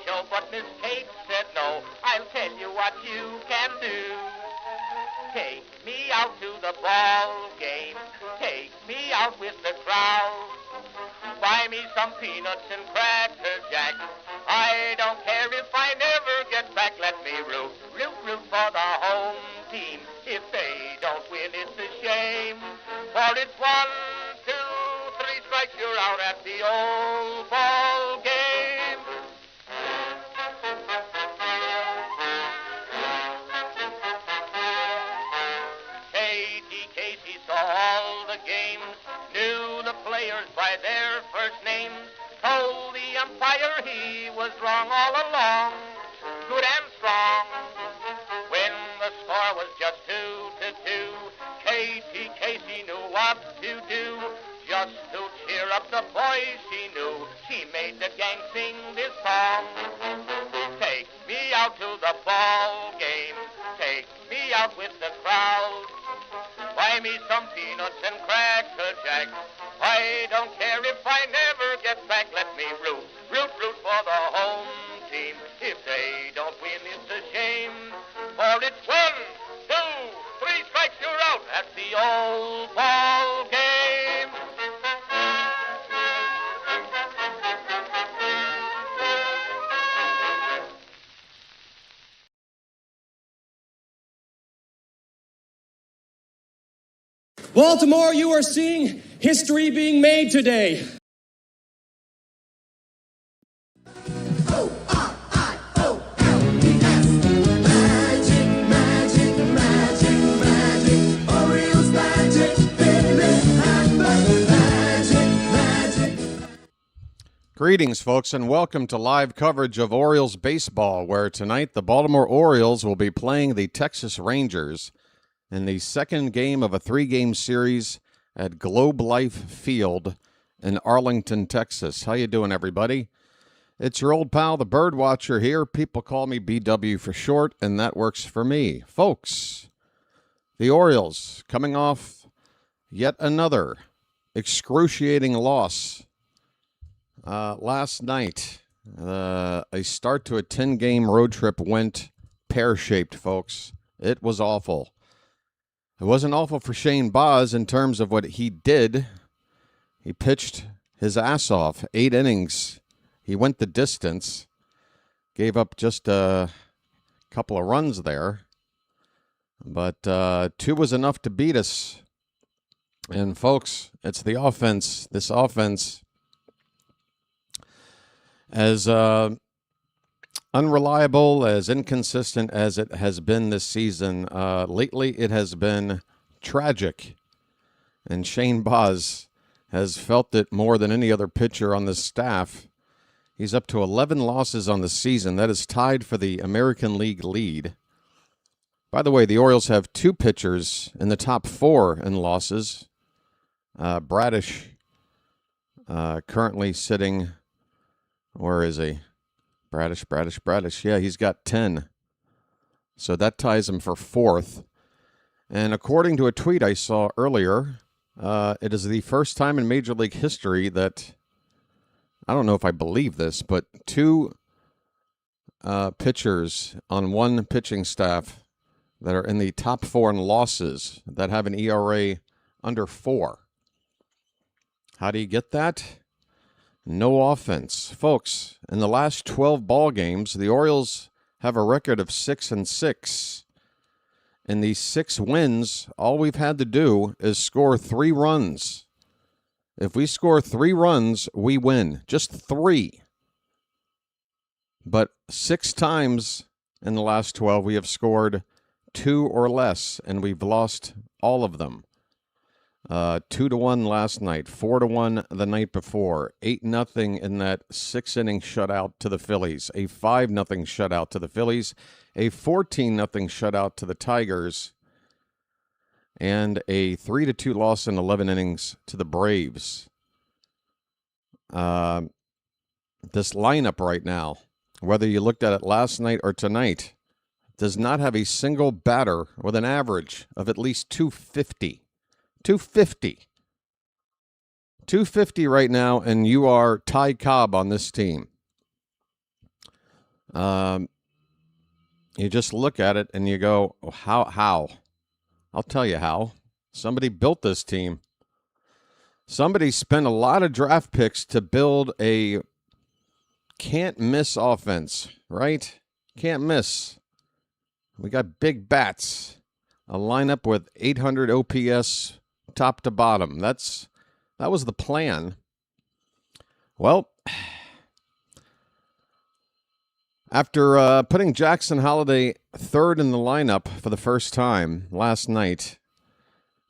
show, but Miss Kate said no. I'll tell you what you can do. Take me out to the ball game. Take me out with the crowd. Buy me some peanuts and cracker jack. I don't care if I never get back. Let me root for the home team. If they don't win, it's a shame. For it's 1, 2, 3 strikes, you're out at the old ball game. Katie Casey saw all the games, knew the players by their first names, told the umpire he was wrong all along, good and strong. When the score was just 2-2, Katie Casey knew what to do. Just to cheer up the boys she knew, she made the gang sing this song. Take me out to the ball game, take me out with the crowd. Buy me some peanuts and cracker jack. I don't care if I never get back. Let me root for the home team. If they don't win, it's a shame. For it's 1, 2, 3 strikes, you're out at the old ball game. Baltimore, you are seeing history being made today. O-R-I-O-L-E-S. Magic, magic, magic, magic. Orioles magic, baby. Magic. Greetings, folks, and welcome to live coverage of Orioles baseball, where tonight the Baltimore Orioles will be playing the Texas Rangers in the second game of a 3-game series at Globe Life Field in Arlington, Texas. How you doing, everybody? It's your old pal, the BirdWatcher here. People call me BW for short, and that works for me. Folks, the Orioles coming off yet another excruciating loss last night. A start to a 10-game road trip went pear-shaped, folks. It was awful. It wasn't awful for Shane Baz in terms of what he did. He pitched his ass off, 8 innings. He went the distance, gave up just a couple of runs there. But 2 was enough to beat us. And, folks, it's the offense. This offense, as unreliable, as inconsistent as it has been this season, lately it has been tragic. And Shane Baz has felt it more than any other pitcher on this staff. He's up to 11 losses on the season. That is tied for the American League lead. By the way, the Orioles have 2 pitchers in the top 4 in losses. Bradish currently sitting, where is he? Bradish. Yeah, he's got 10. So that ties him for 4th. And according to a tweet I saw earlier, it is the first time in Major League history that, I don't know if I believe this, but 2 pitchers on one pitching staff that are in the top 4 in losses that have an ERA under 4. How do you get that? No offense. Folks, in the last 12 ball games, the Orioles have a record of 6-6. In these 6 wins, all we've had to do is score 3 runs. If we score 3 runs, we win. Just 3. But 6 times in the last 12, we have scored 2 or less, and we've lost all of them. 2-1 last night, 4-1 the night before, 8-0 in that 6-inning shutout to the Phillies, a 5-0 shutout to the Phillies, a 14-0 shutout to the Tigers, and a 3-2 loss in 11 innings to the Braves. This lineup right now, whether you looked at it last night or tonight, does not have a single batter with an average of at least 250. 250 right now, and you are Ty Cobb on this team. You just look at it and you go, how? I'll tell you how. Somebody built this team. Somebody spent a lot of draft picks to build a can't-miss offense, right? Can't miss. We got big bats. A lineup with 800 OPS top to bottom. That was the plan. Well, after putting Jackson Holliday third in the lineup for the first time last night,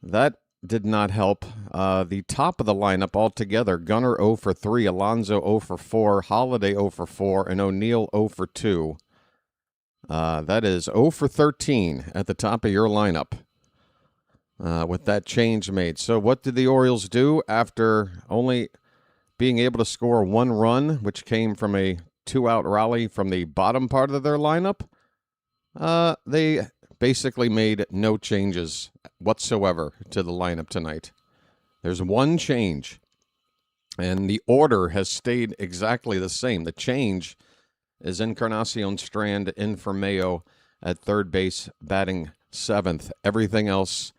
that did not help. The top of the lineup altogether, Gunnar 0 for 3, Alonso 0 for 4, Holliday 0 for 4, and O'Neill 0 for 2. That is 0 for 13 at the top of your lineup with that change made. So what did the Orioles do after only being able to score one run, which came from a two-out rally from the bottom part of their lineup? They basically made no changes whatsoever to the lineup tonight. There's one change, and the order has stayed exactly the same. The change is Encarnacion Strand in for Mayo at third base, batting seventh. Everything else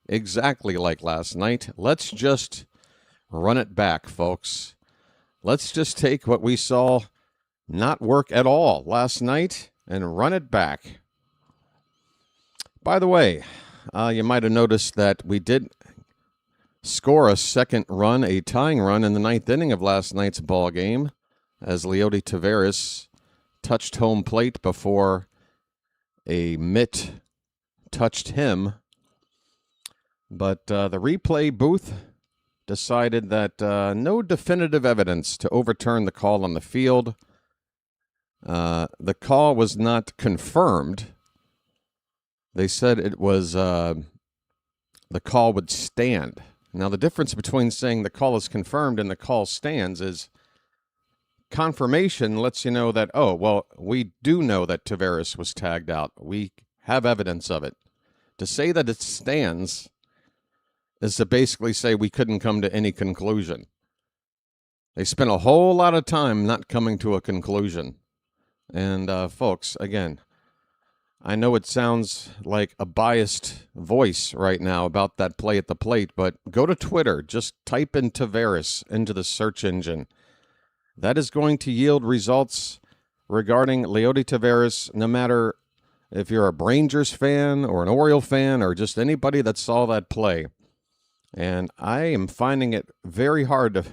exactly like last night. Let's just run it back, folks. Let's just take what we saw not work at all last night and run it back. By the way, you might have noticed that we did score a second run, a tying run in the ninth inning of last night's ball game, as Leody Taveras touched home plate before a mitt touched him. But the replay booth decided that no definitive evidence to overturn the call on the field. The call was not confirmed. They said it was the call would stand. Now, the difference between saying the call is confirmed and the call stands is confirmation lets you know that, oh, well, we do know that Taveras was tagged out. We have evidence of it. To say that it stands is to basically say we couldn't come to any conclusion. They spent a whole lot of time not coming to a conclusion. And, folks, again, I know it sounds like a biased voice right now about that play at the plate, but go to Twitter. Just type in Taveras into the search engine. That is going to yield results regarding Leody Taveras, no matter if you're a Rangers fan or an Oriole fan or just anybody that saw that play. And I am finding it very hard to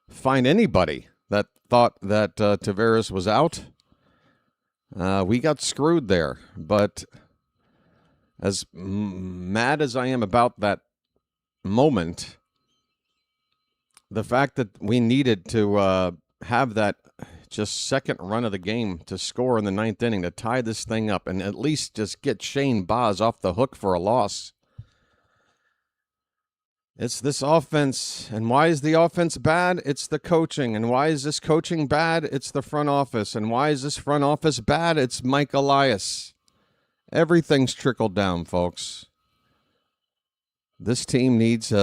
find anybody that thought that Taveras was out. We got screwed there, but as mad as I am about that moment, the fact that we needed to have that just second run of the game to score in the ninth inning to tie this thing up and at least just get Shane Baz off the hook for a loss. It's this offense. And why is the offense bad? It's the coaching. And why is this coaching bad? It's the front office. And why is this front office bad? It's Mike Elias. Everything's trickled down, folks. This team needs,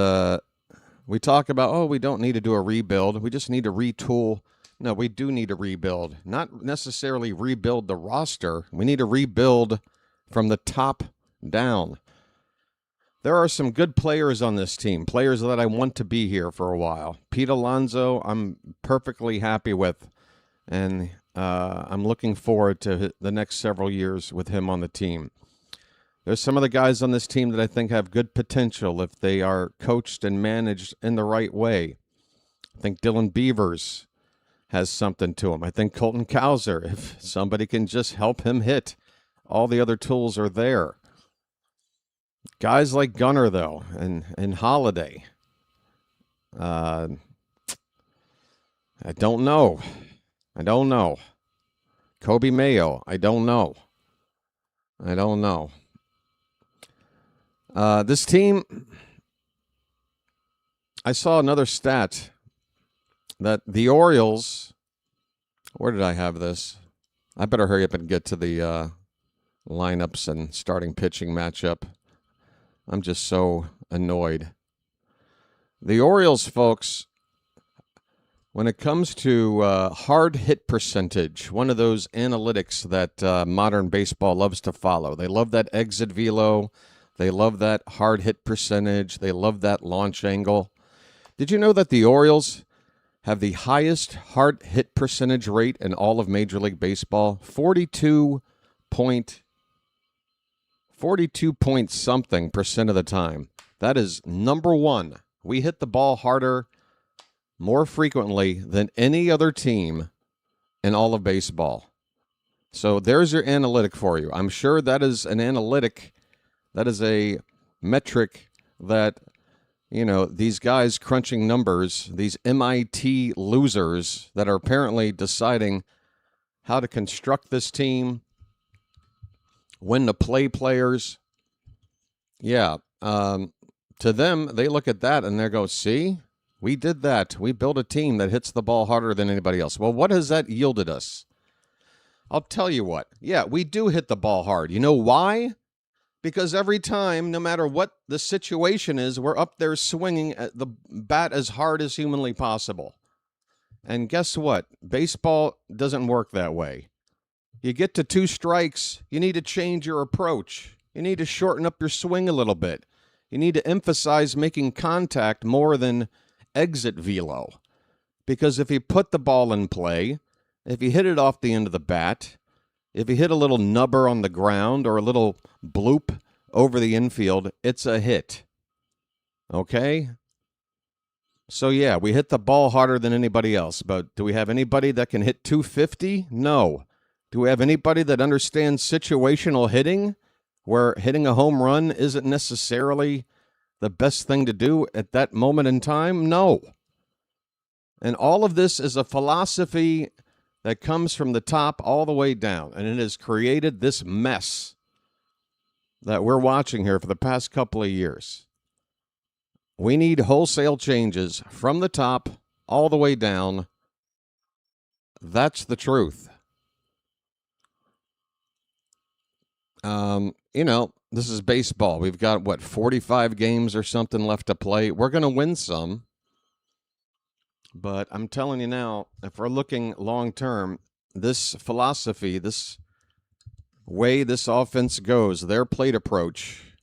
we talk about, oh, we don't need to do a rebuild. We just need to retool. No, we do need to rebuild. Not necessarily rebuild the roster. We need to rebuild from the top down. There are some good players on this team, players that I want to be here for a while. Pete Alonso, I'm perfectly happy with, and I'm looking forward to the next several years with him on the team. There's some of the guys on this team that I think have good potential if they are coached and managed in the right way. I think Dylan Beavers has something to him. I think Colton Cowser, if somebody can just help him hit, all the other tools are there. Guys like Gunnar, though, and Holliday. I don't know. Kobe Mayo, I don't know. This team, I saw another stat that the Orioles, where did I have this? I better hurry up and get to the lineups and starting pitching matchup. I'm just so annoyed. The Orioles, folks, When it comes to hard hit percentage, one of those analytics that modern baseball loves to follow, they love that exit velo, they love that hard hit percentage, they love that launch angle. Did you know that the Orioles have the highest hard hit percentage rate in all of Major League Baseball? 42 point something percent of the time. That is number one. We hit the ball harder more frequently than any other team in all of baseball. So there's your analytic for you. I'm sure that is an analytic, that is a metric that, you know, these guys crunching numbers, these MIT losers that are apparently deciding how to construct this team, when to play players. Yeah, to them, they look at that and they go, see? We did that. We built a team that hits the ball harder than anybody else. Well, what has that yielded us? I'll tell you what. Yeah, we do hit the ball hard. You know why? Because every time, no matter what the situation is, we're up there swinging at the bat as hard as humanly possible. And guess what? Baseball doesn't work that way. You get to 2 strikes, you need to change your approach. You need to shorten up your swing a little bit. You need to emphasize making contact more than exit velo. Because if you put the ball in play, if you hit it off the end of the bat, if you hit a little nubber on the ground or a little bloop over the infield, it's a hit. Okay? So yeah, we hit the ball harder than anybody else, but do we have anybody that can hit 250? No. Do we have anybody that understands situational hitting, where hitting a home run isn't necessarily the best thing to do at that moment in time? No. And all of this is a philosophy that comes from the top all the way down, and it has created this mess that we're watching here for the past couple of years. We need wholesale changes from the top all the way down. That's the truth. You know, this is baseball. We've got, 45 games or something left to play. We're going to win some. But I'm telling you now, if we're looking long term, this philosophy, this way this offense goes, their plate approach,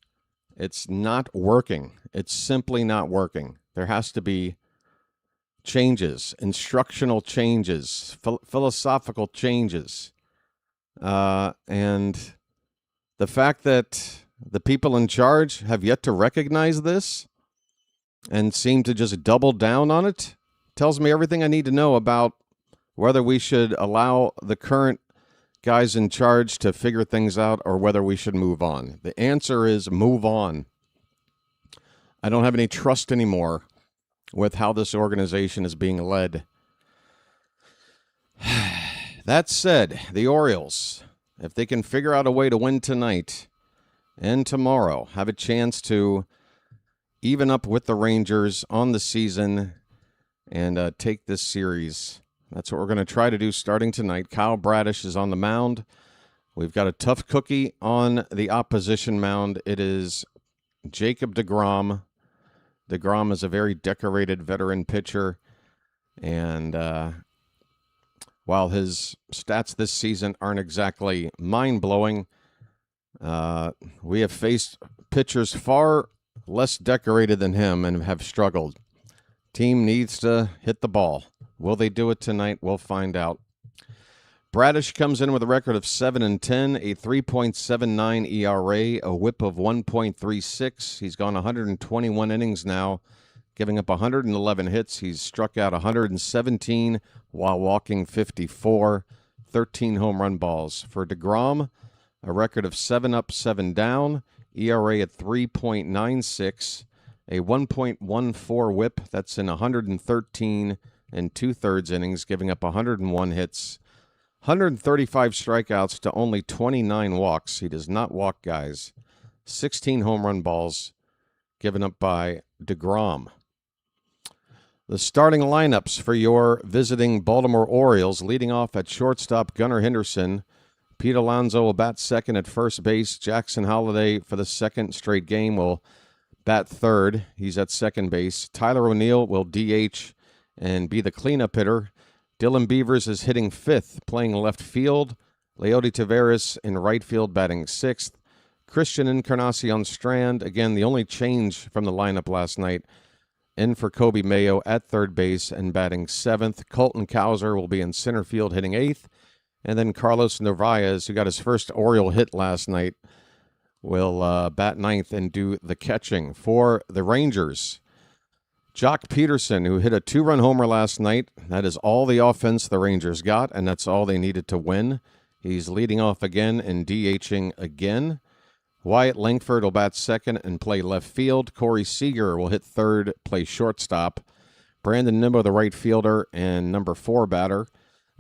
it's not working. It's simply not working. There has to be changes, instructional changes, philosophical changes. And the fact that the people in charge have yet to recognize this and seem to just double down on it tells me everything I need to know about whether we should allow the current guys in charge to figure things out or whether we should move on. The answer is move on. I don't have any trust anymore with how this organization is being led. That said, the Orioles, if they can figure out a way to win tonight and tomorrow, have a chance to even up with the Rangers on the season and take this series. That's what we're going to try to do starting tonight. Kyle Bradish is on the mound. We've got a tough cookie on the opposition mound. It is Jacob deGrom. deGrom is a very decorated veteran pitcher, and while his stats this season aren't exactly mind-blowing, we have faced pitchers far less decorated than him and have struggled. Team needs to hit the ball. Will they do it tonight? We'll find out. Bradish comes in with a record of 7-10, a 3.79 ERA, a whip of 1.36. He's gone 121 innings now, giving up 111 hits. He's struck out 117 while walking 54, 13 home run balls. For deGrom, a record of 7 up, 7 down, ERA at 3.96, a 1.14 whip. That's in 113 and 2/3 innings, giving up 101 hits, 135 strikeouts to only 29 walks. He does not walk guys. 16 home run balls given up by deGrom. The starting lineups for your visiting Baltimore Orioles, leading off at shortstop, Gunnar Henderson. Pete Alonso will bat second at first base. Jackson Holliday, for the second straight game, will bat third. He's at second base. Tyler O'Neill will DH and be the cleanup hitter. Dylan Beavers is hitting 5th, playing left field. Leody Taveras in right field, batting 6th. Christian Encarnacion Strand, again, the only change from the lineup last night, in for Kobe Mayo at third base and batting 7th. Colton Cowser will be in center field, hitting 8th. And then Carlos Narvaez, who got his first Oriole hit last night, will bat 9th and do the catching for the Rangers. Jock Peterson, who hit a 2-run homer last night. That is all the offense the Rangers got, and that's all they needed to win. He's leading off again and DHing again. Wyatt Langford will bat 2nd and play left field. Corey Seager will hit 3rd, play shortstop. Brandon Nimmo, the right fielder and number 4 batter.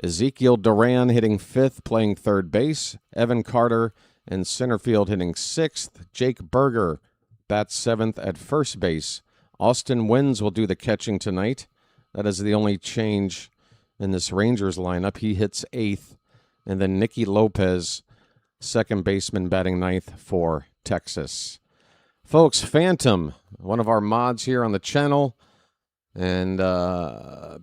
Ezekiel Duran hitting 5th, playing 3rd base. Evan Carter in center field hitting 6th. Jake Berger bats 7th at first base. Austin Wynns will do the catching tonight. That is the only change in this Rangers lineup. He hits 8th. And then Nicky Lopez, second baseman, batting 9th for Texas. Folks, Phantom, one of our mods here on the channel, and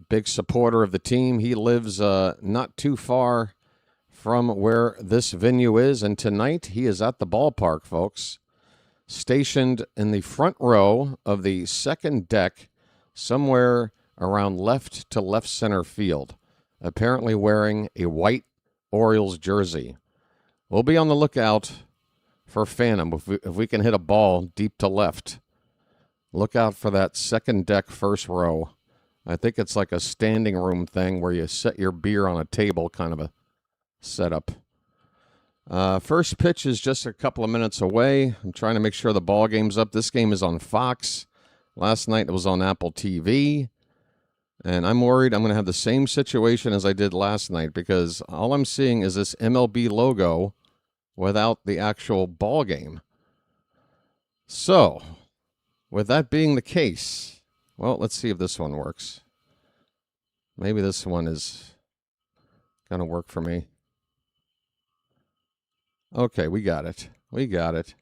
big supporter of the team. He lives not too far from where this venue is, and tonight he is at the ballpark, folks, stationed in the front row of the second deck, somewhere around left to left center field, apparently wearing a white Orioles jersey. We'll be on the lookout for Phantom. If we can hit a ball deep to left, look out for that second deck first row. I think it's like a standing room thing where you set your beer on a table, kind of a setup. First pitch is just a couple of minutes away. I'm trying to make sure the ball game's up. This game is on Fox. Last night it was on Apple TV. And I'm worried I'm going to have the same situation as I did last night, because all I'm seeing is this MLB logo without the actual ball game. So, with that being the case, well, let's see if this one works. Maybe this one is going to work for me. Okay, we got it. We got it.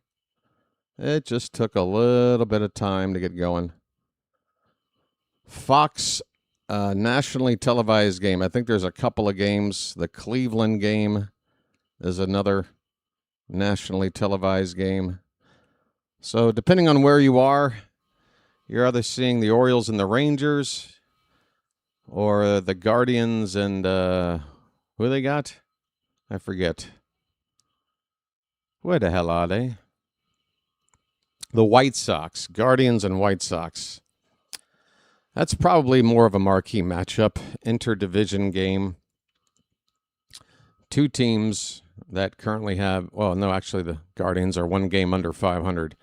It just took a little bit of time to get going. Fox nationally televised game. I think there's a couple of games. The Cleveland game is another nationally televised game. So depending on where you are, you're either seeing the Orioles and the Rangers, or the Guardians and who they got? I forget. Where the hell are they? The White Sox. Guardians and White Sox. That's probably more of a marquee matchup. Interdivision game. Two teams that currently have, well, no, actually the Guardians are one game under 500.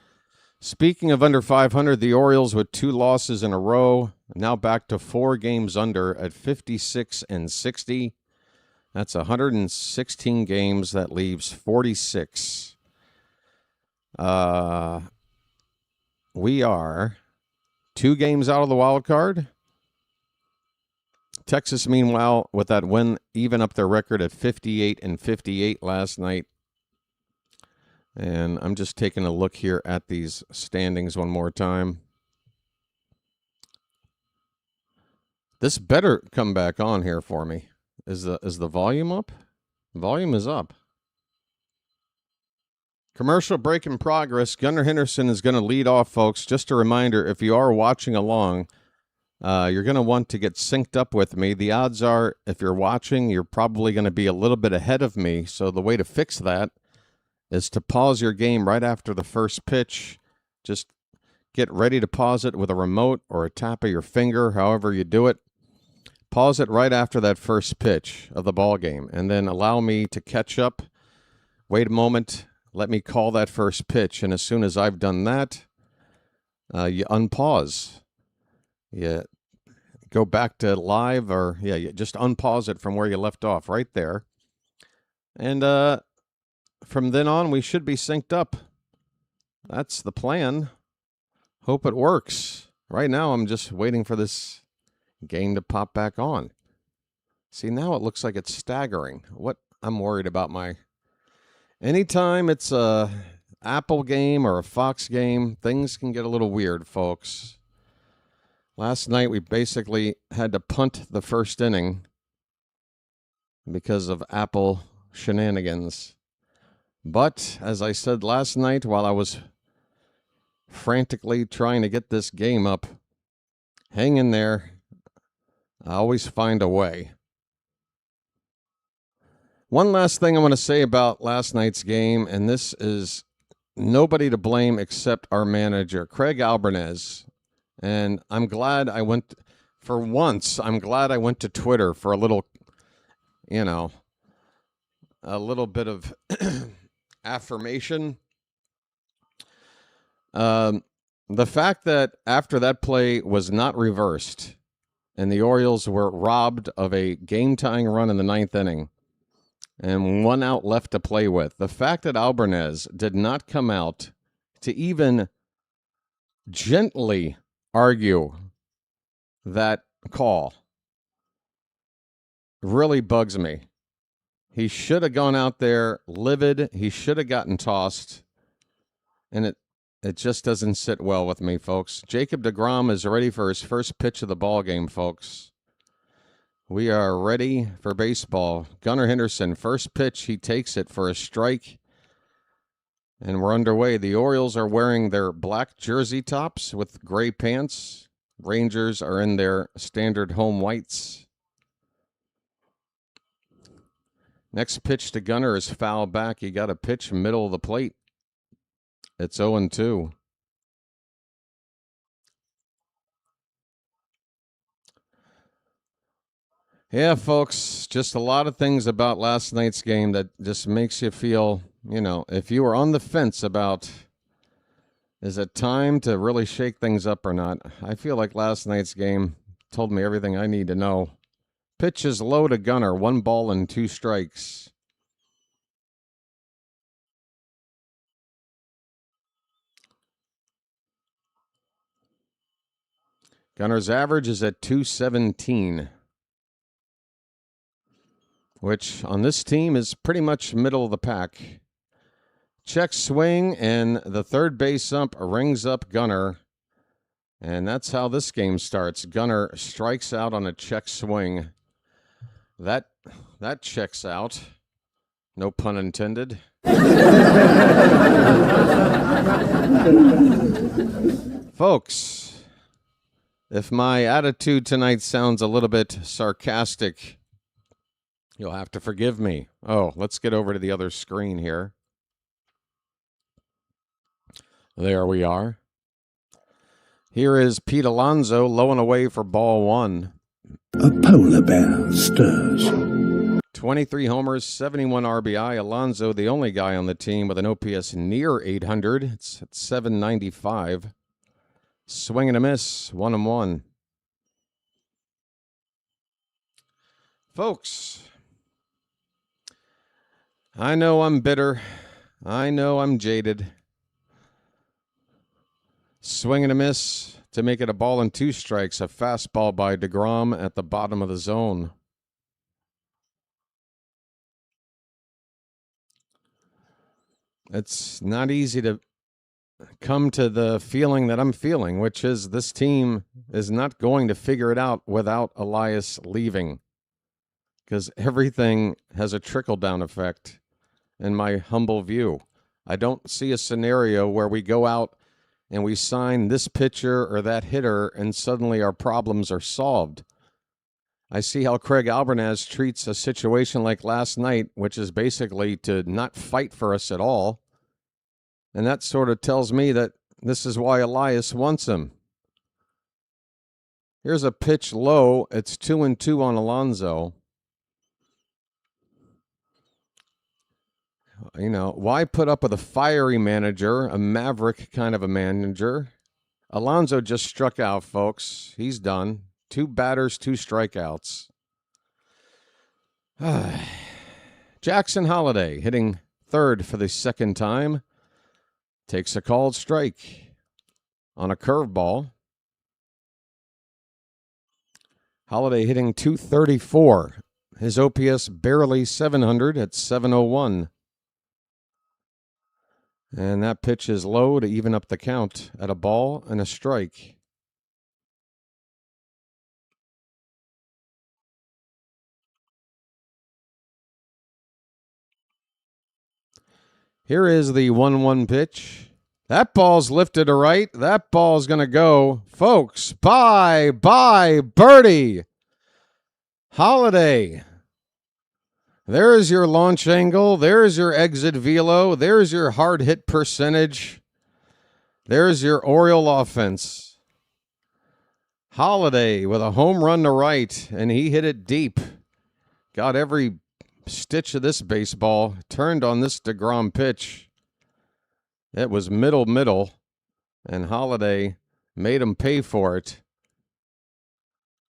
Speaking of under 500, the Orioles with 2 losses in a row, now back to 4 games under at 56-60. That's 116 games. That leaves 46. We are 2 games out of the wild card. Texas, meanwhile, with that win, even up their record at 58-58 last night. And I'm just taking a look here at these standings one more time. This better come back on here for me. Is the volume up? Volume is up. Commercial break in progress. Gunnar Henderson is going to lead off, folks. Just a reminder, if you are watching along, you're going to want to get synced up with me. The odds are, if you're watching, you're probably going to be a little bit ahead of me. So the way to fix that is to pause your game right after the first pitch. Just get ready to pause it with a remote or a tap of your finger, however you do it. Pause it right after that first pitch of the ball game, and then allow me to catch up. Wait a moment. Let me call that first pitch, and as soon as I've done that, you unpause. You go back to live, or you just unpause it from where you left off, right there. And from then on, we should be synced up. That's the plan. Hope it works. Right now, I'm just waiting for this game to pop back on. See, now it looks like it's staggering. What I'm worried about my... Anytime it's a Apple game or a Fox game, things can get a little weird, folks. Last night we basically had to punt the first inning because of Apple shenanigans. But as I said last night while I was frantically trying to get this game up, hang in there. I always find a way. One last thing I want to say about last night's game, and this is nobody to blame except our manager, Craig Albanese. And I'm glad I went, for once, I'm glad I went to Twitter for a little, a little bit of affirmation. The fact that after that play was not reversed and the Orioles were robbed of a game-tying run in the ninth inning and 1 out left to play with, the fact that Albanese did not come out to even gently argue that call really bugs me. He should have gone out there livid. He should have gotten tossed. And it just doesn't sit well with me, folks. Jacob deGrom is ready for his first pitch of the ball game, folks. We are ready for baseball. Gunnar Henderson, first pitch, he takes it for a strike. And we're underway. The Orioles are wearing their black jersey tops with gray pants. Rangers are in their standard home whites. Next pitch to Gunnar is foul back. He got a pitch middle of the plate. It's 0-2. Yeah, folks, just a lot of things about last night's game that just makes you feel, if you were on the fence about, is it time to really shake things up or not? I feel like last night's game told me everything I need to know. Pitch is low to Gunnar, 1 ball and 2 strikes. Gunnar's average is at 217. Which on this team is pretty much middle of the pack. Check swing, and the third base ump rings up Gunnar. And that's how this game starts. Gunnar strikes out on a check swing. That checks out. No pun intended. Folks, if my attitude tonight sounds a little bit sarcastic, you'll have to forgive me. Oh, let's get over to the other screen here. There we are. Here is Pete Alonso low and away for ball 1. A polar bear stirs. 23 homers, 71 RBI. Alonso, the only guy on the team with an OPS near 800. It's at 795. Swing and a miss, 1-1. Folks, I know I'm bitter. I know I'm jaded. Swing and a miss to make it a ball and 2 strikes. A fastball by deGrom at the bottom of the zone. It's not easy to come to the feeling that I'm feeling, which is this team is not going to figure it out without Elias leaving. Because everything has a trickle-down effect, in my humble view. I don't see a scenario where we go out and we sign this pitcher or that hitter and suddenly our problems are solved. I see how Craig Albanese treats a situation like last night, which is basically to not fight for us at all. And that sort of tells me that this is why Elias wants him. Here's a pitch low. It's 2-2 on Alonso. Why put up with a fiery manager, a maverick kind of a manager? Alonso just struck out, folks. He's done. 2 batters, 2 strikeouts. Jackson Holliday hitting third for the second time. Takes a called strike on a curveball. Holliday hitting .234. His OPS barely 700 at 701. And that pitch is low to even up the count at a ball and a strike. Here is the 1-1 pitch. That ball's lifted to right. That ball's going to go. Folks, bye, birdie. Holiday. There's your launch angle. There's your exit velo. There's your hard hit percentage. There's your Oriole offense. Holiday with a home run to right, and he hit it deep. Got every stitch of this baseball turned on this deGrom pitch. It was middle, and Holiday made him pay for it.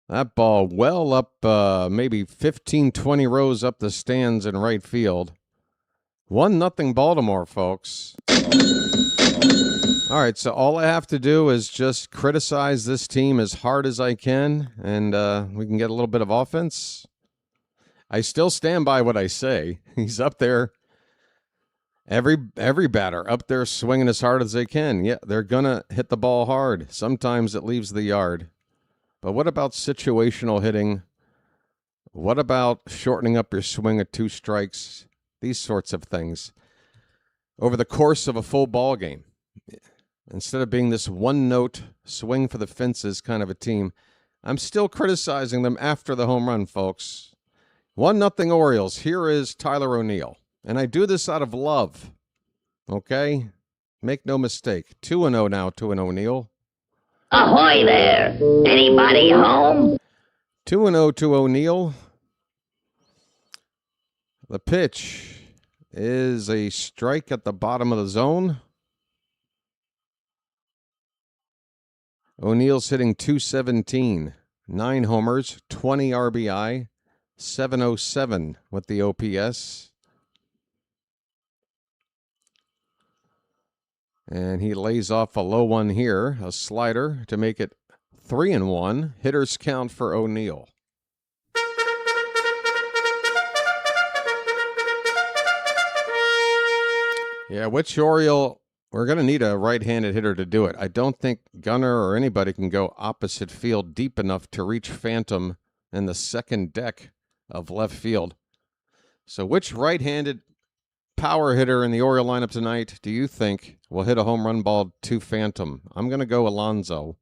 That ball well up maybe 15, 20 rows up the stands in right field. 1-0 Baltimore, folks. All right, so all I have to do is just criticize this team as hard as I can, and we can get a little bit of offense. I still stand by what I say. He's up there. Every batter up there swinging as hard as they can. Yeah, they're going to hit the ball hard. Sometimes it leaves the yard. But what about situational hitting? What about shortening up your swing at 2 strikes? These sorts of things. Over the course of a full ball game. Instead of being this one-note swing for the fences kind of a team, I'm still criticizing them after the home run, folks. 1-0 Orioles. Here is Tyler O'Neill. And I do this out of love. Okay? Make no mistake. 2-0 now to an O'Neill. Ahoy there! Anybody home? 2-0 to O'Neill. The pitch is a strike at the bottom of the zone. O'Neill's hitting .217, 9 homers, 20 RBI, 707 with the OPS. And he lays off a low one here, a slider to make it 3-1. Hitters count for O'Neill. Yeah, which Oriole? We're going to need a right-handed hitter to do it. I don't think Gunnar or anybody can go opposite field deep enough to reach Phantom in the second deck of left field. So which right-handed power hitter in the Oriole lineup tonight do you think will hit a home run ball to Phantom? I'm going to go Alonso.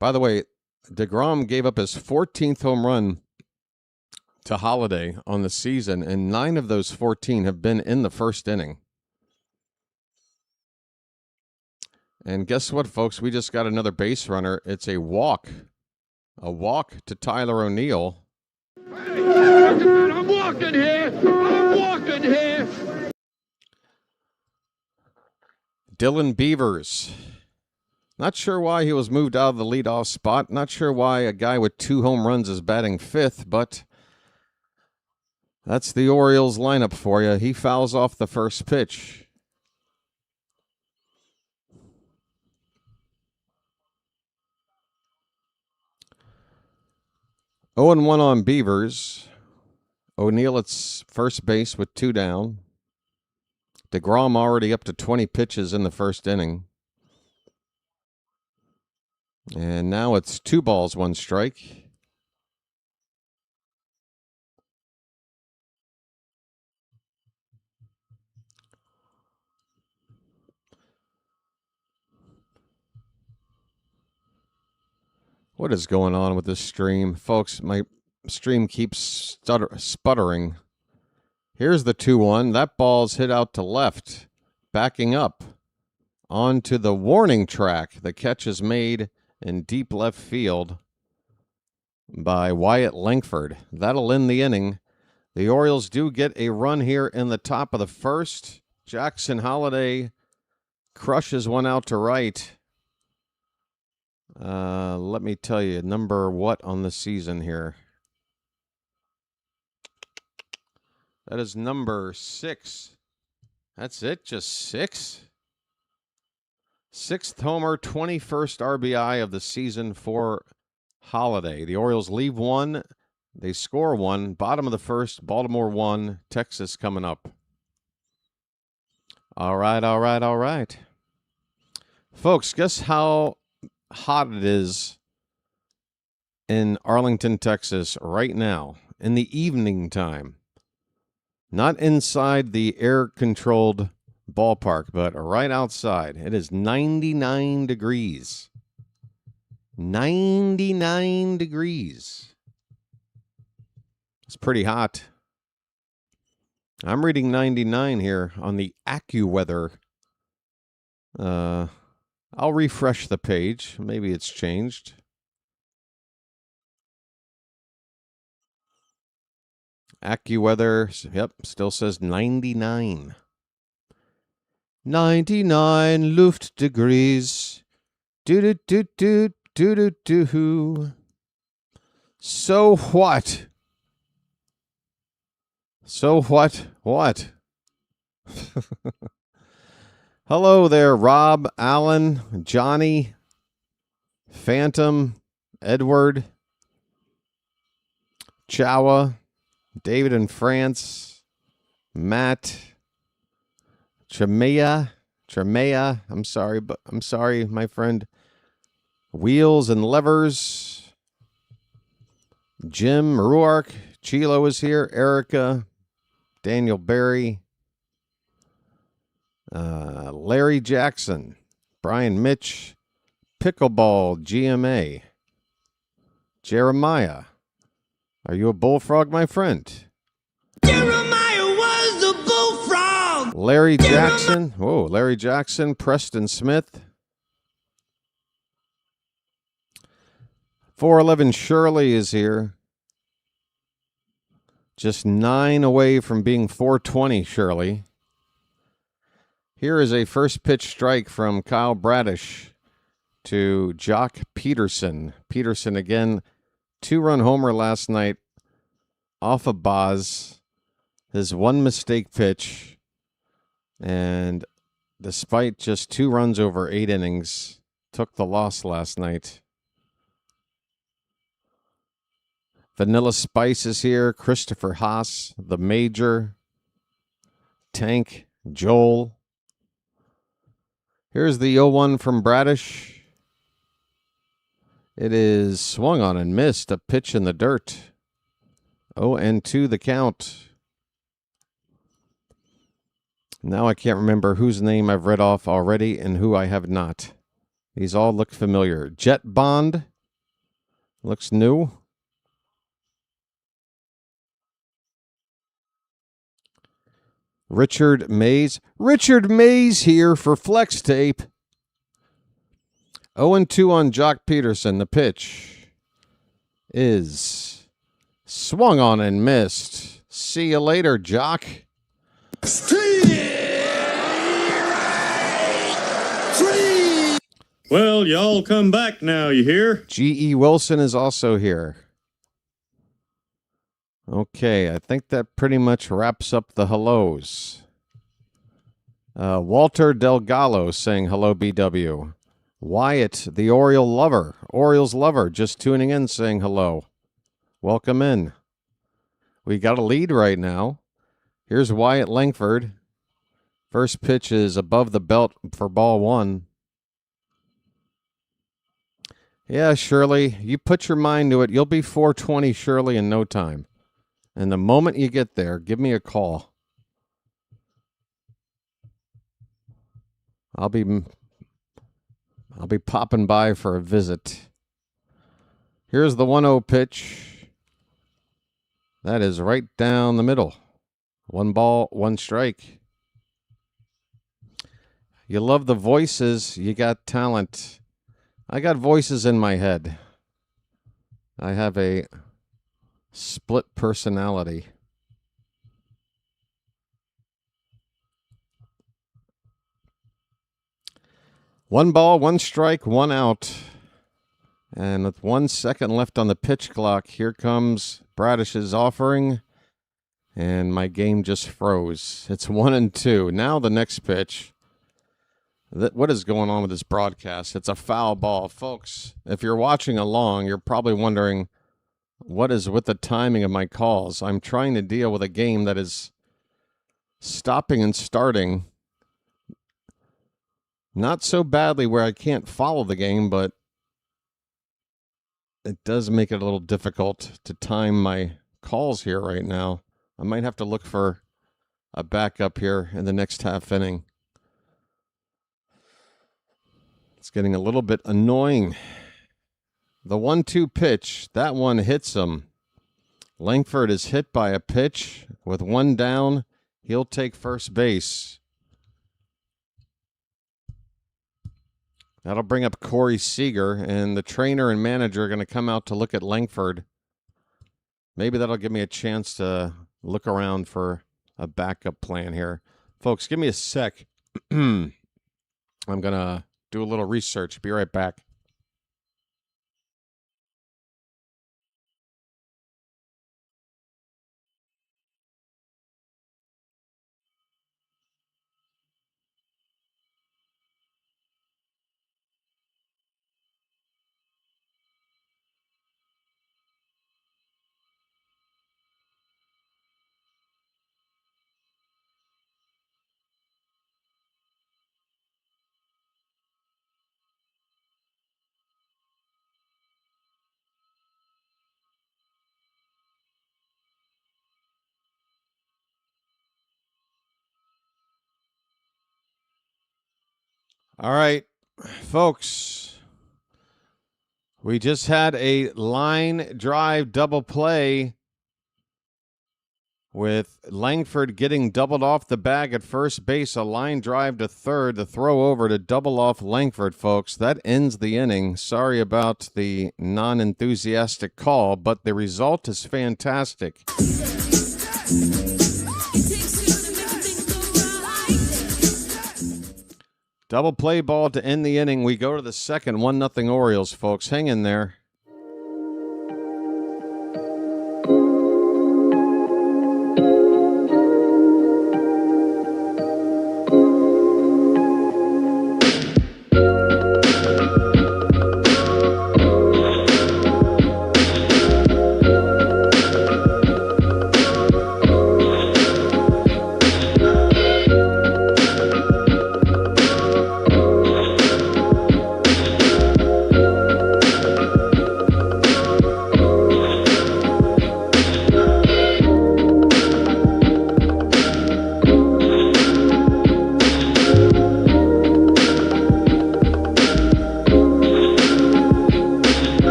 By the way, deGrom gave up his 14th home run to Holiday on the season, and 9 of those 14 have been in the first inning. And guess what, folks? We just got another base runner. It's a walk. A walk to Tyler O'Neill. Hey, I'm walking here. I'm walking here. Dylan Beavers. Not sure why he was moved out of the leadoff spot. Not sure why a guy with 2 home runs is batting 5th, but that's the Orioles lineup for you. He fouls off the first pitch. Oh and 1 on Beavers. O'Neill at first base with 2 down. deGrom already up to 20 pitches in the first inning. And now it's 2 balls, 1 strike. What is going on with this stream? Folks, my stream keeps sputtering. Here's the 2-1. That ball's hit out to left. Backing up onto the warning track. The catch is made in deep left field by Wyatt Langford. That'll end the inning. The Orioles do get a run here in the top of the first. Jackson Holiday crushes one out to right. Let me tell you, number what on the season here? That is number 6. That's it, just 6? 6th homer, 21st RBI of the season for Holiday. The Orioles leave 1. They score 1. Bottom of the first, Baltimore 1. Texas coming up. All right. Folks, guess how hot it is in Arlington, Texas right now. in the evening time. Not inside the air-controlled ballpark, but right outside. It is 99 degrees. 99 degrees. It's pretty hot. I'm reading 99 here on the AccuWeather. I'll refresh the page. Maybe it's changed. AccuWeather, yep, still says 99. 99 Luft degrees. Do-do-do-do-do-do-do. So what? So what? What? Hello there, Rob, Alan, Johnny, Phantom, Edward, Chawa, David in France, Matt, Tremea, I'm sorry, my friend. Wheels and Levers, Jim, Ruark, Chilo is here, Erica, Daniel Berry, Larry Jackson, Brian Mitch, Pickleball GMA, Jeremiah. Are you a bullfrog, my friend? Jeremiah was a bullfrog. Larry Jackson. Whoa, Larry Jackson, Preston Smith. 411 Shirley is here. Just 9 away from being 420, Shirley. Here is a first pitch strike from Kyle Bradish to Jock Peterson. Peterson again, 2-run homer last night off of Baz. His one mistake pitch. And despite just 2 runs over 8 innings, took the loss last night. Vanilla Spice is here. Christopher Haas, the Major, Tank, Joel. Here's the 0-1 from Bradish. It is swung on and missed. A pitch in the dirt. 0-2 the count. Now I can't remember whose name I've read off already and who I have not. These all look familiar. Jet Bond looks new. Richard Mays. Richard Mays here for Flex Tape. 0-2 on Jock Peterson. The pitch is swung on and missed. See you later, Jock. Well, y'all come back now, you hear? G.E. Wilson is also here. Okay, I think that pretty much wraps up the hellos. Walter Delgado saying hello, BW. Wyatt, the Orioles lover, just tuning in saying hello. Welcome in. We got a lead right now. Here's Wyatt Langford. First pitch is above the belt for ball 1. Yeah, Shirley, you put your mind to it. You'll be 420, Shirley, in no time. And the moment you get there, give me a call. I'll be popping by for a visit. Here's the 1-0 pitch. That is right down the middle. 1 ball, 1 strike. You love the voices. You got talent. I got voices in my head. I have a split personality. One ball, 1 strike, 1 out. And with 1 second left on the pitch clock, here comes Bradish's offering. And my game just froze. It's 1-2. Now the next pitch. What is going on with this broadcast? It's a foul ball. Folks, if you're watching along, you're probably wondering, what is with the timing of my calls? I'm trying to deal with a game that is stopping and starting. Not so badly where I can't follow the game, but it does make it a little difficult to time my calls here right now. I might have to look for a backup here in the next half inning. It's getting a little bit annoying. The 1-2 pitch, that one hits him. Langford is hit by a pitch. With one down, he'll take first base. That'll bring up Corey Seager, and the trainer and manager are going to come out to look at Langford. Maybe that'll give me a chance to look around for a backup plan here. Folks, give me a sec. I'm going to do a little research. Be right back. All right, folks, we just had a line drive double play with Langford getting doubled off the bag at first base, a line drive to third, the throw over to double off Langford, folks. That ends the inning. Sorry about the non-enthusiastic call, but the result is fantastic. Double play ball to end the inning. We go to the second, 1-0 Orioles, folks. Hang in there.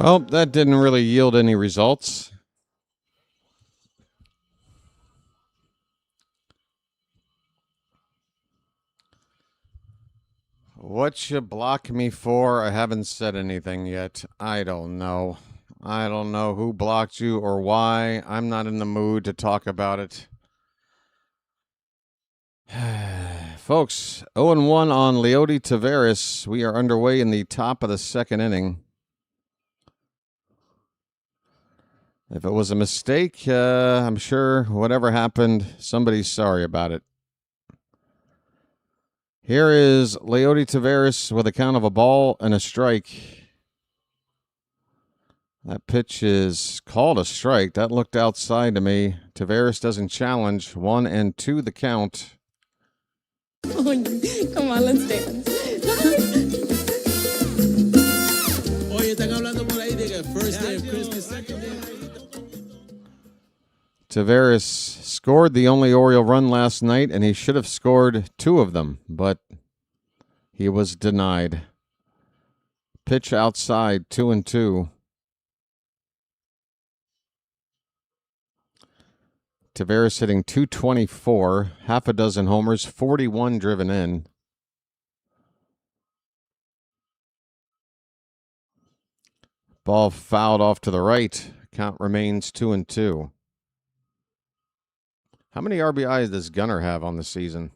Well, that didn't really yield any results. What you block me for? I haven't said anything yet. I don't know. I don't know who blocked you or why. I'm not in the mood to talk about it. Folks, 0-1 on Leody Taveras. We are underway in the top of the second inning. If it was a mistake, I'm sure whatever happened, somebody's sorry about it. Here is Leody Taveras with a count of a ball and a strike. That pitch is called a strike. That looked outside to me. Taveras doesn't challenge. 1-2 the count. Come on, let's dance. Oye, están hablando por ahí de que first day of Christmas, second day. Taveras scored the only Oriole run last night, and he should have scored 2 of them, but he was denied. Pitch outside, 2-2. Taveras hitting .224, half a dozen homers, 41 driven in. Ball fouled off to the right. Count remains 2-2. How many RBIs does Gunnar have on the season?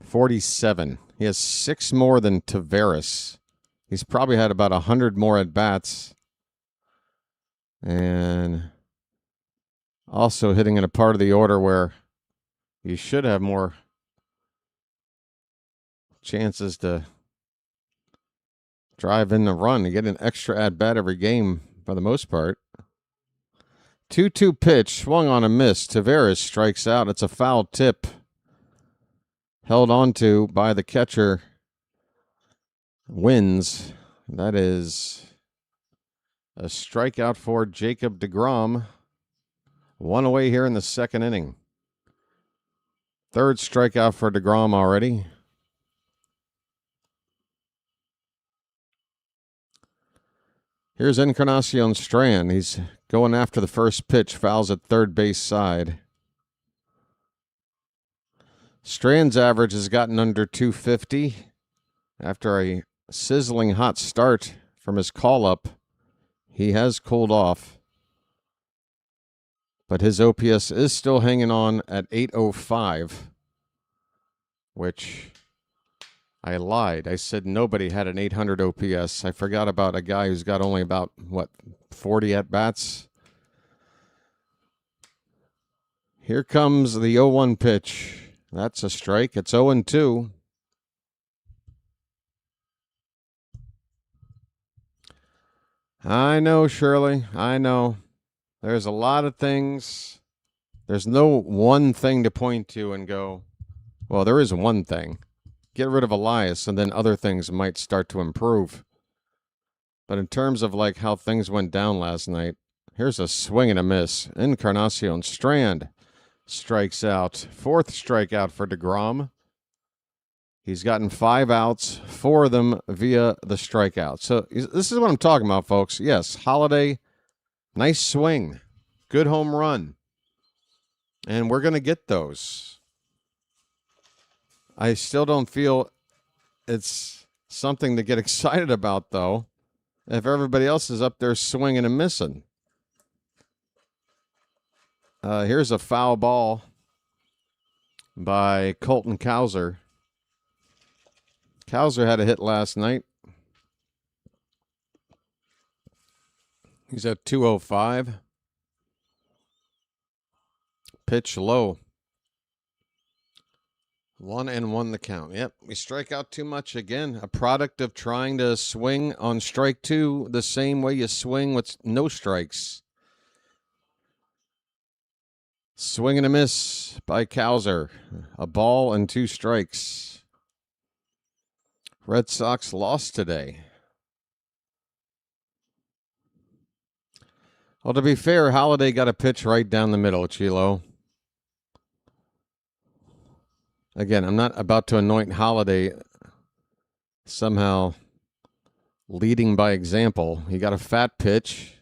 47. He has 6 more than Tavares. He's probably had about 100 more at-bats. And also hitting in a part of the order where you should have more chances to drive in the run. You get an extra at-bat every game for the most part. 2-2 pitch, swung on a miss. Tavares strikes out. It's a foul tip. Held onto by the catcher. Wins. That is a strikeout for Jacob deGrom. 1 away here in the second inning. 3rd strikeout for deGrom already. Here's Encarnacion Strand. He's going after the first pitch. Fouls at third base side. Strand's average has gotten under 250 after a sizzling hot start from his call-up. He has cooled off, but his OPS is still hanging on at 805, which I lied. I said nobody had an 800 OPS. I forgot about a guy who's got only about, 40 at-bats? Here comes the 0-1 pitch. That's a strike. It's 0-2. I know, Shirley. I know. There's a lot of things. There's no one thing to point to and go, well, there is one thing. Get rid of Elias, and then other things might start to improve. But in terms of like how things went down last night, here's a swing and a miss. Encarnacion Strand strikes out. 4th strikeout for deGrom. He's gotten 5 outs, 4 of them via the strikeout. So this is what I'm talking about, folks. Yes, Holiday, nice swing, good home run. And we're going to get those. I still don't feel it's something to get excited about, though, if everybody else is up there swinging and missing. Here's a foul ball by Colton Cowser. Cowser had a hit last night. He's at 205. Pitch low. 1-1 the count. Yep, we strike out too much again. A product of trying to swing on strike 2 the same way you swing with no strikes. Swing and a miss by Cowser. A ball and 2 strikes. Red Sox lost today. Well, to be fair, Holiday got a pitch right down the middle, Chilo. Again, I'm not about to anoint Holiday somehow leading by example. He got a fat pitch.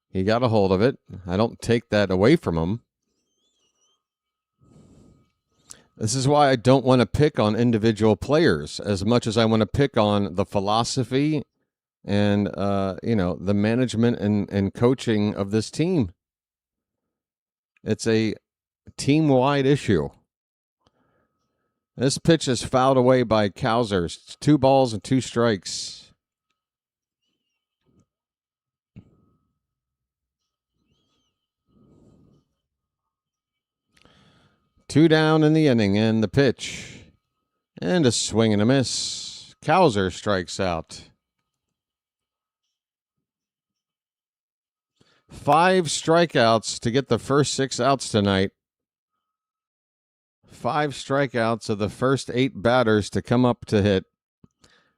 He got a hold of it. I don't take that away from him. This is why I don't want to pick on individual players as much as I want to pick on the philosophy and, the management and coaching of this team. It's a team-wide issue. This pitch is fouled away by Cowser. It's 2 balls and 2 strikes. Two down in the inning, and the pitch. And a swing and a miss. Cowser strikes out. 5 strikeouts to get the first 6 outs tonight. 5 strikeouts of the first 8 batters to come up to hit.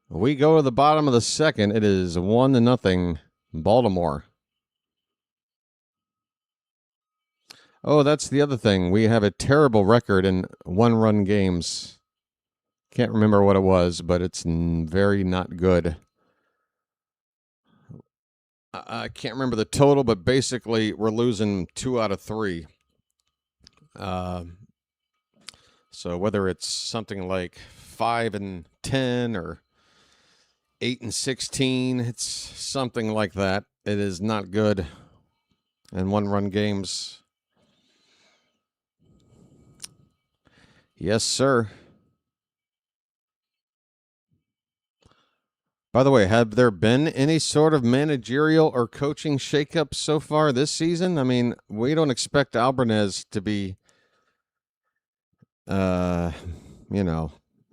We go to the bottom of the second. It is 1-0 Baltimore. Oh, that's the other thing. We have a terrible record in 1-run games. Can't remember what it was, but it's very not good. I can't remember the total, but basically we're losing 2 out of 3. So whether it's something like 5-10 or 8-16. It's something like that. It is not good. And one-run games. Yes, sir. By the way, have there been any sort of managerial or coaching shakeups so far this season? I mean, we don't expect Alvarez to be,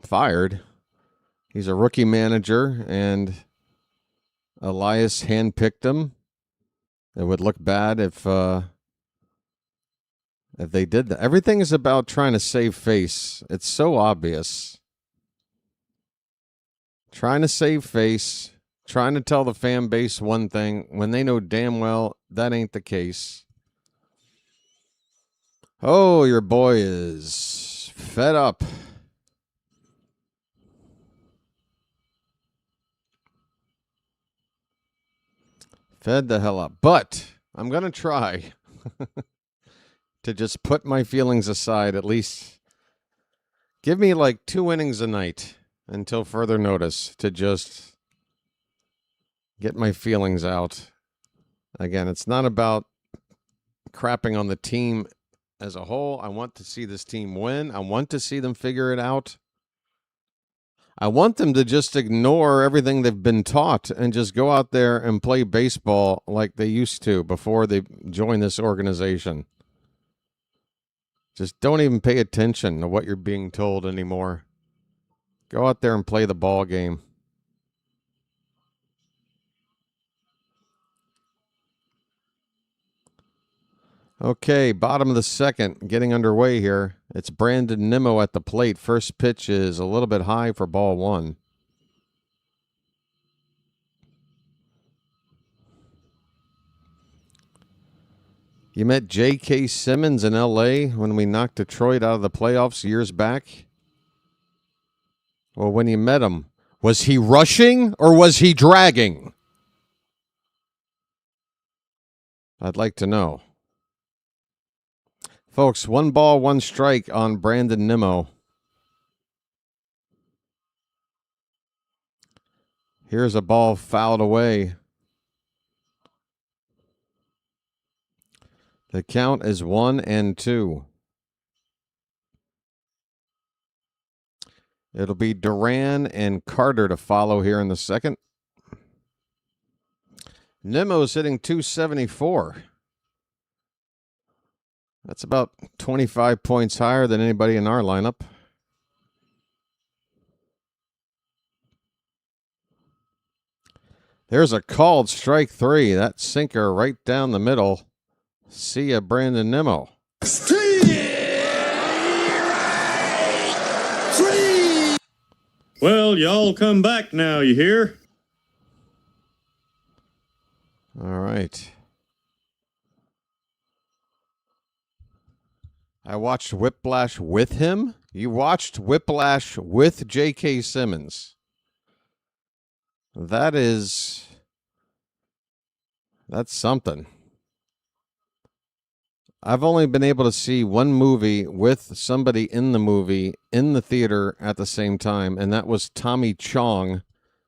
fired. He's a rookie manager, and Elias handpicked him. It would look bad if they did that. Everything is about trying to save face. It's so obvious. Trying to save face, trying to tell the fan base one thing when they know damn well that ain't the case. Oh, your boy is fed up. Fed the hell up. But I'm going to try to just put my feelings aside, at least give me like 2 innings a night until further notice to just get my feelings out. Again, it's not about crapping on the team as a whole. I want to see this team win. I want to see them figure it out. I want them to just ignore everything they've been taught and just go out there and play baseball like they used to before they joined this organization. Just don't even pay attention to what you're being told anymore. Go out there and play the ball game. Okay, bottom of the second, getting underway here. It's Brandon Nimmo at the plate. First pitch is a little bit high for ball one. You met J.K. Simmons in L.A. when we knocked Detroit out of the playoffs years back? Well, when you met him, was he rushing or was he dragging? I'd like to know. Folks, 1 ball, 1 strike on Brandon Nimmo. Here's a ball fouled away. The count is 1-2. It'll be Duran and Carter to follow here in the second. Nimmo's hitting .274. That's about 25 points higher than anybody in our lineup. There's a called strike 3. That sinker right down the middle. See ya, Brandon Nimmo. Well, y'all come back now, you hear? All right. I watched Whiplash with him. You watched Whiplash with J.K. Simmons. That's something. I've only been able to see one movie with somebody in the movie in the theater at the same time, and that was Tommy Chong,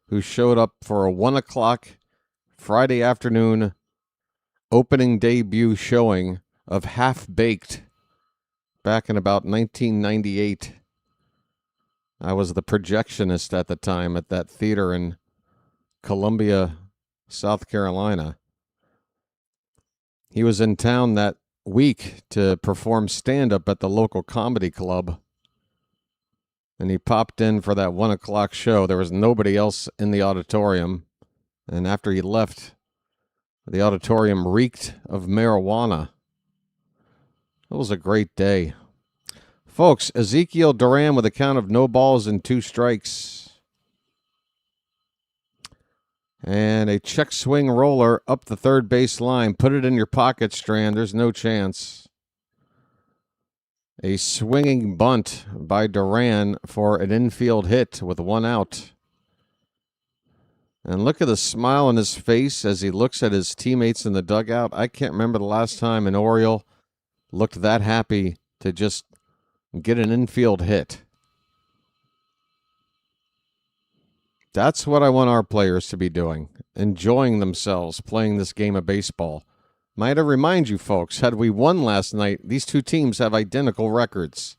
who showed up for a 1 o'clock Friday afternoon opening debut showing of Half Baked back in about 1998. I was the projectionist at the time at that theater in Columbia, South Carolina. He was in town that week to perform stand-up at the local comedy club, and he popped in for that 1 o'clock show. There was nobody else in the auditorium, and after he left, the auditorium reeked of marijuana. It was a great day. Folks, Ezekiel Duran with a count of no balls and 2 strikes. And a check swing roller up the third base line. Put it in your pocket, Strand. There's no chance. A swinging bunt by Duran for an infield hit with 1 out. And look at the smile on his face as he looks at his teammates in the dugout. I can't remember the last time an Oriole looked that happy to just get an infield hit. That's what I want our players to be doing, enjoying themselves playing this game of baseball. Might I remind you folks, had we won last night, these two teams have identical records.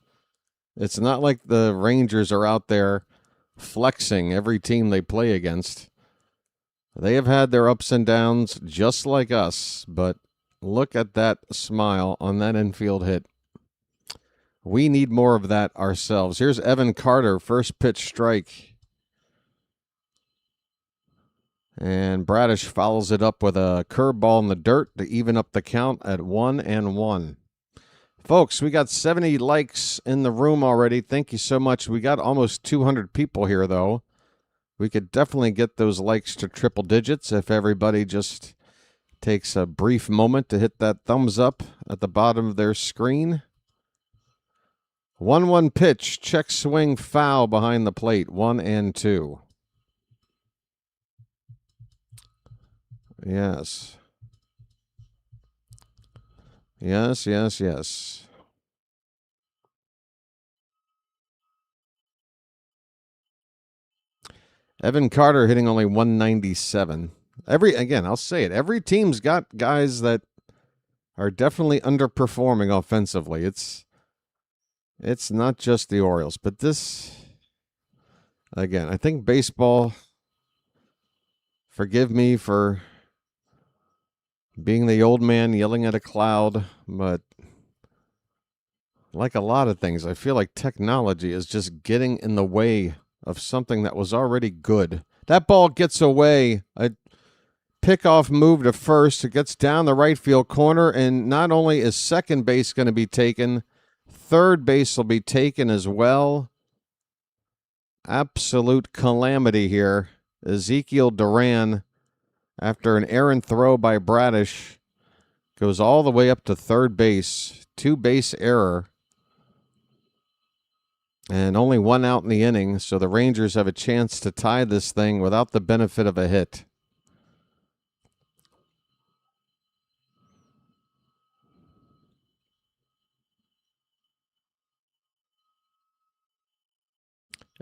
It's not like the Rangers are out there flexing every team they play against. They have had their ups and downs just like us, but look at that smile on that infield hit. We need more of that ourselves. Here's Evan Carter, first pitch strike. And Bradish follows it up with a curveball in the dirt to even up the count at 1-1. Folks, we got 70 likes in the room already. Thank you so much. We got almost 200 people here, though. We could definitely get those likes to triple digits if everybody just takes a brief moment to hit that thumbs up at the bottom of their screen. 1-1 pitch, check swing, foul behind the plate, 1-2. Yes. Yes. Evan Carter hitting only 197. I'll say it. Every team's got guys that are definitely underperforming offensively. It's not just the Orioles, but this, again, I think baseball, forgive me for being the old man yelling at a cloud, but like a lot of things, I feel like technology is just getting in the way of something that was already good. That ball gets away. A pickoff move to first. It gets down the right field corner, and not only is second base going to be taken, third base will be taken as well. Absolute calamity here. Ezekiel Duran, after an errant throw by Bradish, goes all the way up to third base. 2-base error. And only 1 out in the inning, so the Rangers have a chance to tie this thing without the benefit of a hit.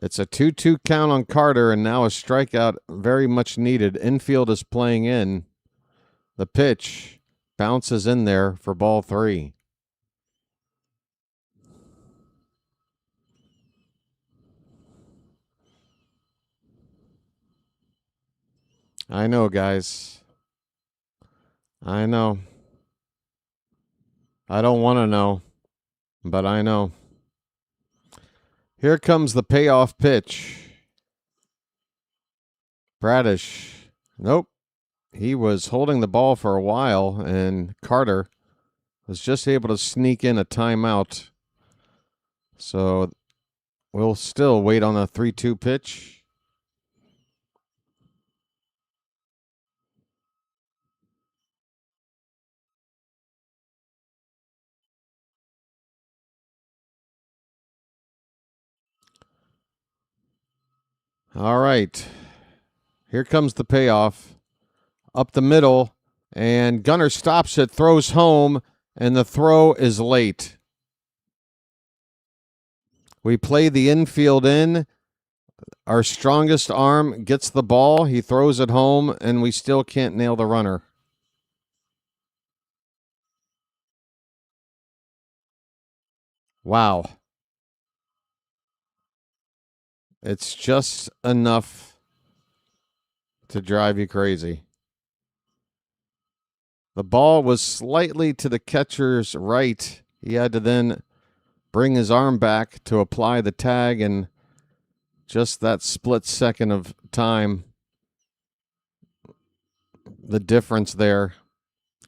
It's a 2-2 count on Carter, and now a strikeout very much needed. Infield is playing in. The pitch bounces in there for ball 3. I know, guys. I know. I don't want to know, but I know. Here comes the payoff pitch. Bradish. Nope. He was holding the ball for a while, and Carter was just able to sneak in a timeout. So we'll still wait on a 3-2 pitch. All right. Here comes the payoff. Up the middle, and Gunnar stops it, throws home, and the throw is late. We play the infield in. Our strongest arm gets the ball. He throws it home, and we still can't nail the runner. Wow. It's just enough to drive you crazy. The ball was slightly to the catcher's right. He had to then bring his arm back to apply the tag, and just that split second of time, the difference there.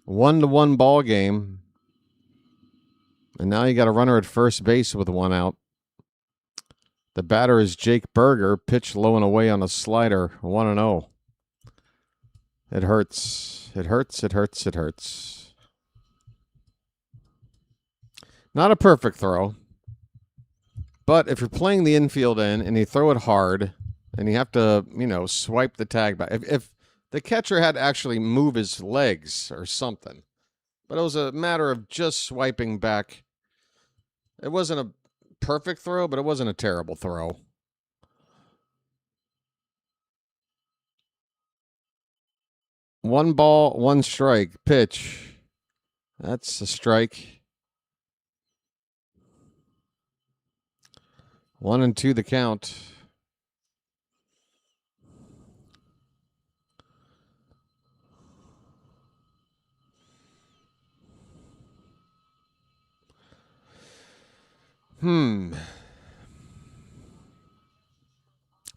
1-1 ball game. And now you got a runner at first base with 1 out. The batter is Jake Berger, pitch low and away on a slider, 1-0. It hurts. It hurts. Not a perfect throw. But if you're playing the infield in and you throw it hard and you have to, swipe the tag back. If the catcher had to actually move his legs or something. But it was a matter of just swiping back. It wasn't a perfect throw, but it wasn't a terrible throw. 1 ball, 1 strike. Pitch. That's a strike. 1-2 the count.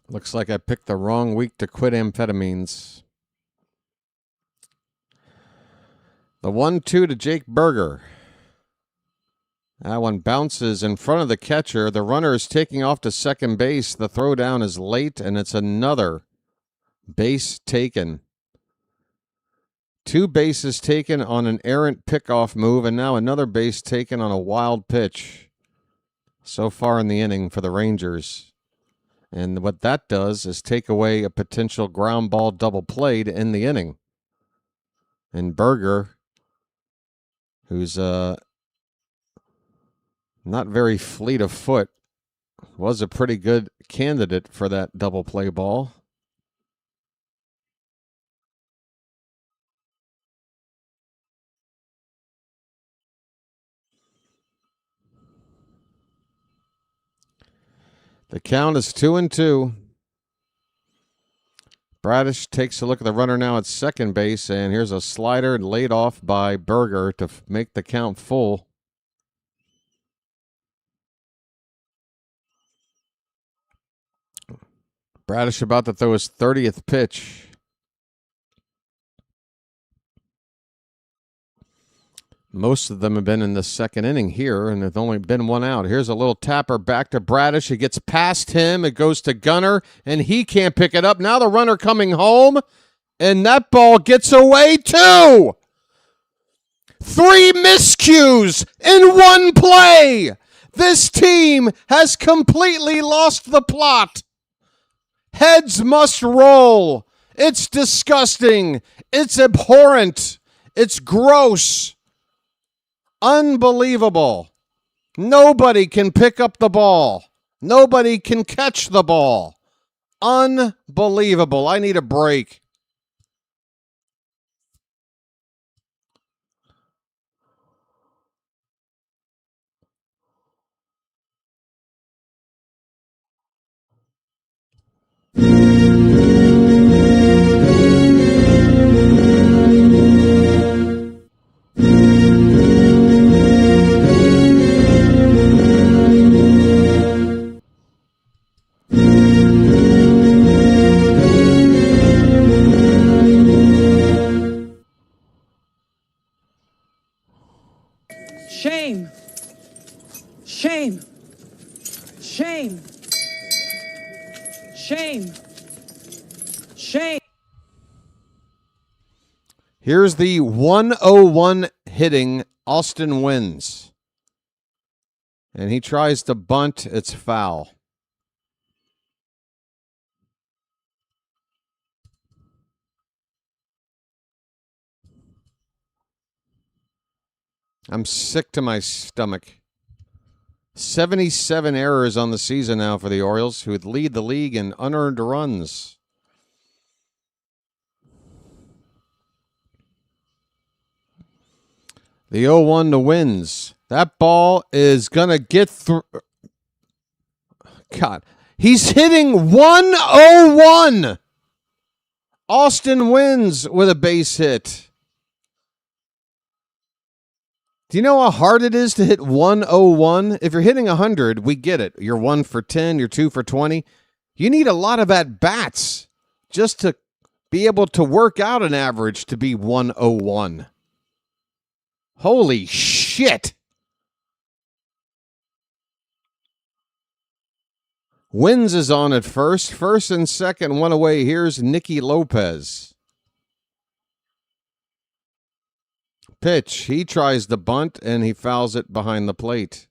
Looks like I picked the wrong week to quit amphetamines. The 1-2 to Jake Berger. That one bounces in front of the catcher. The runner is taking off to second base. The throw down is late, and it's another base taken. 2 bases taken on an errant pickoff move, and now another base taken on a wild pitch. So far in the inning for the Rangers. And what that does is take away a potential ground ball double play to end the inning. And Berger, who's not very fleet of foot, was a pretty good candidate for that double play ball. The count is 2-2. Bradish takes a look at the runner now at second base, and here's a slider laid off by Berger to make the count full. Bradish about to throw his 30th pitch. Most of them have been in the second inning here, and there's only been 1 out. Here's a little tapper back to Bradish. It gets past him. It goes to Gunnar, and he can't pick it up. Now the runner coming home, and that ball gets away too. 3 miscues in 1 play. This team has completely lost the plot. Heads must roll. It's disgusting. It's abhorrent. It's gross. Unbelievable. Nobody can pick up the ball. Nobody can catch the ball. Unbelievable. I need a break. Shame. Shame. Shame. Shame. Shame. Here's the 101 hitting Austin Wins. And he tries to bunt. It's foul. I'm sick to my stomach. 77 errors on the season now for the Orioles, who would lead the league in unearned runs. The 0-1 to Wins. That ball is going to get through. God, he's hitting 101. Austin Wins with a base hit. Do you know how hard it is to hit 101? If you're hitting 100, we get it. You're 1 for 10, you're 2 for 20. You need a lot of at-bats just to be able to work out an average to be 101. Holy shit. Wins is on at first. First and second, 1 away. Here's Nicky Lopez. Pitch. He tries to bunt, and he fouls it behind the plate.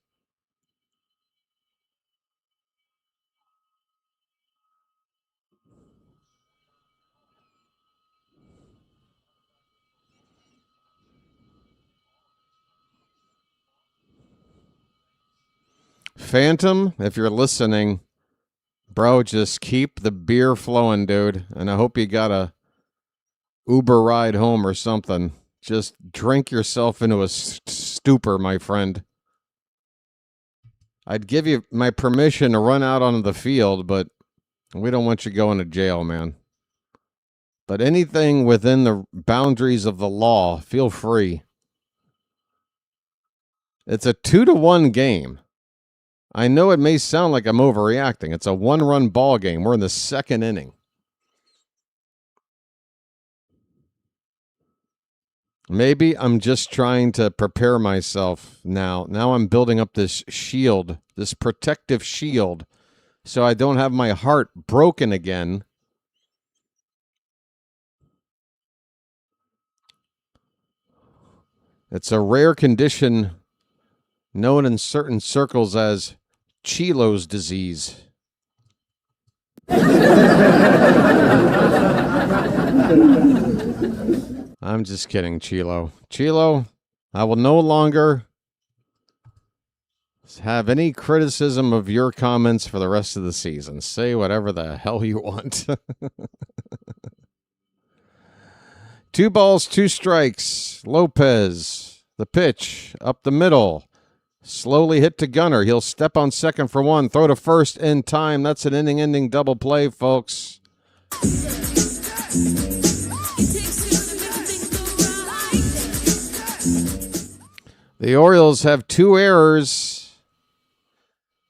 Phantom, if you're listening, bro, just keep the beer flowing, dude. And I hope you got a Uber ride home or something. Just drink yourself into a stupor, my friend. I'd give you my permission to run out onto the field, but we don't want you going to jail, man. But anything within the boundaries of the law, feel free. It's a 2-1 game. I know it may sound like I'm overreacting. It's a 1-run ball game. We're in the second inning. Maybe I'm just trying to prepare myself now. Now I'm building up this shield, this protective shield, so I don't have my heart broken again. It's a rare condition known in certain circles as Chilo's disease. I'm just kidding, Chilo. Chilo, I will no longer have any criticism of your comments for the rest of the season. Say whatever the hell you want. 2 balls, 2 strikes. Lopez, the pitch, up the middle. Slowly hit to Gunner. He'll step on second for 1. Throw to first in time. That's an inning-ending double play, folks. The Orioles have 2 errors,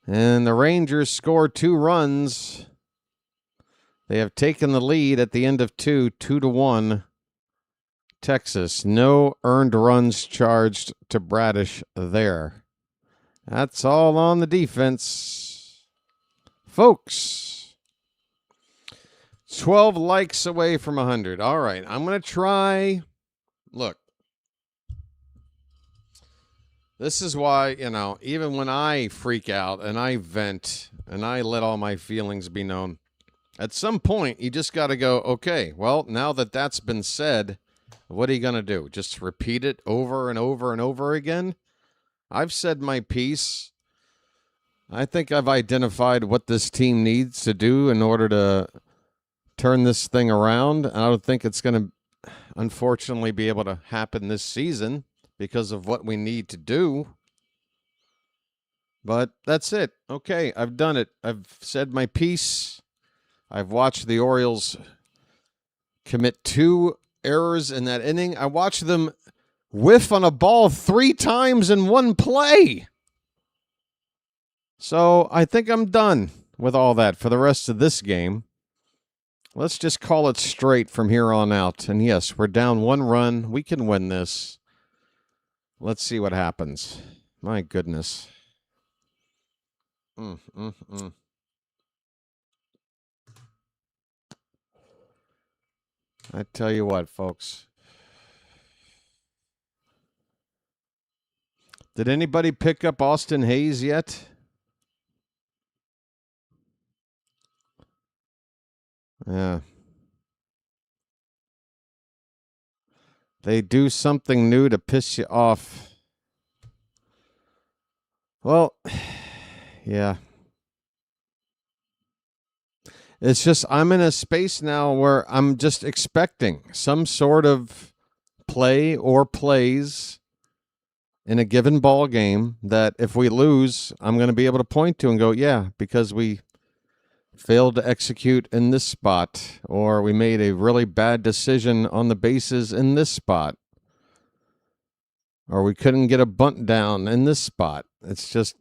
and the Rangers score 2 runs. They have taken the lead at the end of 2-1. Texas, no earned runs charged to Bradish there. That's all on the defense. Folks, 12 likes away from 100. All right, I'm going to try. Look, this is why, even when I freak out and I vent and I let all my feelings be known, at some point you just got to go, okay, well, now that that's been said, what are you going to do? Just repeat it over and over and over again? I've said my piece. I think I've identified what this team needs to do in order to turn this thing around. I don't think it's going to, unfortunately, be able to happen this season because of what we need to do. But that's it. Okay, I've done it. I've said my piece. I've watched the Orioles commit 2 errors in that inning. I watched them whiff on a ball 3 times in one play. So I think I'm done with all that for the rest of this game. Let's just call it straight from here on out. And yes, we're down 1 run. We can win this. Let's see what happens. My goodness. I tell you what, folks. Did anybody pick up Austin Hayes yet? Yeah. They do something new to piss you off. Well, yeah. It's just I'm in a space now where I'm just expecting some sort of play or plays in a given ball game that if we lose, I'm going to be able to point to and go, yeah, because we failed to execute in this spot, or we made a really bad decision on the bases in this spot, or we couldn't get a bunt down in this spot. It's just...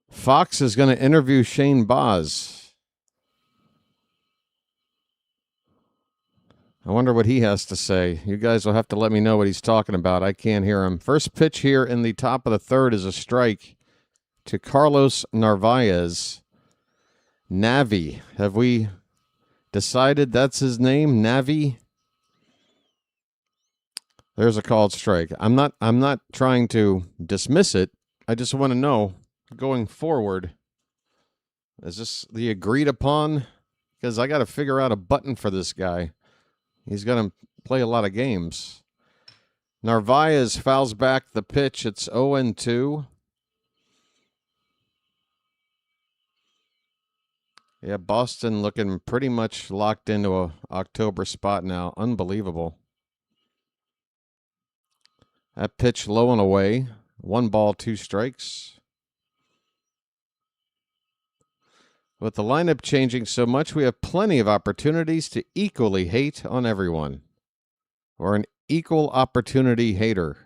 Fox is going to interview Shane Baz. I wonder what he has to say. You guys will have to let me know what he's talking about. I can't hear him. First pitch here in the top of the 3rd is a strike to Carlos Narvaez. Navi. Have we decided that's his name? Navi? There's a called strike. I'm not trying to dismiss it. I just want to know, going forward, is this the agreed upon? Because I got to figure out a button for this guy. He's going to play a lot of games. Narvaez fouls back the pitch. It's 0-2. Yeah, Boston looking pretty much locked into a October spot now. Unbelievable. That pitch low and away. 1 ball, 2 strikes. With the lineup changing so much, we have plenty of opportunities to equally hate on everyone. Or an equal opportunity hater.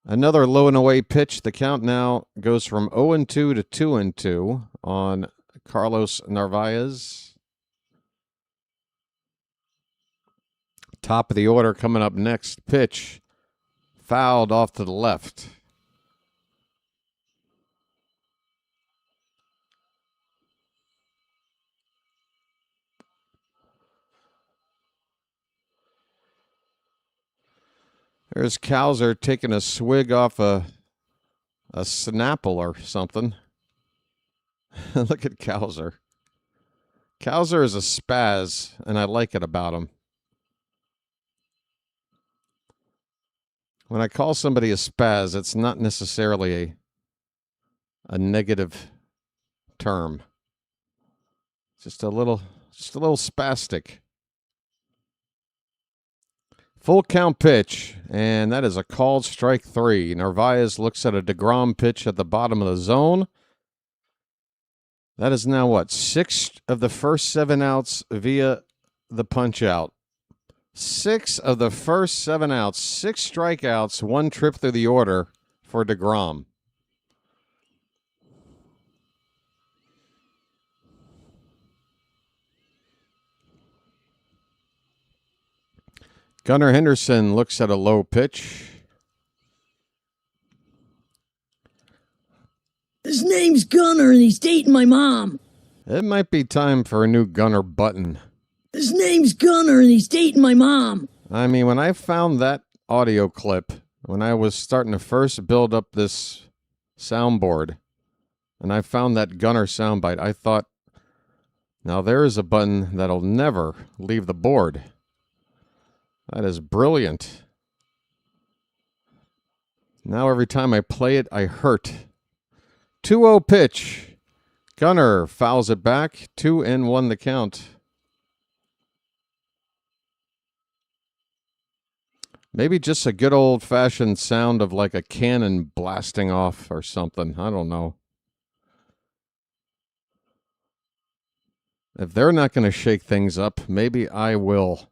Another low and away pitch. The count now goes from 0-2 to 2-2 on Carlos Narvaez. Top of the order coming up next. Pitch. Fouled off to the left. There's Cowser taking a swig off a Snapple or something. Look at Cowser. Cowser is a spaz, and I like it about him. When I call somebody a spaz, it's not necessarily a negative term. Just a little spastic. Full count pitch, and that is a called strike 3. Narvaez looks at a deGrom pitch at the bottom of the zone. That is now what? 6 of the first 7 outs via the punch out. 6 of the first 7 outs, 6 strikeouts, 1 trip through the order for deGrom. Gunnar Henderson looks at a low pitch. His name's Gunnar and he's dating my mom. It might be time for a new Gunnar button. His name's Gunnar and he's dating my mom. I mean, when I found that audio clip, when I was starting to first build up this soundboard, and I found that Gunnar soundbite, I thought, now there is a button that'll never leave the board. That is brilliant. Now every time I play it, I hurt. 2-0 pitch. Gunnar fouls it back. 2-1 the count. Maybe just a good old-fashioned sound of like a cannon blasting off or something. I don't know. If they're not going to shake things up, maybe I will.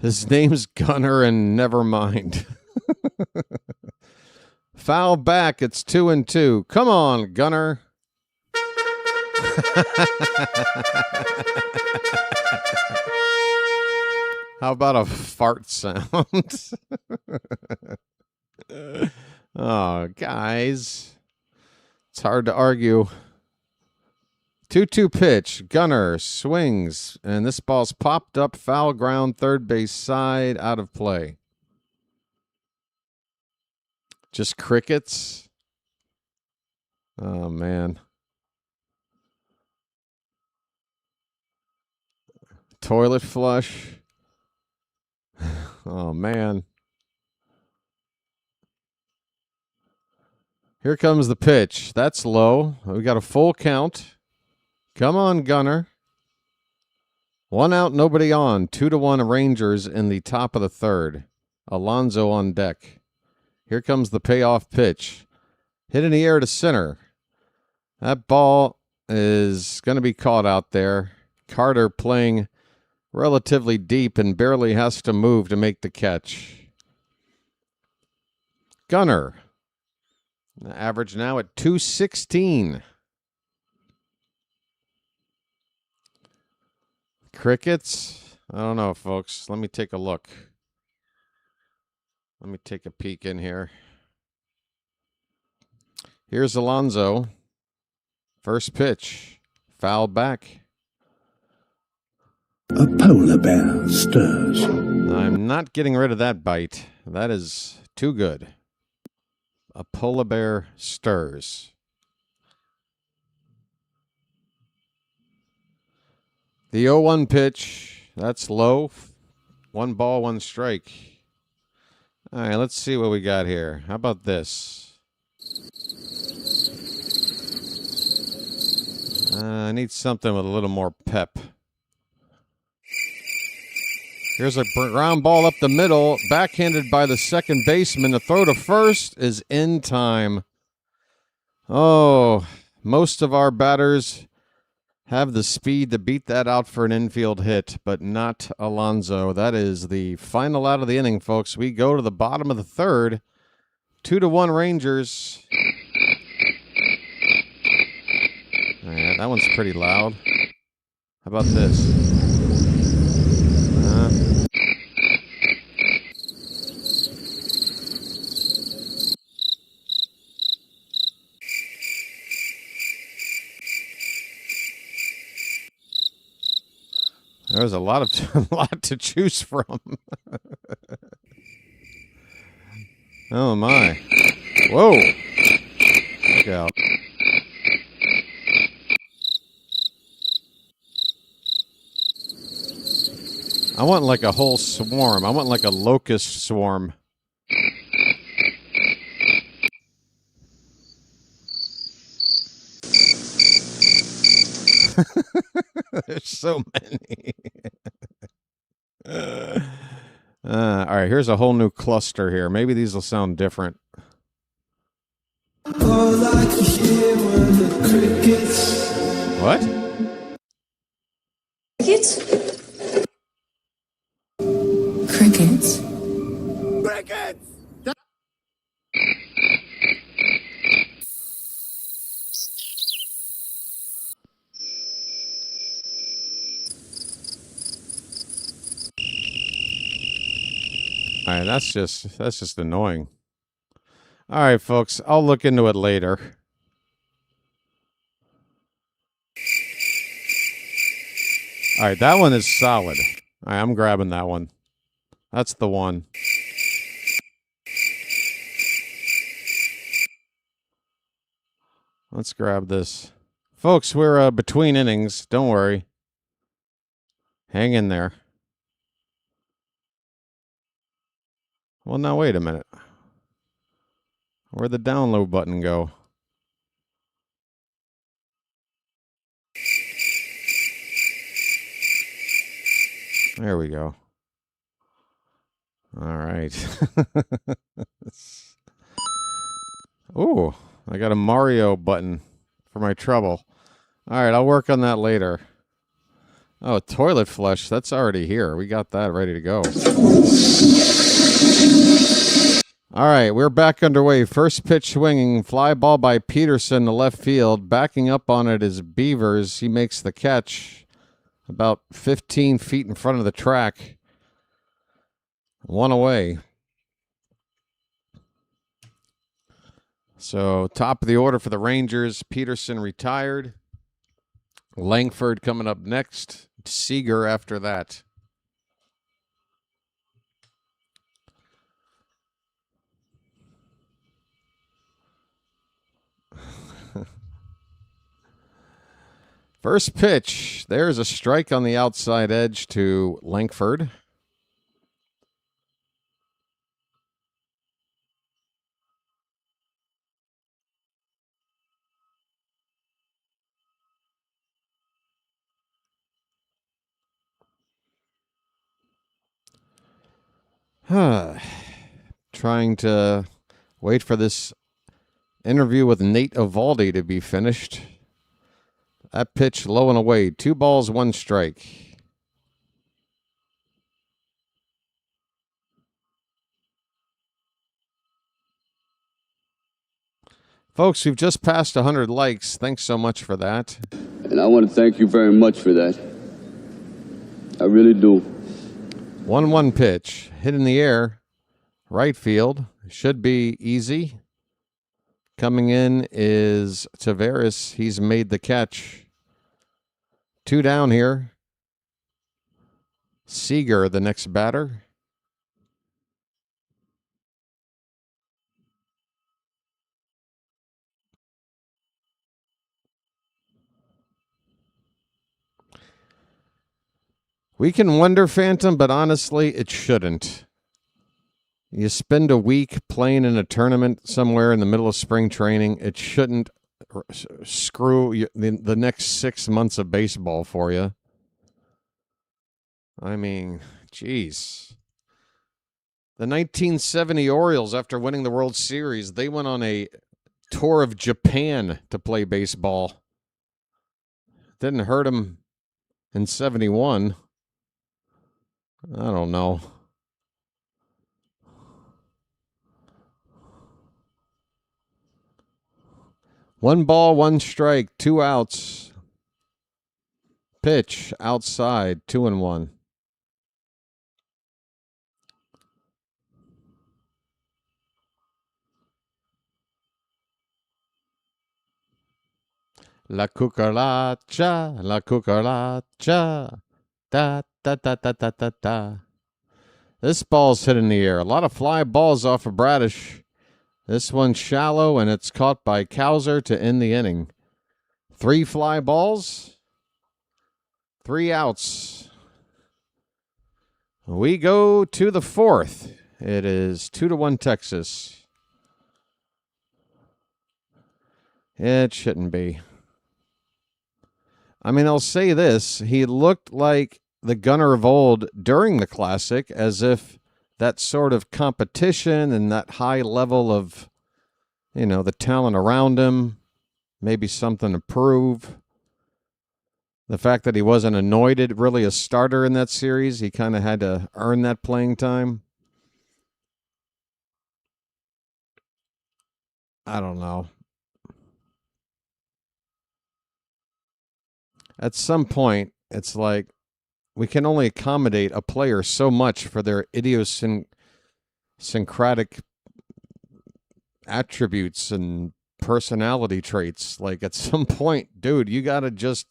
His name's Gunnar, and never mind. Foul back. It's 2-2. Come on, Gunnar. How about a fart sound? Oh, guys. It's hard to argue. 2-2 pitch. Gunnar swings, and this ball's popped up, foul ground, third base side, out of play. Just crickets. Oh, man. Toilet flush. Oh, man. Here comes the pitch. That's low. We got a full count. Come on, Gunnar. 1 out, nobody on. 2-1 Rangers in the top of the third. Alonso on deck. Here comes the payoff pitch. Hit in the air to center. That ball is going to be caught out there. Carter playing relatively deep and barely has to move to make the catch. Gunnar. The average now at 216. Crickets? I don't know, folks. Let me take a look. Let me take a peek in here. Here's Alonso. First pitch. Foul back. A polar bear stirs. I'm not getting rid of that bite. That is too good. A polar bear stirs. The 0-1 pitch. That's low. 1 ball, 1 strike. All right, let's see what we got here. How about this? I need something with a little more pep. Here's a ground ball up the middle, backhanded by the second baseman. The throw to first is in time. Oh, most of our batters have the speed to beat that out for an infield hit, but not Alonso. That is the final out of the inning, folks. We go to the bottom of the third. 2-1 Rangers. Yeah, that one's pretty loud. How about this? There's a lot to choose from. Oh my! Whoa! Look out! I want like a whole swarm. I want like a locust swarm. There's so many. All right, here's a whole new cluster here. Maybe these will sound different. All I can hear were the crickets. What? Crickets? Crickets! All right, that's just annoying. All right, folks, I'll look into it later. All right, that one is solid. All right, I'm grabbing that one. That's the one. Let's grab this. Folks, we're between innings. Don't worry. Hang in there. Well, now, wait a minute. Where'd the download button go? There we go. All right. Ooh, I got a Mario button for my trouble. All right, I'll work on that later. Oh, toilet flush. That's already here. We got that ready to go. All right, we're back underway. First pitch swinging. Fly ball by Peterson to left field. Backing up on it is Beavers. He makes the catch about 15 feet in front of the track. One away. So top of the order for the Rangers. Peterson retired. Langford coming up next. Seager after that. First pitch. There's a strike on the outside edge to Langford. Trying to wait for this interview with Nate Eovaldi to be finished. That pitch low and away. 2 balls, 1 strike. Folks, we've just passed 100 likes. Thanks so much for that. And I want to thank you very much for that. I really do. 1-1 pitch. Hit in the air. Right field. Should be easy. Coming in is Tavares. He's made the catch. 2 down here. Seager, the next batter. We can wonder, Phantom, but honestly, it shouldn't. You spend a week playing in a tournament somewhere in the middle of spring training. It shouldn't screw you, the next 6 months of baseball for you. I mean, geez. The 1970 Orioles, after winning the World Series, they went on a tour of Japan to play baseball. Didn't hurt them in 71. I don't know. One ball, one strike, 2 outs. Pitch outside, 2-1. La cucaracha, la cucaracha. Da, da, da, da, da, da, da. This ball's hit in the air. A lot of fly balls off of Bradish. This one's shallow, and it's caught by Cowser to end the inning. 3 fly balls, 3 outs. We go to the 4th. It is 2-1 Texas. It shouldn't be. I mean, I'll say this. He looked like the gunner of old during the Classic, as if that sort of competition and that high level of, the talent around him, maybe something to prove. The fact that he wasn't anointed really a starter in that series, he kind of had to earn that playing time. I don't know. At some point, it's like we can only accommodate a player so much for their idiosyncratic attributes and personality traits. Like, at some point, dude, you got to just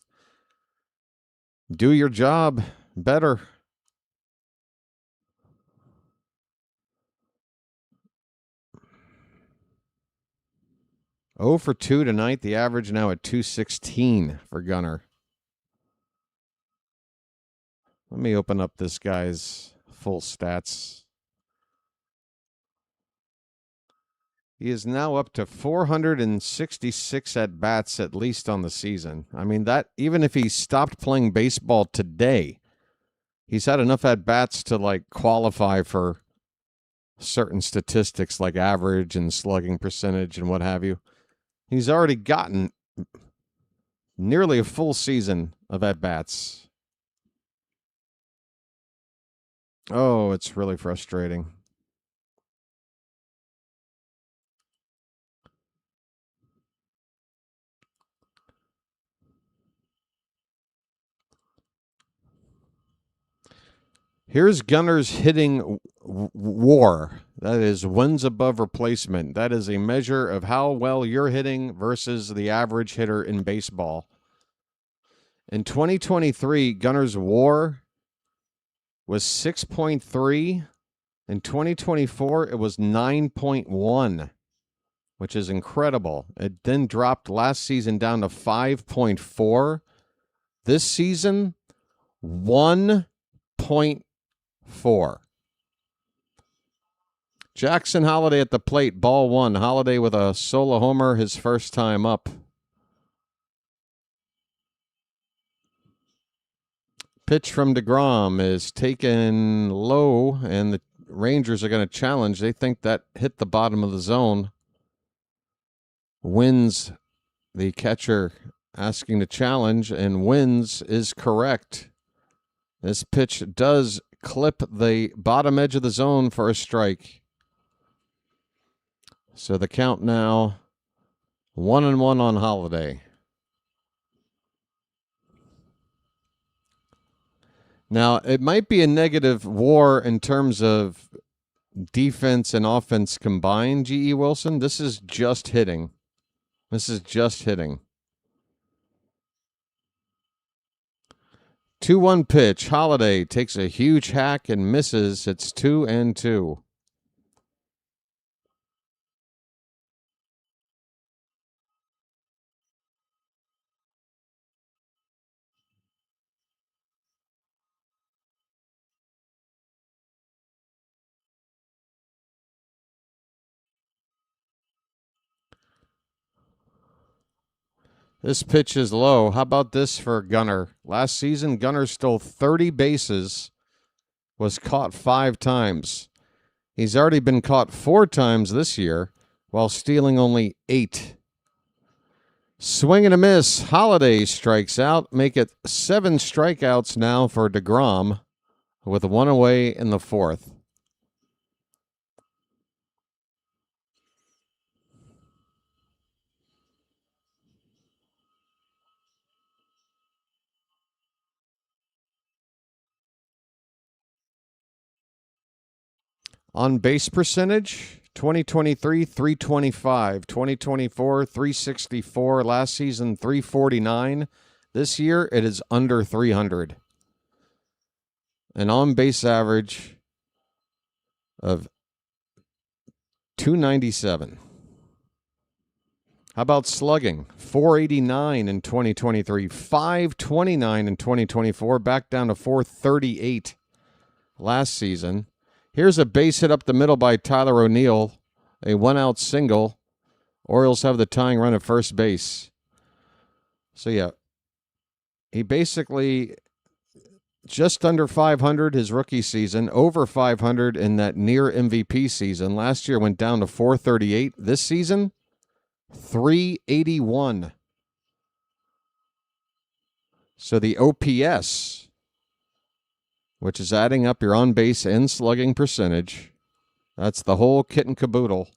do your job better. Oh for 2 tonight. The average now at 216 for Gunner. Let me open up this guy's full stats. He is now up to 466 at-bats at least on the season. I mean, that even if he stopped playing baseball today, he's had enough at-bats to, qualify for certain statistics like average and slugging percentage and what have you. He's already gotten nearly a full season of at-bats. Oh, it's really frustrating. Here's Gunner's hitting WAR. That is wins above replacement. That is a measure of how well you're hitting versus the average hitter in baseball. In 2023, Gunner's WAR was 6.3. In 2024, it was 9.1, which is incredible. It then dropped last season down to 5.4. This season, 1.4. Jackson Holiday at the plate, ball 1. Holiday with a solo homer, his first time up. Pitch from deGrom is taken low, and the Rangers are going to challenge. They think that hit the bottom of the zone. Wins, the catcher asking to challenge, and Wins is correct. This pitch does clip the bottom edge of the zone for a strike. So the count now 1-1 on Holiday. Now, it might be a negative WAR in terms of defense and offense combined, G.E. Wilson. This is just hitting. 2-1 pitch. Holiday takes a huge hack and misses. It's 2-2. This pitch is low. How about this for Gunnar? Last season, Gunnar stole 30 bases, was caught 5 times. He's already been caught 4 times this year, while stealing only 8. Swing and a miss. Holiday strikes out. Make it 7 strikeouts now for deGrom, with 1 away in the 4th. On base percentage, 2023, 325. 2024, 364. Last season, 349. This year, it is under 300. An on base average of 297. How about slugging? 489 in 2023, 529 in 2024, back down to 438 last season. Here's a base hit up the middle by Tyler O'Neill, a 1-out single. Orioles have the tying run at first base. So, yeah, he basically just under 500 his rookie season, over 500 in that near MVP season. Last year went down to 438. This season, 381. So the OPS, which is adding up your on-base and slugging percentage, that's the whole kit and caboodle.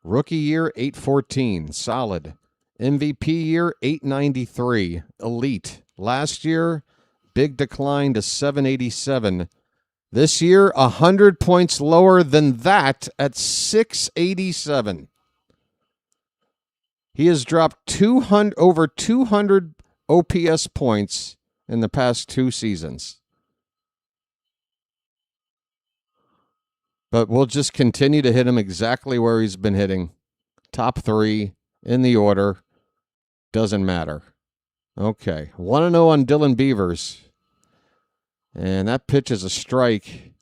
Rookie year, 814, solid. MVP year, 893, elite. Last year, big decline to 787. This year, 100 points lower than that at 687. He has dropped over 200 OPS points in the past 2 seasons. But we'll just continue to hit him exactly where he's been hitting. Top 3 in the order. Doesn't matter. Okay. 1-0 on Dylan Beavers. And that pitch is a strike.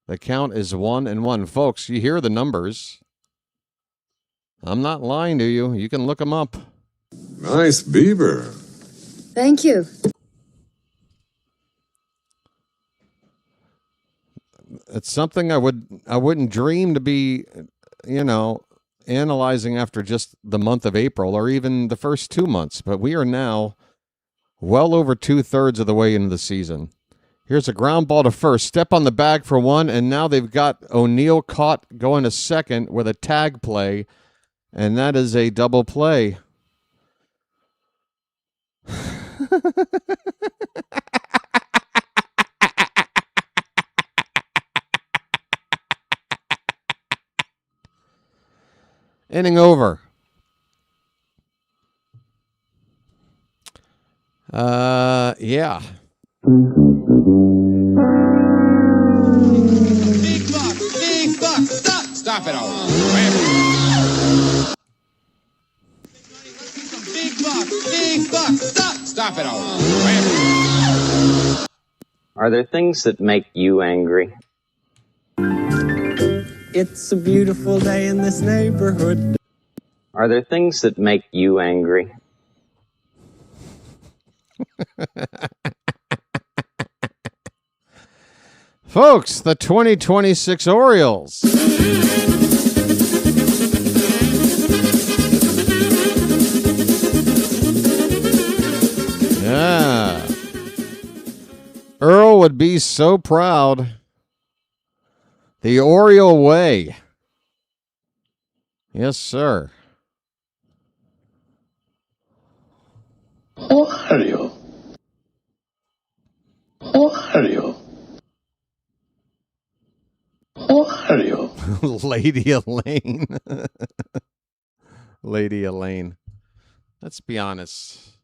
The count is 1-1. Folks, you hear the numbers. I'm not lying to you. You can look them up. Nice beaver. Thank you. It's something I wouldn't dream to be, analyzing after just the month of April or even the first 2 months. But we are now well over 2/3 of the way into the season. Here's a ground ball to first. Step on the bag for 1, and now they've got O'Neill caught going to second with a tag play, and that is a double play. Inning over. Yeah. Big buck, stop it all. Big buck, stop it all. Are there things that make you angry? It's a beautiful day in this neighborhood. Are there things that make you angry? Folks, the 2026 Orioles. Yeah. Earl would be so proud. The Oriole way. Yes, sir. Oreo. Oreo. Oreo. Lady Elaine. Lady Elaine. Let's be honest.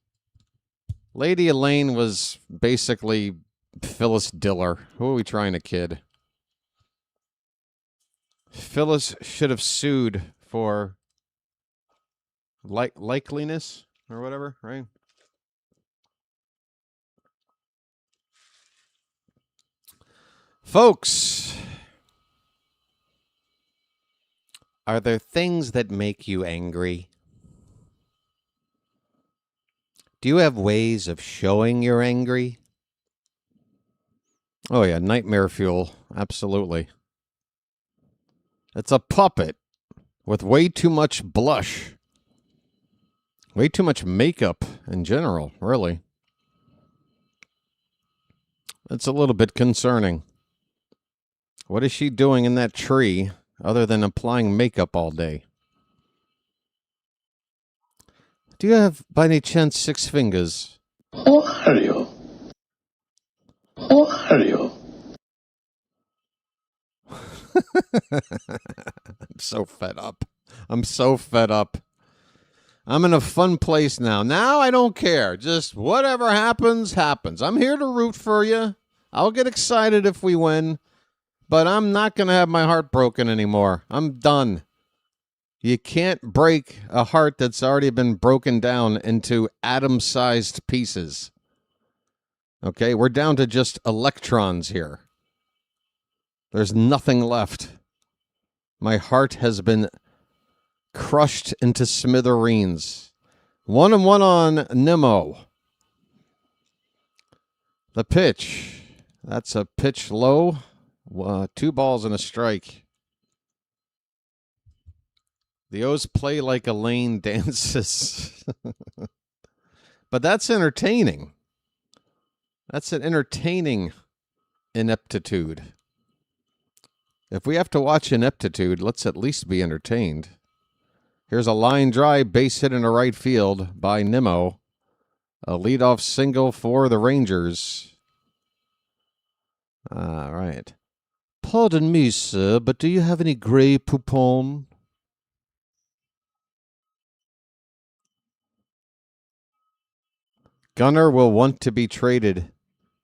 Lady Elaine was basically Phyllis Diller. Who are we trying to kid? Phyllis should have sued for likeliness or whatever, right? Folks, are there things that make you angry? Do you have ways of showing you're angry? Oh, yeah, nightmare fuel. Absolutely. It's a puppet with way too much blush. Way too much makeup in general, really. It's a little bit concerning. What is she doing in that tree other than applying makeup all day? Do you have, by any chance, 6 fingers? Oreo. Oreo. I'm so fed up. I'm so fed up. I'm in a fun place now. Now I don't care. Just whatever happens, happens. I'm here to root for you. I'll get excited if we win. But I'm not going to have my heart broken anymore. I'm done. You can't break a heart that's already been broken down into atom-sized pieces. Okay, we're down to just electrons here. There's nothing left. My heart has been crushed into smithereens. 1-1 on Nimmo. The pitch. That's a pitch low. 2 balls and a strike. The O's play like Elaine dances. But that's entertaining. That's an entertaining ineptitude. If we have to watch ineptitude, let's at least be entertained. Here's a line drive, base hit in the right field by Nimmo. A leadoff single for the Rangers. All right. Pardon me, sir, but do you have any gray poupon? Gunnar will want to be traded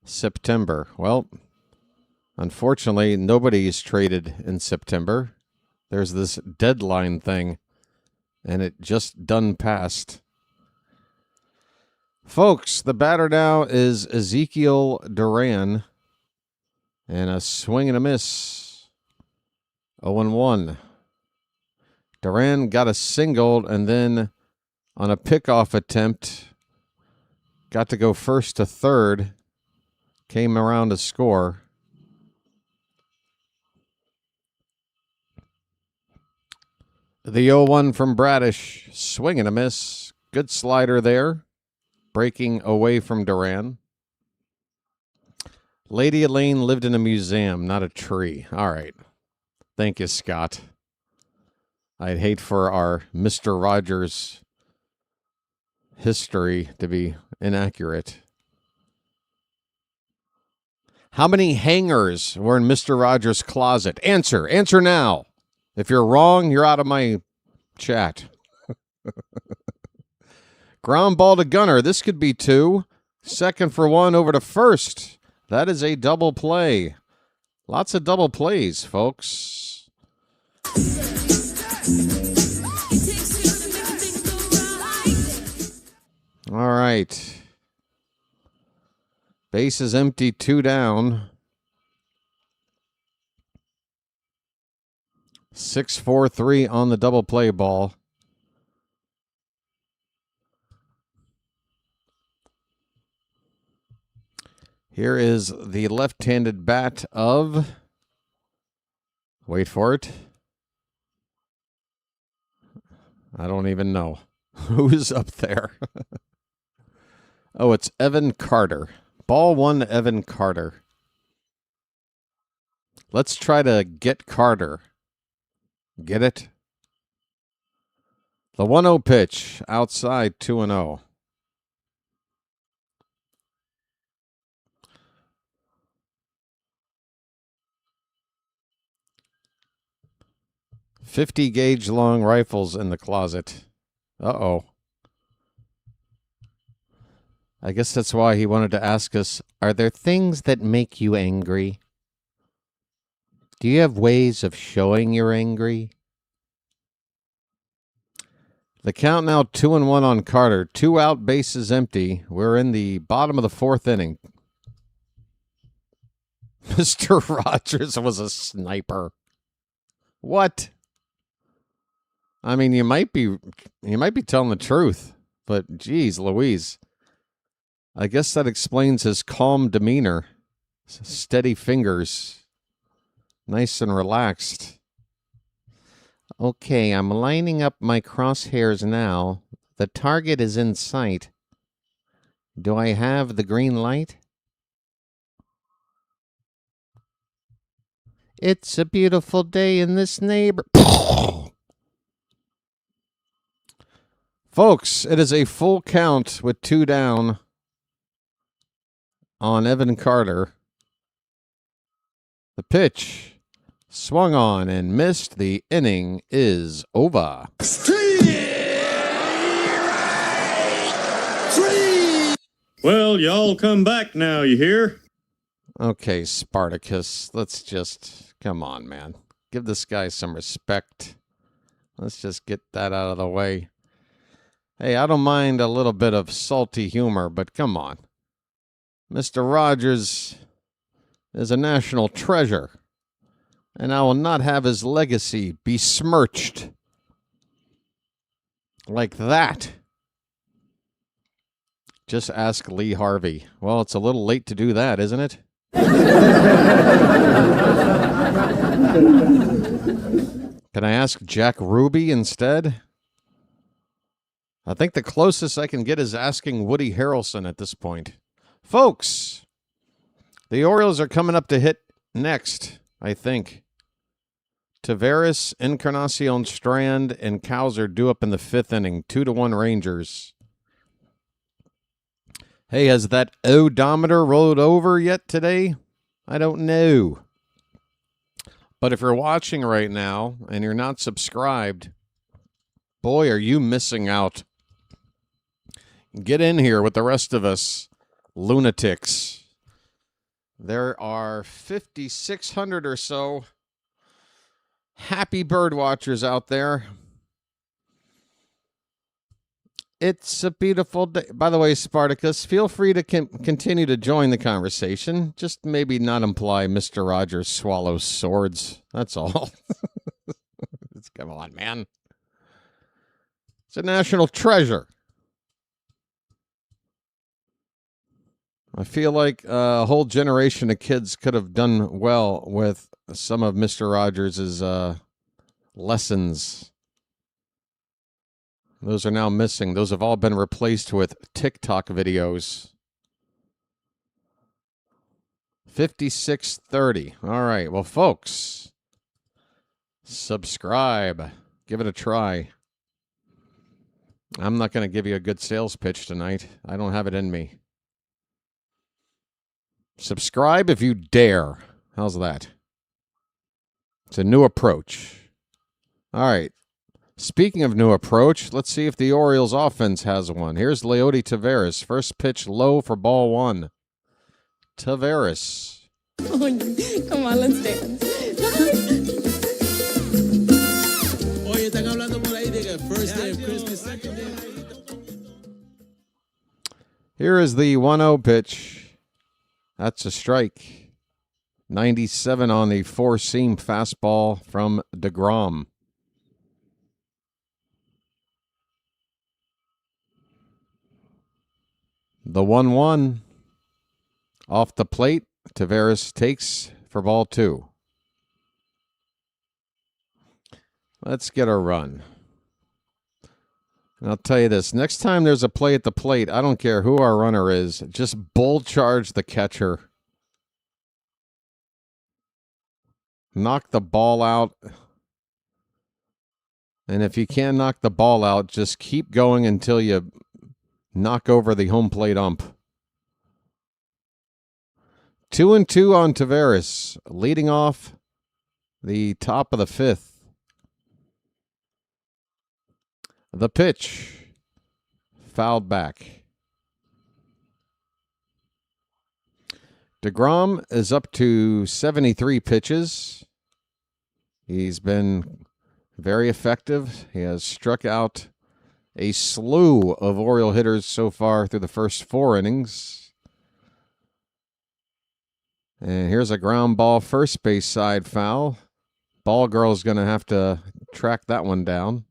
September. Well, unfortunately, nobody is traded in September. There's this deadline thing, and it just done passed. Folks, the batter now is Ezekiel Duran, and a swing and a miss. 0-1. Duran got a single, and then on a pickoff attempt, got to go first to third, came around to score. The 0-1 from Bradish, swing and a miss. Good slider there, breaking away from Duran. Lady Elaine lived in a museum, not a tree. All right. Thank you, Scott. I'd hate for our Mr. Rogers history to be inaccurate. How many hangers were in Mr. Rogers' closet? Answer. Answer now. If you're wrong, you're out of my chat. Ground ball to Gunnar. This could be 2. Second for 1 over to first. That is a double play. Lots of double plays, folks. All right. Base is empty, 2 down. 6-4-3 on the double play ball. Here is the left-handed bat of, wait for it, I don't even know. Who's up there? Oh, it's Evan Carter. Ball 1 to Evan Carter. Let's try to get Carter. Get it? The 1-0 pitch, outside, 2-0. .50 gauge long rifles in the closet. Uh-oh. I guess that's why he wanted to ask us, are there things that make you angry? Do you have ways of showing you're angry? The count now 2-1 on Carter. 2 out, bases empty. We're in the bottom of the 4th inning. Mr. Rogers was a sniper. What? I mean, you might be telling the truth, but geez, Louise. I guess that explains his calm demeanor. Steady fingers. Nice and relaxed. Okay, I'm lining up my crosshairs now. The target is in sight. Do I have the green light? It's a beautiful day in this neighbor... Folks, it is a full count with 2 down on Evan Carter. The pitch swung on and missed. The inning is over. Well, y'all come back now, you hear? Okay, Spartacus, let's just... Come on, man. Give this guy some respect. Let's just get that out of the way. Hey, I don't mind a little bit of salty humor, but come on. Mr. Rogers is a national treasure, and I will not have his legacy besmirched like that. Just ask Lee Harvey. Well, it's a little late to do that, isn't it? Can I ask Jack Ruby instead? I think the closest I can get is asking Woody Harrelson at this point. Folks, the Orioles are coming up to hit next, I think. Taveras, Encarnacion Strand, and Cows are due up in the 5th inning. 2-1 Rangers. Hey, has that odometer rolled over yet today? I don't know. But if you're watching right now and you're not subscribed, boy, are you missing out. Get in here with the rest of us lunatics. There are 5,600 or so happy bird watchers out there. It's a beautiful day. By the way, Spartacus, feel free to continue to join the conversation. Just maybe not imply Mr. Rogers swallows swords. That's all. Come on, man. It's a national treasure. I feel like a whole generation of kids could have done well with some of Mr. Rogers' lessons. Those are now missing. Those have all been replaced with TikTok videos. 5630. All right. Well, folks, subscribe. Give it a try. I'm not going to give you a good sales pitch tonight. I don't have it in me. Subscribe if you dare. How's that? It's a new approach. All right. Speaking of new approach, let's see if the Orioles offense has one. Here's Leody Taveras. First pitch low for ball 1. Taveras. Oh, come on, let's dance. Oye, están hablando por ahí de que first day of Christmas, second day. Here is the 1-0 pitch. That's a strike. 97 on the 4-seam fastball from deGrom. The 1-1 off the plate. Taveras takes for ball 2. Let's get a run. And I'll tell you this. Next time there's a play at the plate, I don't care who our runner is. Just bull charge the catcher. Knock the ball out. And if you can't knock the ball out, just keep going until you knock over the home plate ump. 2-2 on Taveras, leading off the top of the 5th. The pitch, fouled back. deGrom is up to 73 pitches. He's been very effective. He has struck out a slew of Oriole hitters so far through the first 4 innings. And here's a ground ball, first base side foul. Ball girl's going to have to track that one down.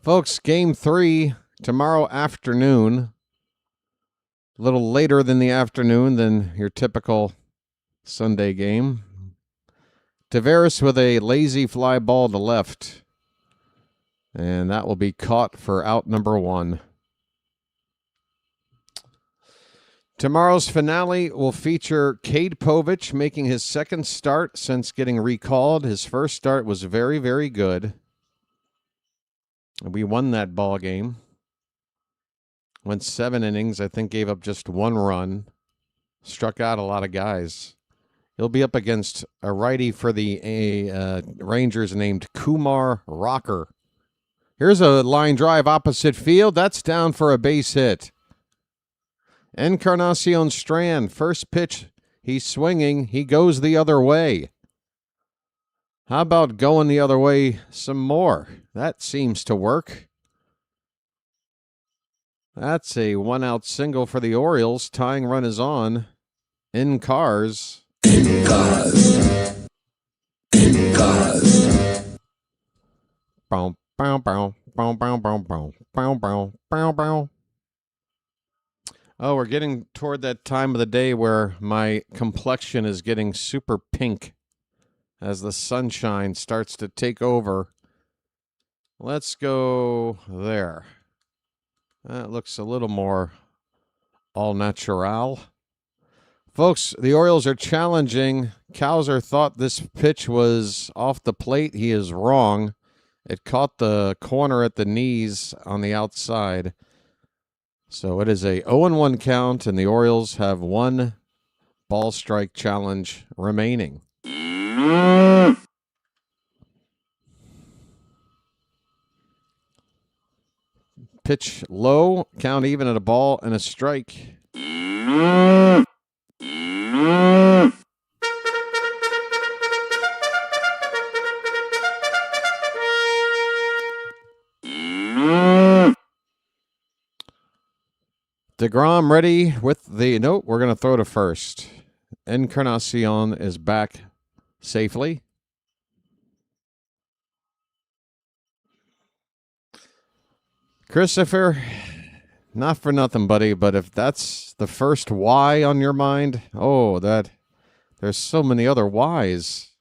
Folks, Game 3 tomorrow afternoon. A little later than the afternoon than your typical Sunday game. Tavares with a lazy fly ball to left. And that will be caught for out number 1. Tomorrow's finale will feature Cade Povich making his second start since getting recalled. His first start was very, very good. We won that ball game. Went 7 innings. I think gave up just 1 run. Struck out a lot of guys. He'll be up against a righty for the Rangers named Kumar Rocker. Here's a line drive opposite field. That's down for a base hit. Encarnacion Strand, first pitch, he's swinging. He goes the other way. How about going the other way some more? That seems to work. That's a 1-out single for the Orioles. Tying run is on. In cars. In cars. In cars. Bow, bow, bow, bow, bow, bow, bow, bow, bow, bow, bow. Oh, we're getting toward that time of the day where my complexion is getting super pink as the sunshine starts to take over. Let's go there. That looks a little more all natural. Folks, the Orioles are challenging. Cowser thought this pitch was off the plate. He is wrong. It caught the corner at the knees on the outside. So it is a 0-1 count, and the Orioles have 1 ball strike challenge remaining. Pitch low, count even at a ball and a strike. deGrom ready with the... Nope, we're going to throw to first. Encarnacion is back safely. Christopher, not for nothing, buddy, but if that's the first Y on your mind, there's so many other Ys.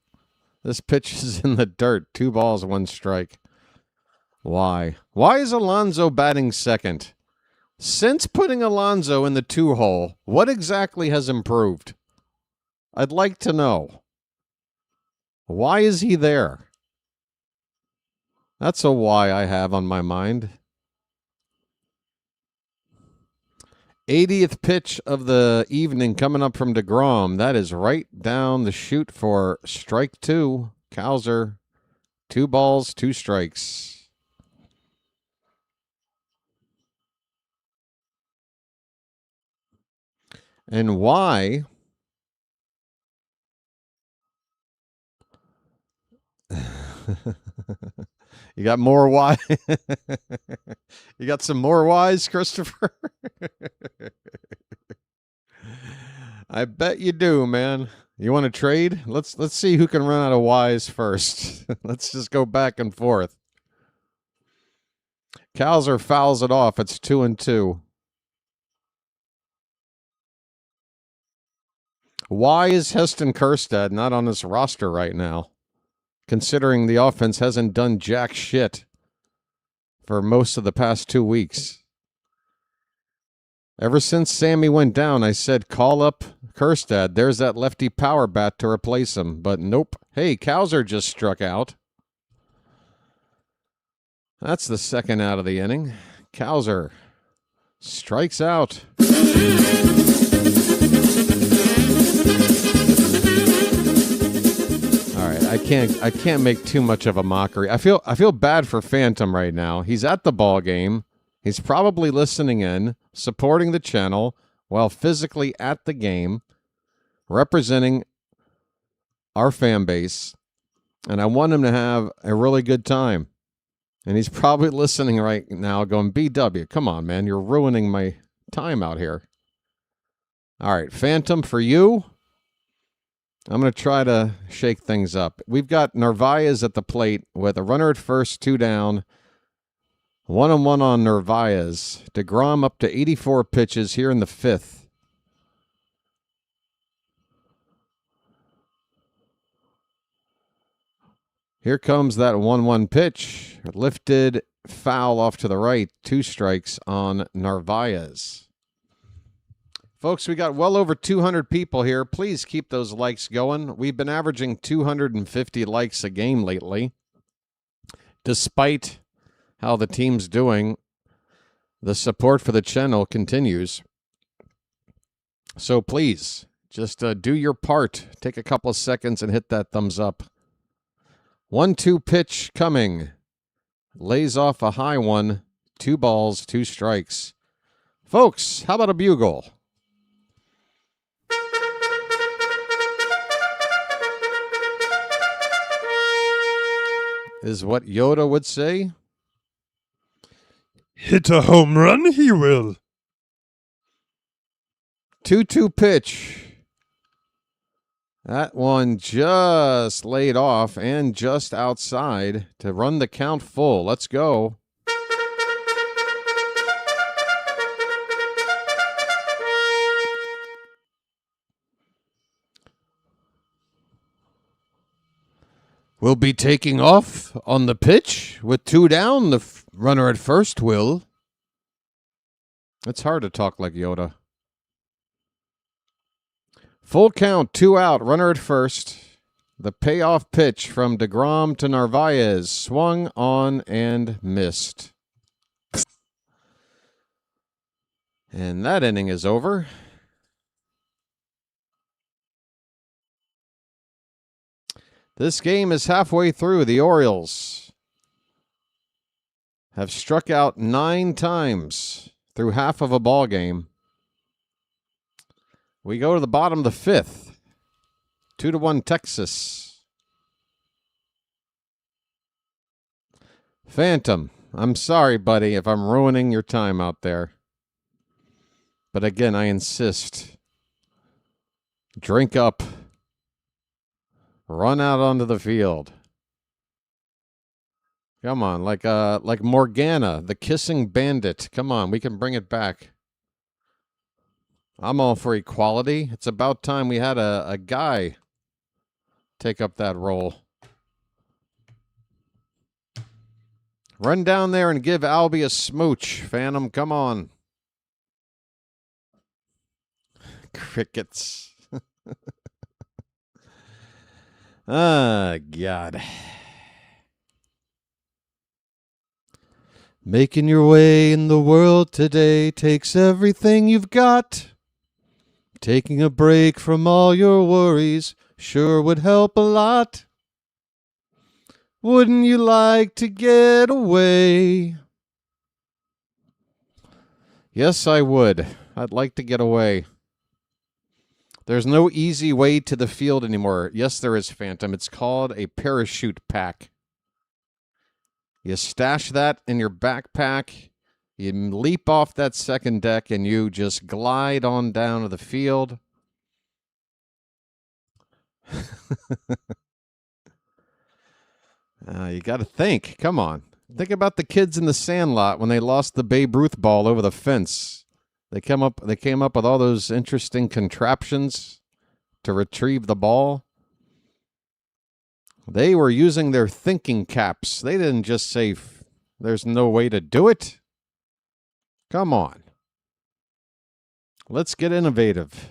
This pitch is in the dirt. 2 balls, 1 strike. Why? Why is Alonso batting second? Since putting Alonso in the 2-hole, what exactly has improved? I'd like to know. Why is he there? That's a why I have on my mind. 80th pitch of the evening coming up from deGrom. That is right down the chute for strike 2. Cowser, 2 balls, 2 strikes. And why? You got more why? You got some more whys, Christopher? I bet you do, man. You want to trade? Let's see who can run out of whys first. Let's just go back and forth. Cowser fouls it off. It's 2-2. Why is Heston Kjerstad not on this roster right now, considering the offense hasn't done jack shit for most of the past 2 weeks? Ever since Sammy went down, I said, call up Kjerstad. There's that lefty power bat to replace him. But nope. Hey, Cowser just struck out. That's the second out of the inning. Cowser strikes out. All right, I can't make too much of a mockery. I feel bad for Phantom right now. He's at the ball game. He's probably listening in, supporting the channel while physically at the game, representing our fan base, and I want him to have a really good time. And he's probably listening right now going, BW, come on, man, you're ruining my time out here. All right, Phantom, for you, I'm going to try to shake things up. We've got Narvaez at the plate with a runner at first, 2 down. 1-1 on Narvaez. deGrom up to 84 pitches here in the 5th. Here comes that 1-1 pitch. Lifted, foul off to the right. 2 strikes on Narvaez. Folks, we got well over 200 people here. Please keep those likes going. We've been averaging 250 likes a game lately. Despite how the team's doing, the support for the channel continues. So please, just do your part. Take a couple of seconds and hit that thumbs up. 1-2 pitch coming. Lays off a high one. 2 balls, 2 strikes. Folks, how about a bugle? Is what Yoda would say. Hit a home run, he will. 2-2 pitch. That one just laid off and just outside to run the count full. Let's go. We'll be taking off on the pitch with 2 down. The runner at first will. It's hard to talk like Yoda. Full count, 2 out, runner at first. The payoff pitch from deGrom to Narvaez. Swung on and missed. And that inning is over. This game is halfway through. The Orioles have struck out 9 times through half of a ball game. We go to the bottom of the 5th. 2-1 Texas. Phantom, I'm sorry, buddy, if I'm ruining your time out there. But again, I insist. Drink up. Run out onto the field. Come on, like Morgana, the kissing bandit. Come on, we can bring it back. I'm all for equality. It's about time we had a guy take up that role. Run down there and give Albie a smooch, Phantom. Come on. Crickets. Ah, God. Making your way in the world today takes everything you've got. Taking a break from all your worries sure would help a lot. Wouldn't you like to get away? Yes, I would. I'd like to get away. There's no easy way to the field anymore. Yes, there is, Phantom. It's called a parachute pack. You stash that in your backpack. You leap off that second deck, and you just glide on down to the field. You got to think. Come on. Think about the kids in the Sandlot when they lost the Babe Ruth ball over the fence. They came up with all those interesting contraptions to retrieve the ball. They were using their thinking caps. They didn't just say, there's no way to do it. Come on. Let's get innovative.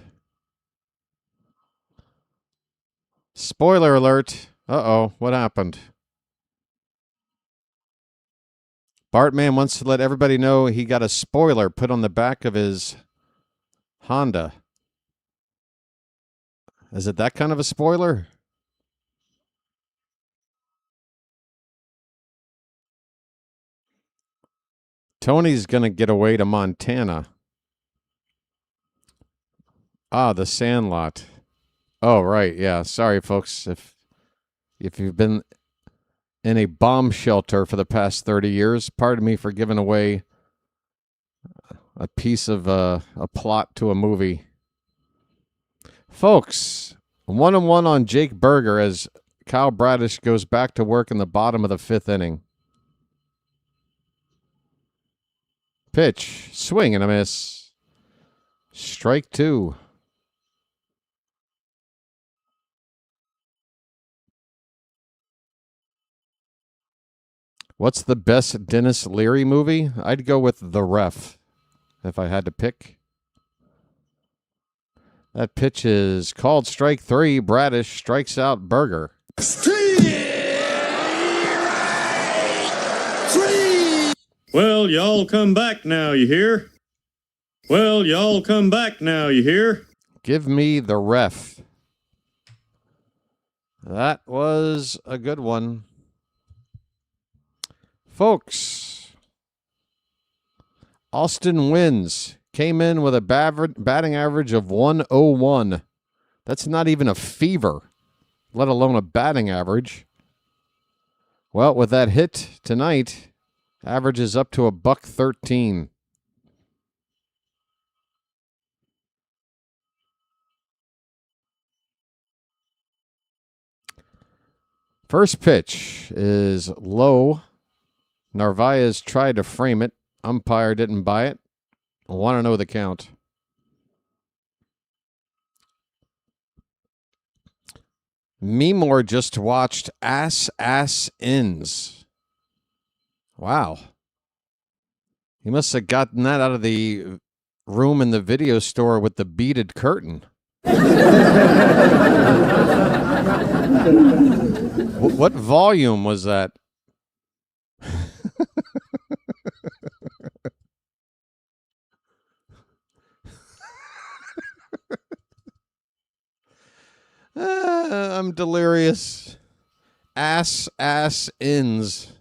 Spoiler alert. Uh-oh, what happened? Bartman wants to let everybody know he got a spoiler put on the back of his Honda. Is it that kind of a spoiler? Tony's going to get away to Montana. Ah, the Sandlot. Oh, right. Yeah. Sorry, folks. If you've been in a bomb shelter for the past 30 years, pardon me for giving away a piece of a plot to a movie. Folks, 1-1 on Jake Berger as Kyle Bradish goes back to work in the bottom of the 5th inning. Pitch. Swing and a miss. Strike 2. What's the best Dennis Leary movie? I'd go with The Ref if I had to pick. That pitch is called strike 3. Bradish strikes out Berger. Well, y'all come back now, you hear? Well, y'all come back now, you hear? Give me The Ref. That was a good one. Folks, Austin Wynns came in with a batting average of 101. That's not even a fever, let alone a batting average. Well, with that hit tonight, average is up to a $113. First pitch is low. Narvaez tried to frame it. Umpire didn't buy it. I want to know the count. Meemore just watched Ass Ins. Wow. He must have gotten that out of the room in the video store with the beaded curtain. What volume was that? I'm delirious. Ass Ins.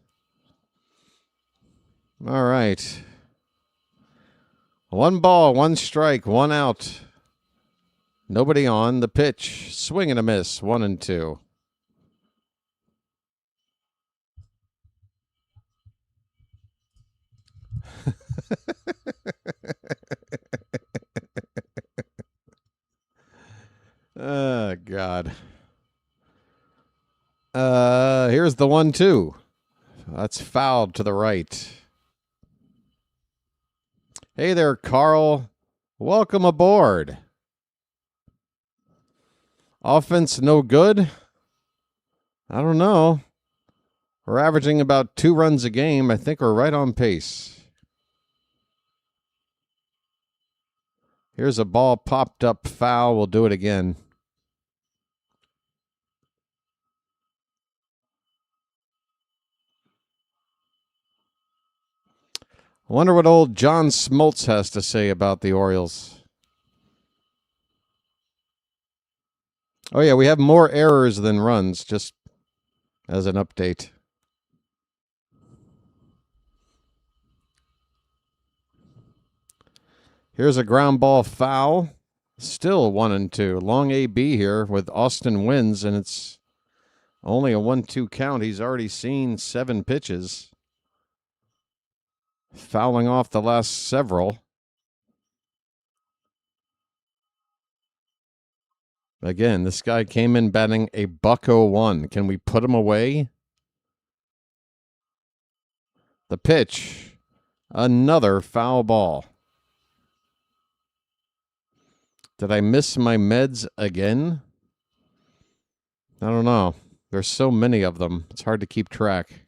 All right. 1 ball, 1 strike, 1 out. Nobody on. The pitch. Swing and a miss. 1-2. Oh, God. Here's the 1-2. That's fouled to the right. Hey there, Carl. Welcome aboard. Offense no good? I don't know. We're averaging about 2 runs a game. I think we're right on pace. Here's a ball popped up foul. We'll do it again. I wonder what old John Smoltz has to say about the Orioles. Oh, yeah, we have more errors than runs, just as an update. Here's a ground ball foul. Still 1-2. Long AB here with Austin Wynns, and it's only a 1-2 count. He's already seen 7 pitches. Fouling off the last several. Again, this guy came in batting a $101. Can we put him away? The pitch. Another foul ball. Did I miss my meds again? I don't know. There's so many of them. It's hard to keep track.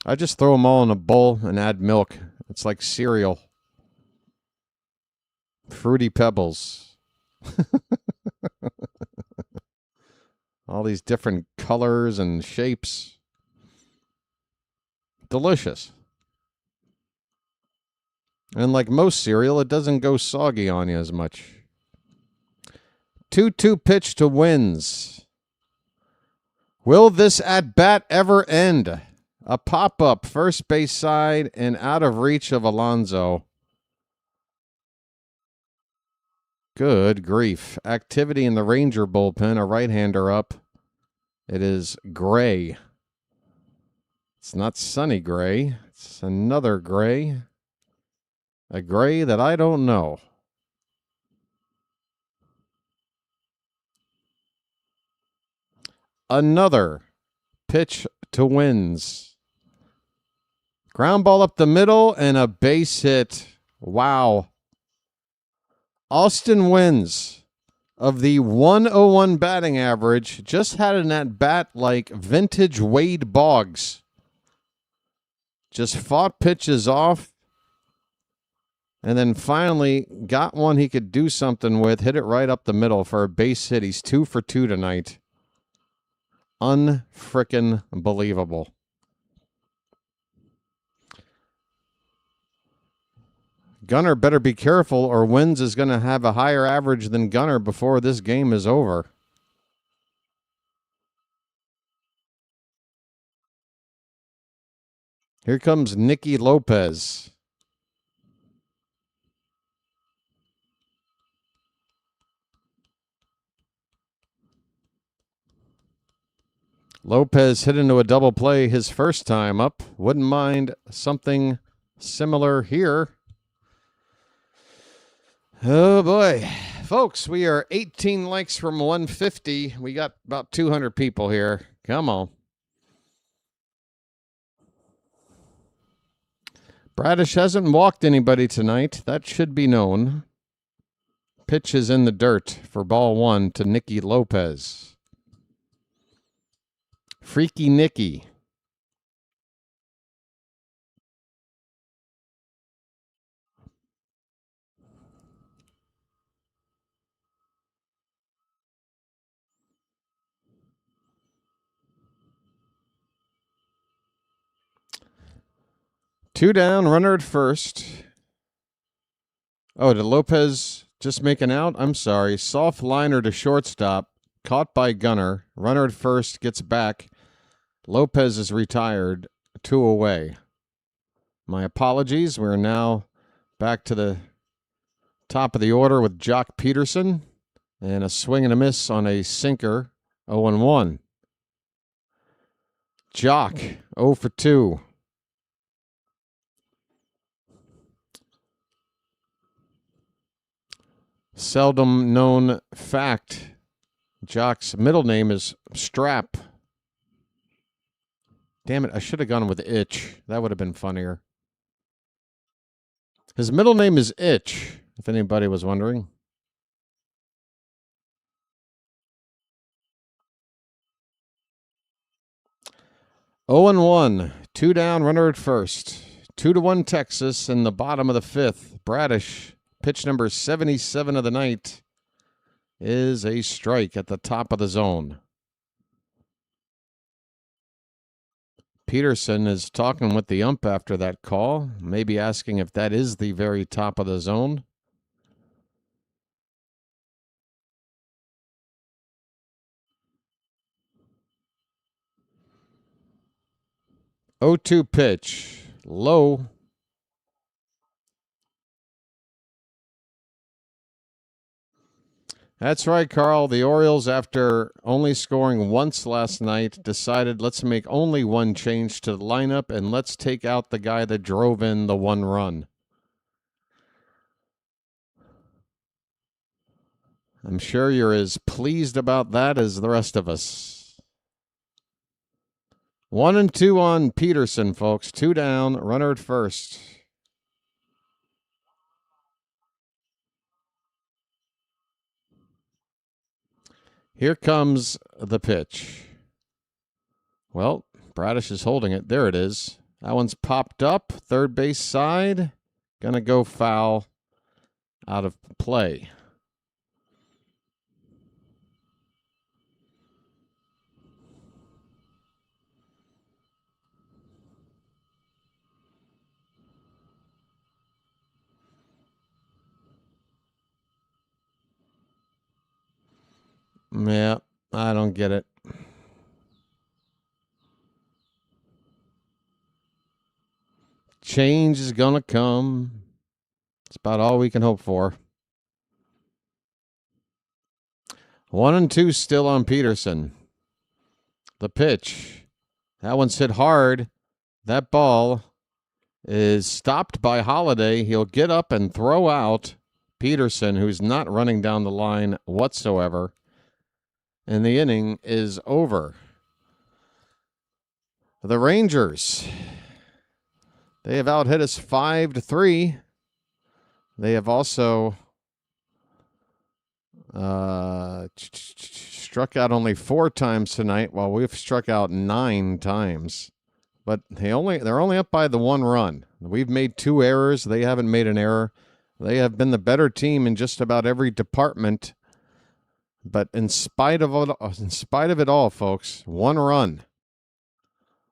I just throw them all in a bowl and add milk. It's like cereal. Fruity Pebbles. All these different colors and shapes. Delicious. And like most cereal, it doesn't go soggy on you as much. 2-2 pitch to Wynns. Will this at-bat ever end? A pop-up, first base side, and out of reach of Alonso. Good grief. Activity in the Ranger bullpen. A right-hander up. It is Gray. It's not Sonny Gray. It's another Gray. A Gray that I don't know. Another pitch to Wynns. Ground ball up the middle and a base hit. Wow. Austin Wynns, of the 101 batting average, just had an at-bat like vintage Wade Boggs. Just fought pitches off and then finally got one he could do something with, hit it right up the middle for a base hit. He's 2 for 2 tonight. Unfrickin' believable. Gunnar better be careful or Wynns is going to have a higher average than Gunnar before this game is over. Here comes Nicky Lopez. Lopez hit into a double play his first time up. Wouldn't mind something similar here. Oh, boy. Folks, we are 18 likes from 150. We got about 200 people here. Come on. Bradish hasn't walked anybody tonight. That should be known. Pitch is in the dirt for ball one to Nicky Lopez. Freaky Nicky. Two down, runner at first. Oh, did Lopez just make an out? I'm sorry. Soft liner to shortstop. Caught by Gunnar. Runner at first gets back. Lopez is retired. 2 away. My apologies. We're now back to the top of the order with Jock Peterson. And a swing and a miss on a sinker. 0-1. Jock, 0 for 2. Seldom known fact. Jock's middle name is Strap. Damn it, I should have gone with Itch. That would have been funnier. His middle name is Itch, if anybody was wondering. Oh and 1. 2 down, runner at first. 2-1 Texas in the bottom of the 5th. Bradish, pitch number 77 of the night, is a strike at the top of the zone. Peterson is talking with the ump after that call, maybe asking if that is the very top of the zone. Oh, 2 pitch, low. That's right, Carl. The Orioles, after only scoring once last night, decided let's make only one change to the lineup and let's take out the guy that drove in the 1 run. I'm sure you're as pleased about that as the rest of us. 1 and 2 on Peterson, folks. 2 down, runner at first. Here comes the pitch. Well, Bradish is holding it. There it is. That one's popped up. Third base side. Gonna go foul out of play. Yeah, I don't get it. Change is going to come. It's about all we can hope for. 1 and 2 still on Peterson. The pitch. That one's hit hard. That ball is stopped by Holiday. He'll get up and throw out Peterson, who's not running down the line whatsoever. And the inning is over. The Rangers They have out-hit us 5-3. They have also struck out only 4 times tonight, while we've struck out 9 times. But they're only up by the 1 run. We've made 2 errors. They haven't made an error. They have been the better team in just about every department. But in spite of it all, folks, 1 run,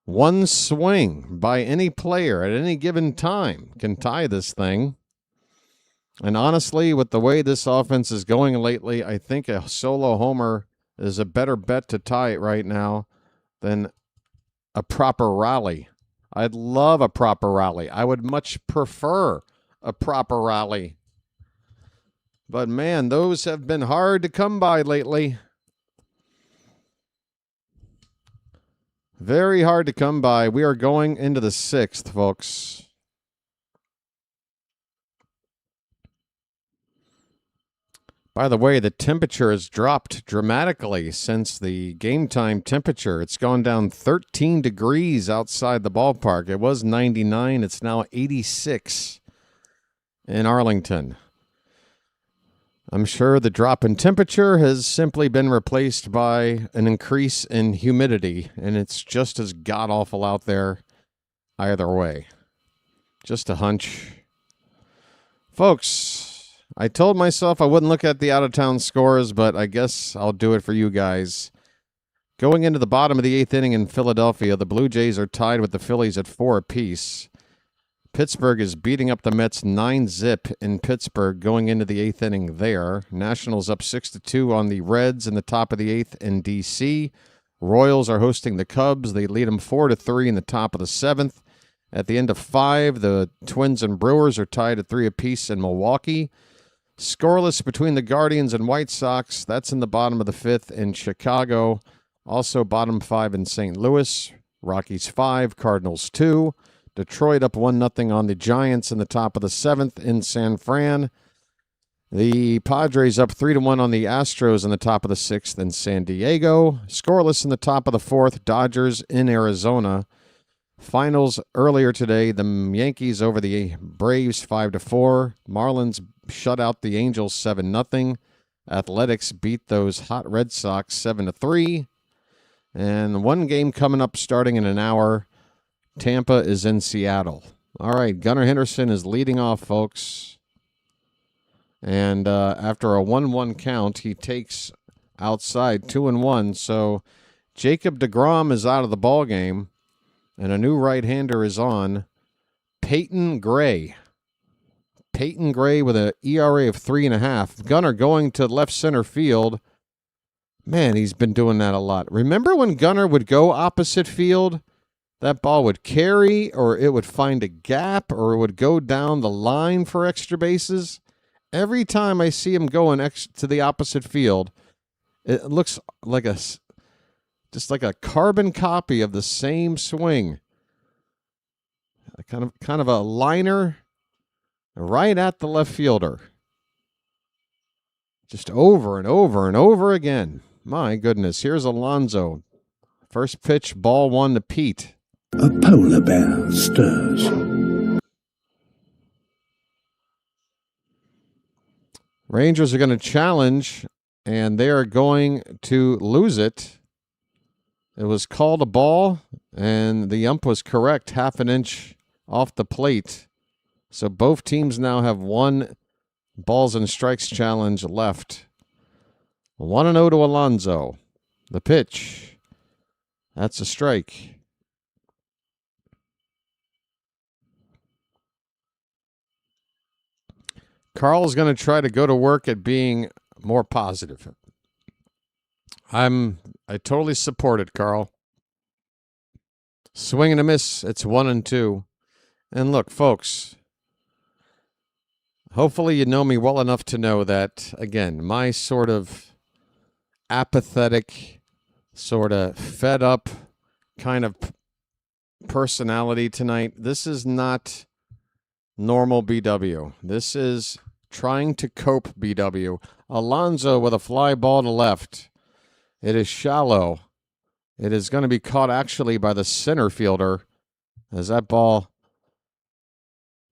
1 swing by any player at any given time can tie this thing. And honestly, with the way this offense is going lately, I think a solo homer is a better bet to tie it right now than a proper rally. I'd love a proper rally. I would much prefer a proper rally. But man, those have been hard to come by lately. Very hard to come by. We are going into the 6th, folks. By the way, the temperature has dropped dramatically since the game time temperature. It's gone down 13 degrees outside the ballpark. It was 99. It's now 86 in Arlington. I'm sure the drop in temperature has simply been replaced by an increase in humidity, and it's just as god-awful out there either way. Just a hunch. Folks, I told myself I wouldn't look at the out-of-town scores, but I guess I'll do it for you guys. Going into the bottom of the 8th inning in Philadelphia, the Blue Jays are tied with the Phillies at 4 apiece. Pittsburgh is beating up the Mets 9-zip in Pittsburgh going into the 8th inning there. Nationals up 6-2 on the Reds in the top of the 8th in D.C. Royals are hosting the Cubs. They lead them 4-3 in the top of the 7th. At the end of 5, the Twins and Brewers are tied at 3 apiece in Milwaukee. Scoreless between the Guardians and White Sox. That's in the bottom of the 5th in Chicago. Also bottom 5 in St. Louis. Rockies 5, Cardinals 2. Detroit up 1-0 on the Giants in the top of the 7th in San Fran. The Padres up 3-1 on the Astros in the top of the 6th in San Diego. Scoreless in the top of the 4th, Dodgers in Arizona. Finals earlier today, the Yankees over the Braves 5-4. Marlins shut out the Angels 7-0. Athletics beat those hot Red Sox 7-3. And one game coming up starting in an hour. Tampa is in Seattle. All right, Gunnar Henderson is leading off, folks. And after a 1-1 count, he takes outside 2-1. So Jacob deGrom is out of the ball game. And a new right-hander is on, Peyton Gray. Peyton Gray with an ERA of 3.5. Gunnar going to left center field. Man, he's been doing that a lot. Remember when Gunnar would go opposite field? That ball would carry, or it would find a gap, or it would go down the line for extra bases. Every time I see him going to the opposite field, it looks like just like a carbon copy of the same swing. Kind of a liner right at the left fielder. Just over and over and over again. My goodness, here's Alonso. First pitch, ball 1 to Pete. A polar bear stirs. Rangers are going to challenge, and they are going to lose it. It was called a ball, and the ump was correct, half an inch off the plate. So both teams now have 1 balls and strikes challenge left. 1-0 to Alonso. The pitch. That's a strike. Carl's going to try to go to work at being more positive. I totally support it, Carl. Swing and a miss. It's 1-2. And look, folks, hopefully you know me well enough to know that, again, my sort of apathetic, sort of fed up kind of personality tonight, this is not normal BW. This is trying to cope BW. Alonso with a fly ball to left. It is shallow. It is going to be caught actually by the center fielder as that ball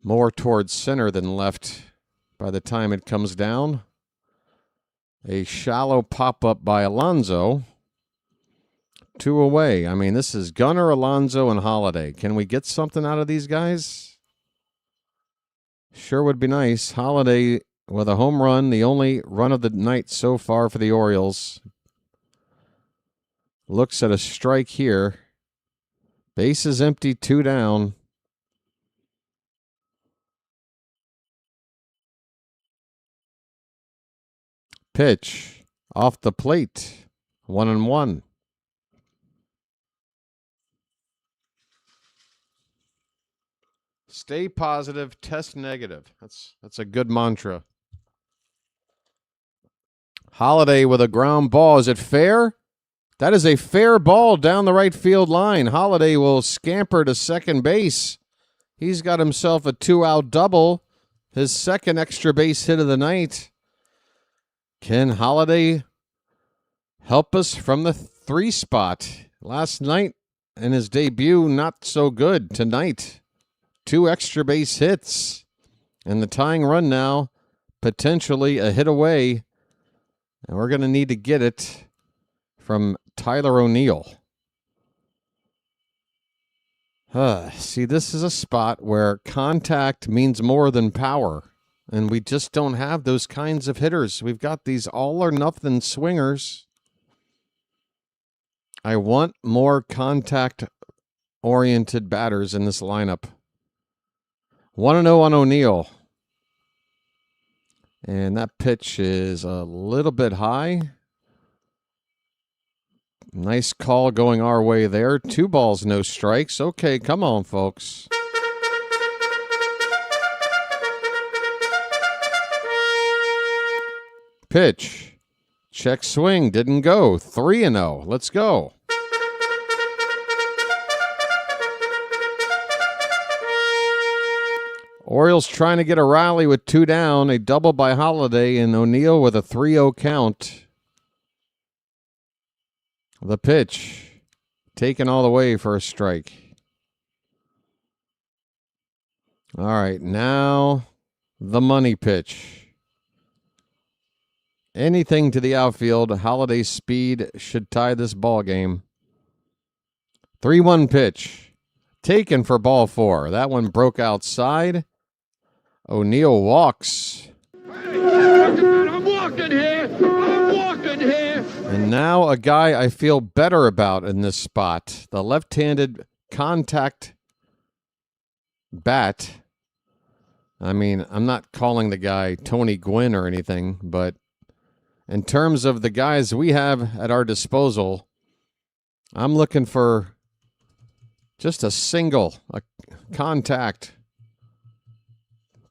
more towards center than left by the time it comes down. A shallow pop-up by Alonso. 2 away. I mean, this is Gunnar, Alonso, and Holiday. Can we get something out of these guys? Sure would be nice. Holiday with a home run, the only run of the night so far for the Orioles. Looks at a strike here. Base is empty, 2 down. Pitch off the plate. 1-1. Stay positive, test negative. That's a good mantra. Holiday with a ground ball. Is it fair? That is a fair ball down the right field line. Holiday will scamper to second base. He's got himself a 2-out double. His second extra base hit of the night. Can Holiday help us from the 3 spot? Last night in his debut, not so good. Tonight, 2 extra base hits. And the tying run now, potentially a hit away. And we're going to need to get it from Tyler O'Neill. See, this is a spot where contact means more than power. And we just don't have those kinds of hitters. We've got these all-or-nothing swingers. I want more contact-oriented batters in this lineup. 1-0 on O'Neill. And that pitch is a little bit high. Nice call going our way there. 2 balls, no strikes. Okay, come on, folks. Pitch. Check swing. Didn't go. 3-0. Let's go. Orioles trying to get a rally with 2 down. A double by Holiday and O'Neill with a 3-0 count. The pitch. Taken all the way for a strike. All right, now the money pitch. Anything to the outfield. Holiday's speed should tie this ball game. 3-1 pitch. Taken for ball 4. That one broke outside. O'Neill walks. I'm walking here. I'm walking here. And now a guy I feel better about in this spot. The left-handed contact bat. I mean, I'm not calling the guy Tony Gwynn or anything, but in terms of the guys we have at our disposal, I'm looking for just a contact.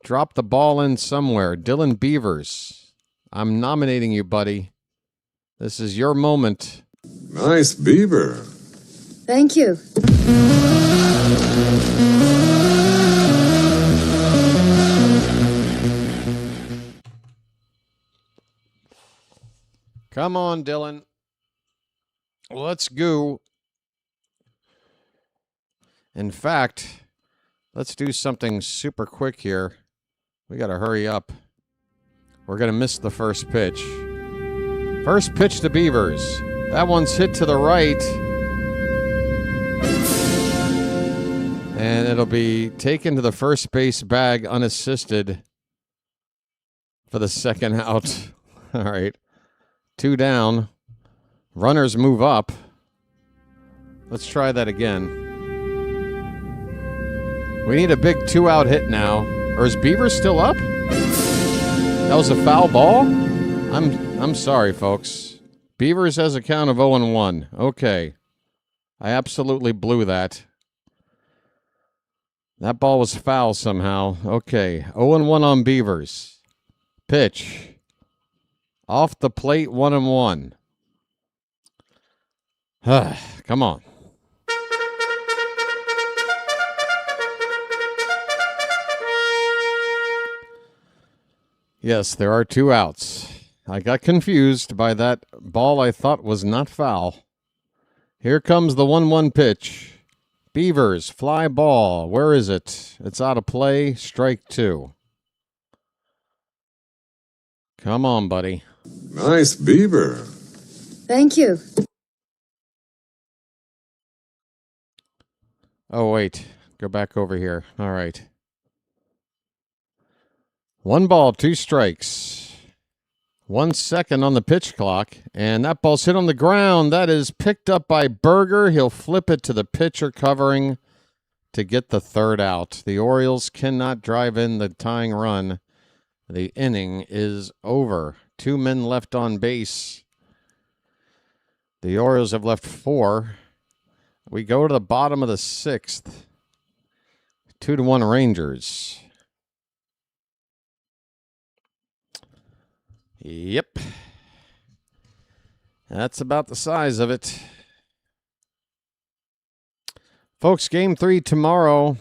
Drop the ball in somewhere. Dylan Beavers, I'm nominating you, buddy. This is your moment. Nice beaver. Thank you. Come on, Dylan. Let's go. In fact, let's do something super quick here. We got to hurry up. We're going to miss the first pitch. First pitch to Beavers. That one's hit to the right. And it'll be taken to the first base bag unassisted for the second out. All right. 2 down. Runners move up. Let's try that again. We need a big 2-out hit now. Or is Beaver still up? That was a foul ball? I'm sorry, folks. Beavers has a count of 0-1. Okay. I absolutely blew that. That ball was foul somehow. Okay. 0-1 on Beavers. Pitch. Off the plate, 1-1. Come on. Yes, there are 2 outs. I got confused by that ball I thought was not foul. Here comes the 1-1 pitch. Beavers, fly ball. Where is it? It's out of play. Strike 2. Come on, buddy. Nice beaver. Thank you. Oh, wait. Go back over here. All right. 1 ball, 2 strikes. 1 second on the pitch clock, and that ball's hit on the ground. That is picked up by Berger. He'll flip it to the pitcher covering to get the 3rd out. The Orioles cannot drive in the tying run. The inning is over. 2 men left on base. The Orioles have left 4. We go to the bottom of the 6th. 2-1 Rangers. Yep. That's about the size of it. Folks, Game 3 tomorrow.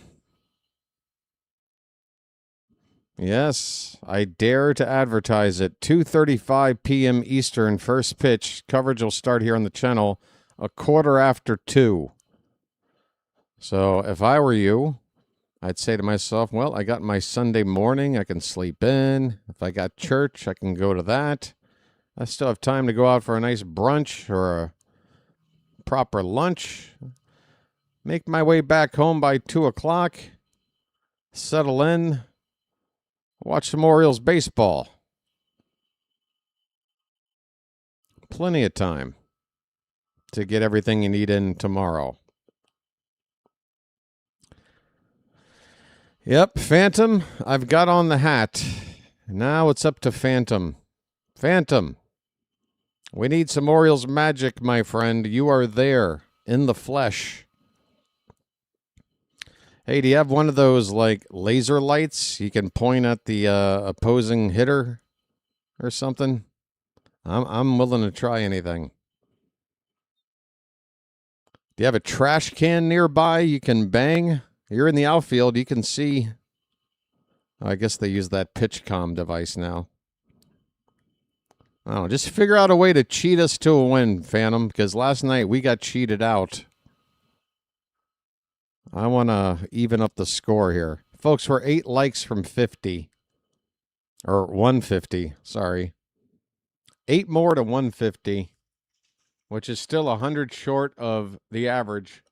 Yes, I dare to advertise it. 2:35 p.m. Eastern, first pitch. Coverage will start here on the channel a quarter after 2. So if I were you, I'd say to myself, well, I got my Sunday morning. I can sleep in. If I got church, I can go to that. I still have time to go out for a nice brunch or a proper lunch. Make my way back home by 2 o'clock. Settle in. Watch some Orioles baseball. Plenty of time to get everything you need in tomorrow. Yep, Phantom, I've got on the hat. Now it's up to Phantom. Phantom, we need some Orioles magic, my friend. You are there in the flesh. Hey, do you have one of those, like, laser lights you can point at the opposing hitter or something? I'm willing to try anything. Do you have a trash can nearby you can bang? You're in the outfield. You can see. I guess they use that pitch comm device now. Oh, just figure out a way to cheat us to a win, Phantom, because last night we got cheated out. I want to even up the score here. Folks, we're 8 likes from 50. Or 150, sorry. 8 more to 150, which is still 100 short of the average.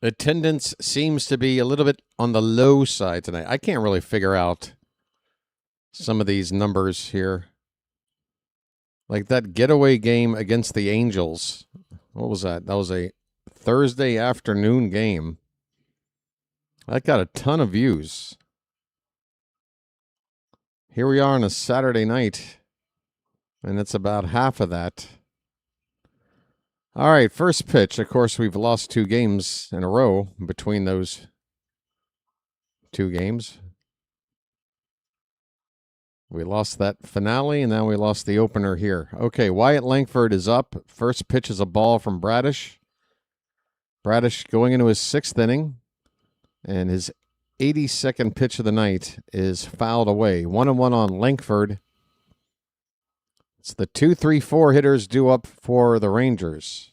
Attendance seems to be a little bit on the low side tonight. I can't really figure out some of these numbers here. Like that getaway game against the Angels. What was that? That was a Thursday afternoon game. That got a ton of views. Here we are on a Saturday night, and it's about half of that. All right, first pitch. Of course, we've lost 2 games in a row between those 2 games. We lost that finale, and now we lost the opener here. Okay, Wyatt Langford is up. First pitch is a ball from Bradish. Bradish going into his 6th inning, and his 82nd pitch of the night is fouled away. 1-1 on Langford. It's the 2, 3, 4 hitters due up for the Rangers.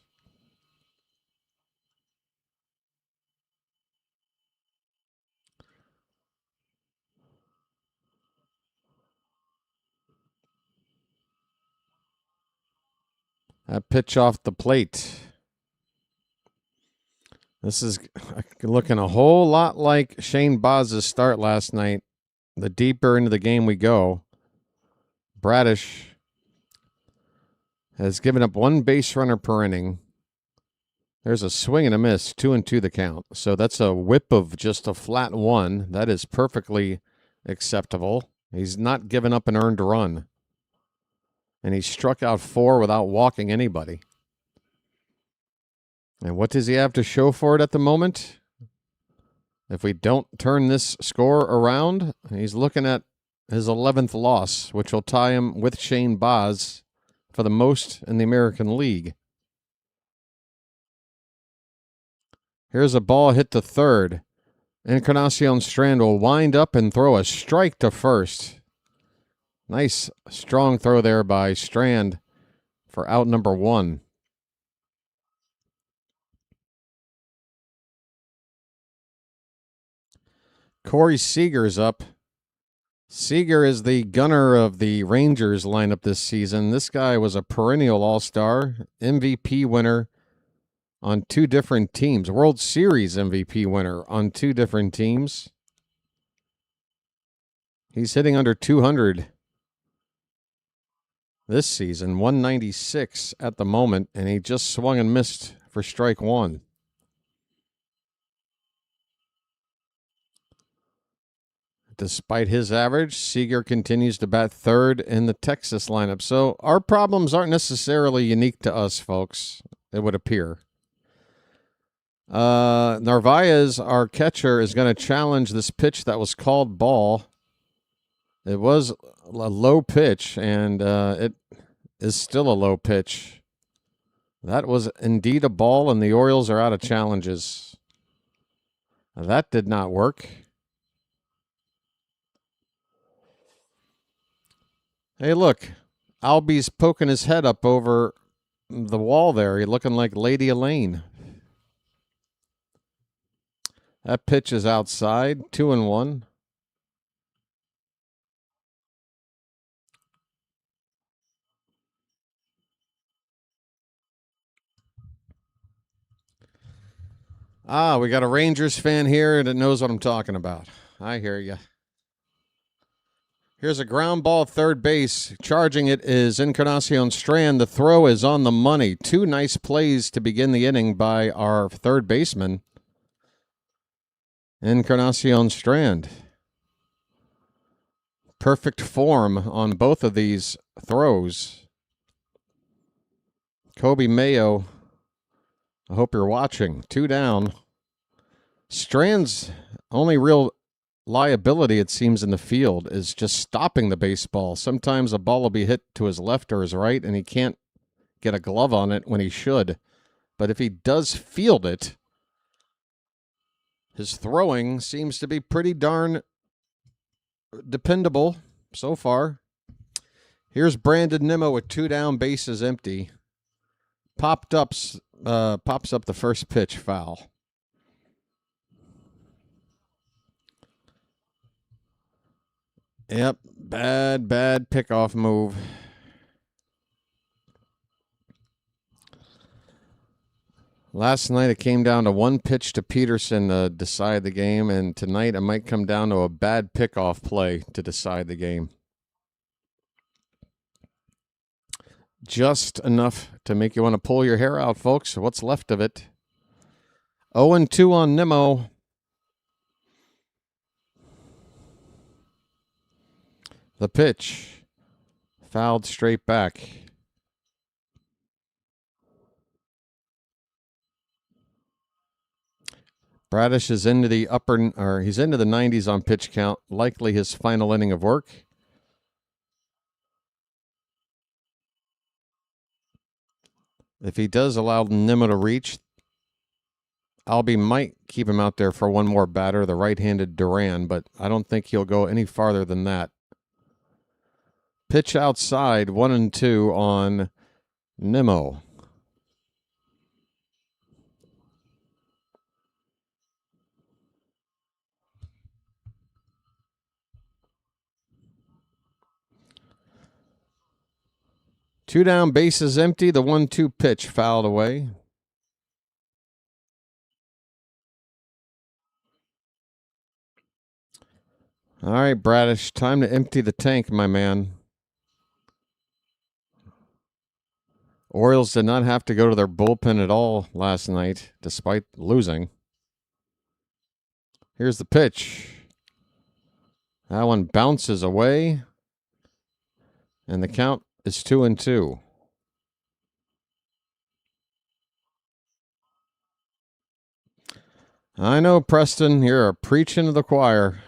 That pitch off the plate. This is looking a whole lot like Shane Baz's start last night. The deeper into the game we go, Bradish has given up 1 base runner per inning. There's a swing and a miss, 2-2 the count. So that's a whip of just a flat 1. That is perfectly acceptable. He's not given up an earned run. And he struck out 4 without walking anybody. And what does he have to show for it at the moment? If we don't turn this score around, he's looking at his 11th loss, which will tie him with Shane Baz for the most in the American League. Here's a ball hit to third. Encarnacion Strand will wind up and throw a strike to first. Nice strong throw there by Strand for out number 1. Corey Seager's up. Seager is the gunner of the Rangers lineup this season. This guy was a perennial all-star, MVP winner on 2 different teams, World Series MVP winner on 2 different teams. He's hitting under 200 this season, 196 at the moment, and he just swung and missed for strike 1. Despite his average, Seager continues to bat third in the Texas lineup. So our problems aren't necessarily unique to us, folks, it would appear. Narvaez, our catcher, is going to challenge this pitch that was called ball. It was a low pitch, and it is still a low pitch. That was indeed a ball, and the Orioles are out of challenges. That did not work. Hey, look. Albie's poking his head up over the wall there. He's looking like Lady Elaine. That pitch is outside, 2-1. We got a Rangers fan here that knows what I'm talking about. I hear you. Here's a ground ball, third base. Charging it is Encarnacion Strand. The throw is on the money. 2 nice plays to begin the inning by our third baseman, Encarnacion Strand. Perfect form on both of these throws. Kobe Mayo, I hope you're watching. 2 down. Strand's only real liability, it seems, in the field is just stopping the baseball. Sometimes a ball will be hit to his left or his right, and he can't get a glove on it when he should. But if he does field it, his throwing seems to be pretty darn dependable so far. Here's Brandon Nimmo with 2 down, bases empty. Pops up the first pitch, foul. Yep, bad pickoff move. Last night it came down to 1 pitch to Peterson to decide the game, and tonight it might come down to a bad pickoff play to decide the game. Just enough to make you want to pull your hair out, folks. What's left of it? 0-2 on Nimmo. The pitch, fouled straight back. Bradish is into the he's into the 90s on pitch count, likely his final inning of work. If he does allow Nimmo to reach, Albie might keep him out there for one more batter, the right-handed Duran, but I don't think he'll go any farther than that. Pitch outside, 1-2 on Nimmo. Two down, bases empty. The 1-2 pitch fouled away. All right, Bradish, time to empty the tank, my man. Orioles did not have to go to their bullpen at all last night, despite losing. Here's the pitch. That one bounces away, and the count is 2-2. I know, Preston, you're preaching to the choir.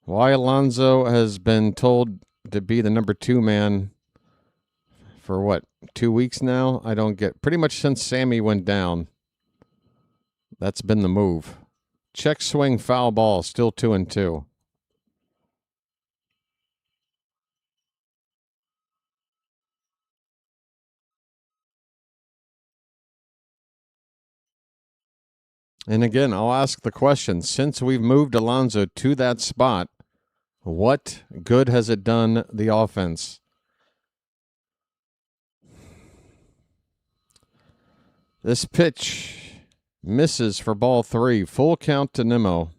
Why Alonso has been told to be the number 2 man for what, 2 weeks now? I don't get. Pretty much since Sammy went down, that's been the move. Check swing, foul ball, still 2-2. And again, I'll ask the question, since we've moved Alonso to that spot, what good has it done the offense? This pitch misses for ball 3. Full count to Nimmo.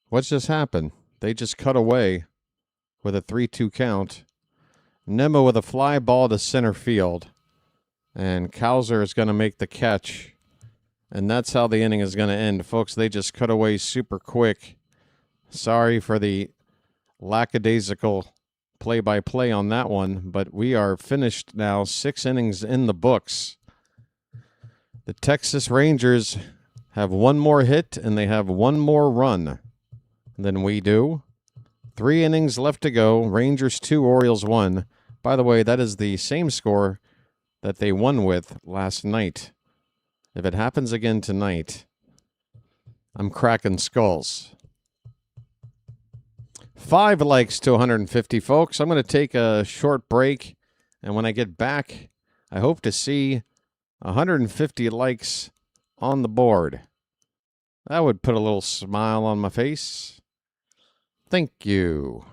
What just happened? They just cut away with a 3-2 count. Nimmo with a fly ball to center field. And Cowser is going to make the catch. And that's how the inning is going to end. Folks, they just cut away super quick. Sorry for the lackadaisical play-by-play on that one, but we are finished now. 6 innings in the books. The Texas Rangers have 1 more hit, and they have 1 more run than we do. 3 innings left to go. Rangers 2, Orioles 1. By the way, that is the same score that they won with last night. If it happens again tonight, I'm cracking skulls. 5 likes to 150, folks. I'm going to take a short break, and when I get back, I hope to see 150 likes on the board. That would put a little smile on my face. Thank you.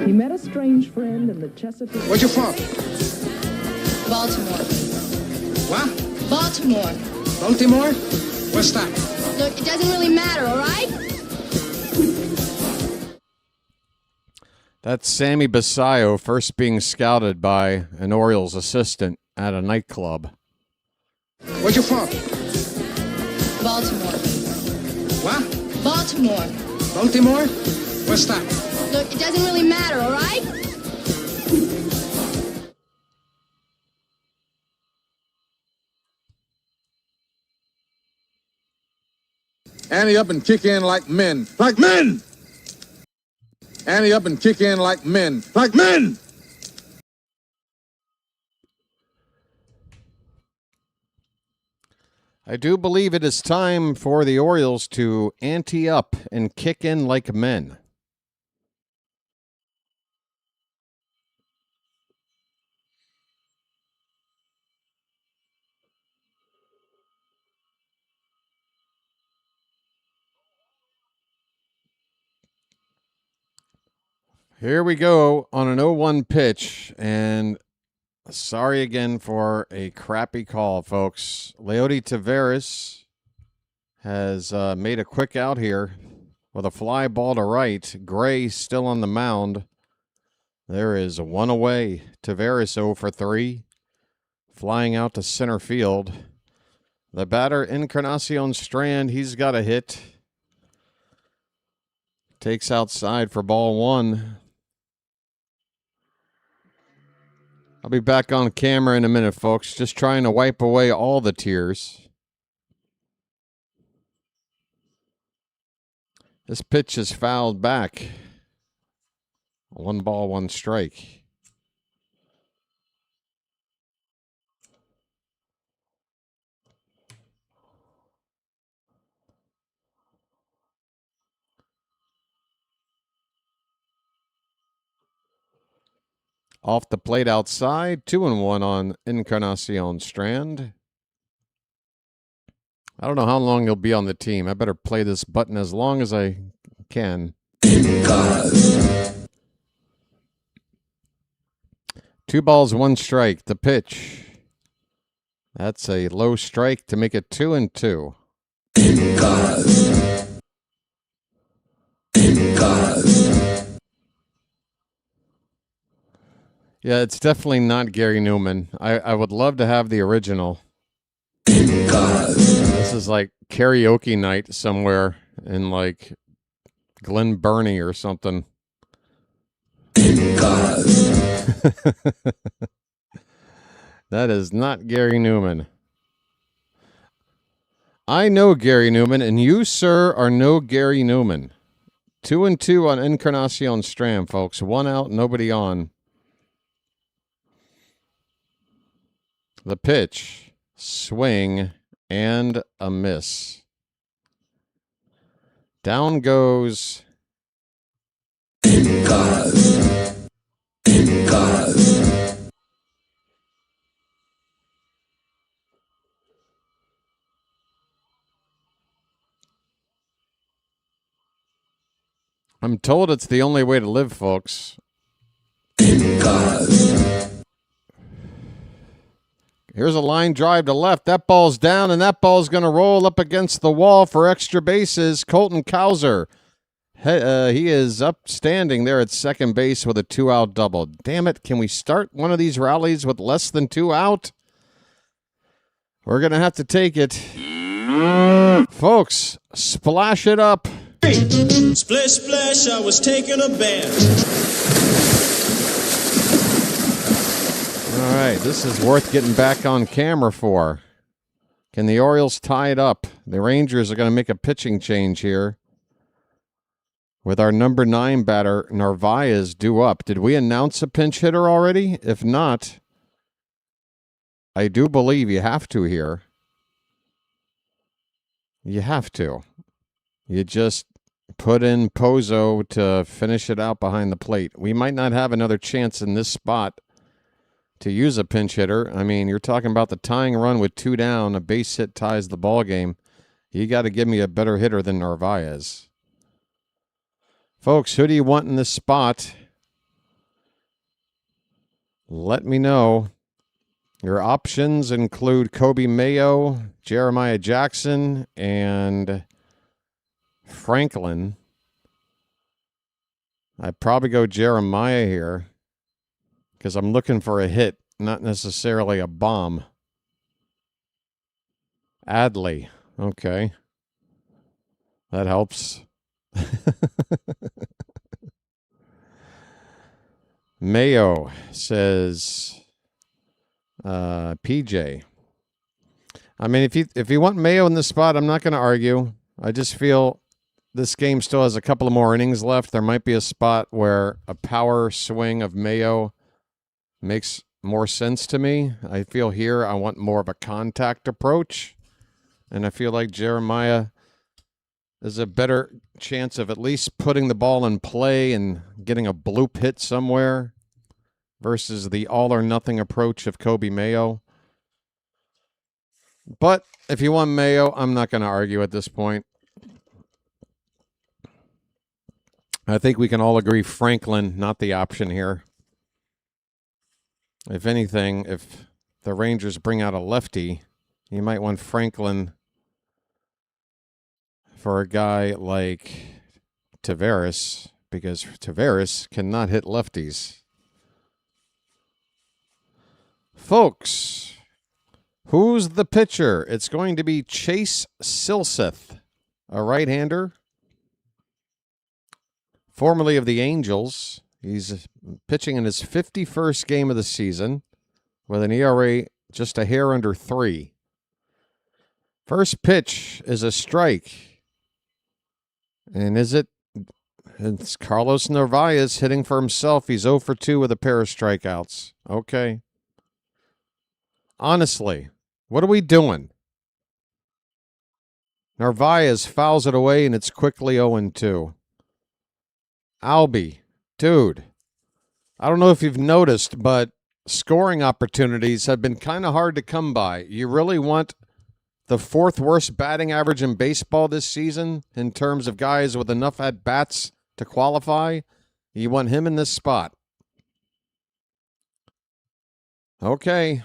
He met a strange friend in the Chesapeake. Where you from? Baltimore. What? Baltimore. Baltimore? What's that? Look, it doesn't really matter, all right? That's Sammy Basayo first being scouted by an Orioles assistant at a nightclub. Where you from? Baltimore. What? Baltimore. Baltimore? What's that? Look, it doesn't really matter, all right? Ante up and kick in like men. Like men! Ante up and kick in like men. Like men! I do believe it is time for the Orioles to ante up and kick in like men. Here we go on an 0-1 pitch, and sorry again for a crappy call, folks. Leody Taveras has made a quick out here with a fly ball to right. Gray still on the mound. There is 1 away. Taveras 0 for 3. Flying out to center field. The batter, Encarnacion Strand, he's got a hit. Takes outside for ball 1. I'll be back on camera in a minute, folks. Just trying to wipe away all the tears. This pitch is fouled back. 1 ball, 1 strike. Off the plate outside, 2-1 on Encarnacion Strand. I don't know how long he'll be on the team. I better play this button as long as I can. 2 balls, 1 strike. The pitch. That's a low strike to make it 2-2. Yeah, it's definitely not Gary Newman. I would love to have the original. This is like karaoke night somewhere in like Glen Burnie or something. That is not Gary Newman. I know Gary Newman, and you, sir, are no Gary Newman. 2-2 on Encarnacion Strand, folks. 1 out, nobody on. The pitch, swing, and a miss. Down goes. I'm told it's the only way to live, folks. Here's a line drive to left. That ball's down, and that ball's going to roll up against the wall for extra bases. Colton Cowser. He is upstanding there at second base with a 2-out double. Damn it, can we start one of these rallies with less than 2 out? We're going to have to take it. Folks, splash it up. Splish, splash, I was taking a bath. All right, this is worth getting back on camera for. Can the Orioles tie it up? The Rangers are going to make a pitching change here with our number 9 batter, Narvaez, due up. Did we announce a pinch hitter already? If not, I do believe you have to here. You have to. You just put in Pozo to finish it out behind the plate. We might not have another chance in this spot to use a pinch hitter. I mean, you're talking about the tying run with 2 down. A base hit ties the ball game. You got to give me a better hitter than Narvaez. Folks, who do you want in this spot? Let me know. Your options include Kobe Mayo, Jeremiah Jackson, and Franklin. I'd probably go Jeremiah here because I'm looking for a hit, not necessarily a bomb. Adley. Okay. That helps. Mayo says PJ. I mean, if you want Mayo in this spot, I'm not going to argue. I just feel this game still has a couple of more innings left. There might be a spot where a power swing of Mayo makes more sense to me. I feel here I want more of a contact approach, and I feel like Jeremiah is a better chance of at least putting the ball in play and getting a bloop hit somewhere versus the all-or-nothing approach of Kobe Mayo. But if you want Mayo, I'm not going to argue at this point. I think we can all agree Franklin, not the option here. If anything, if the Rangers bring out a lefty, you might want Franklin for a guy like Taveras, because Taveras cannot hit lefties. Folks, who's the pitcher? It's going to be Chase Silseth, a right-hander, formerly of the Angels. He's pitching in his 51st game of the season with an ERA just a hair under 3. First pitch is a strike. And it's Carlos Narvaez hitting for himself. He's 0 for 2 with a pair of strikeouts. Okay. Honestly, what are we doing? Narvaez fouls it away, and it's quickly 0-2. Albie, dude, I don't know if you've noticed, but scoring opportunities have been kind of hard to come by. You really want the 4th worst batting average in baseball this season in terms of guys with enough at-bats to qualify? You want him in this spot. Okay.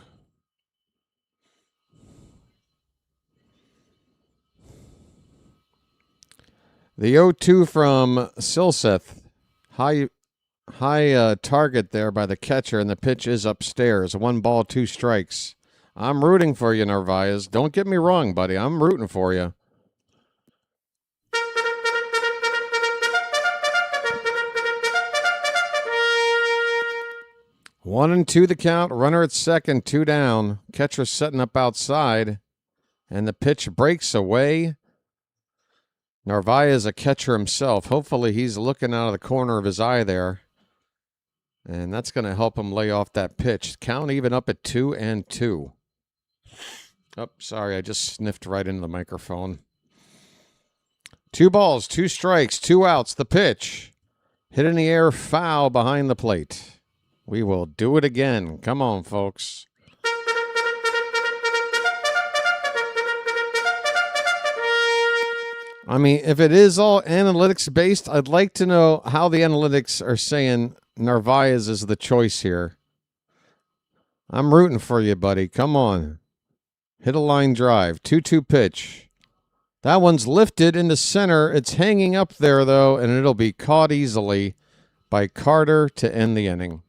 The 0-2 from Silseth. High target there by the catcher, and the pitch is upstairs. 1 ball, 2 strikes. I'm rooting for you, Narvaez. Don't get me wrong, buddy. I'm rooting for you. One and 2 the count. Runner at second, 2 down. Catcher setting up outside, and the pitch breaks away. Narvaez, a catcher himself. Hopefully he's looking out of the corner of his eye there. And that's going to help him lay off that pitch. Count even up at 2-2. Oh, sorry, I just sniffed right into the microphone. 2 balls, 2 strikes, 2 outs. The pitch. Hit in the air, foul behind the plate. We will do it again. Come on, folks. I mean, if it is all analytics-based, I'd like to know how the analytics are saying Narvaez is the choice here. I'm rooting for you, buddy. Come on. Hit a line drive. 2-2 pitch. That one's lifted into center. It's hanging up there, though, and it'll be caught easily by Carter to end the inning.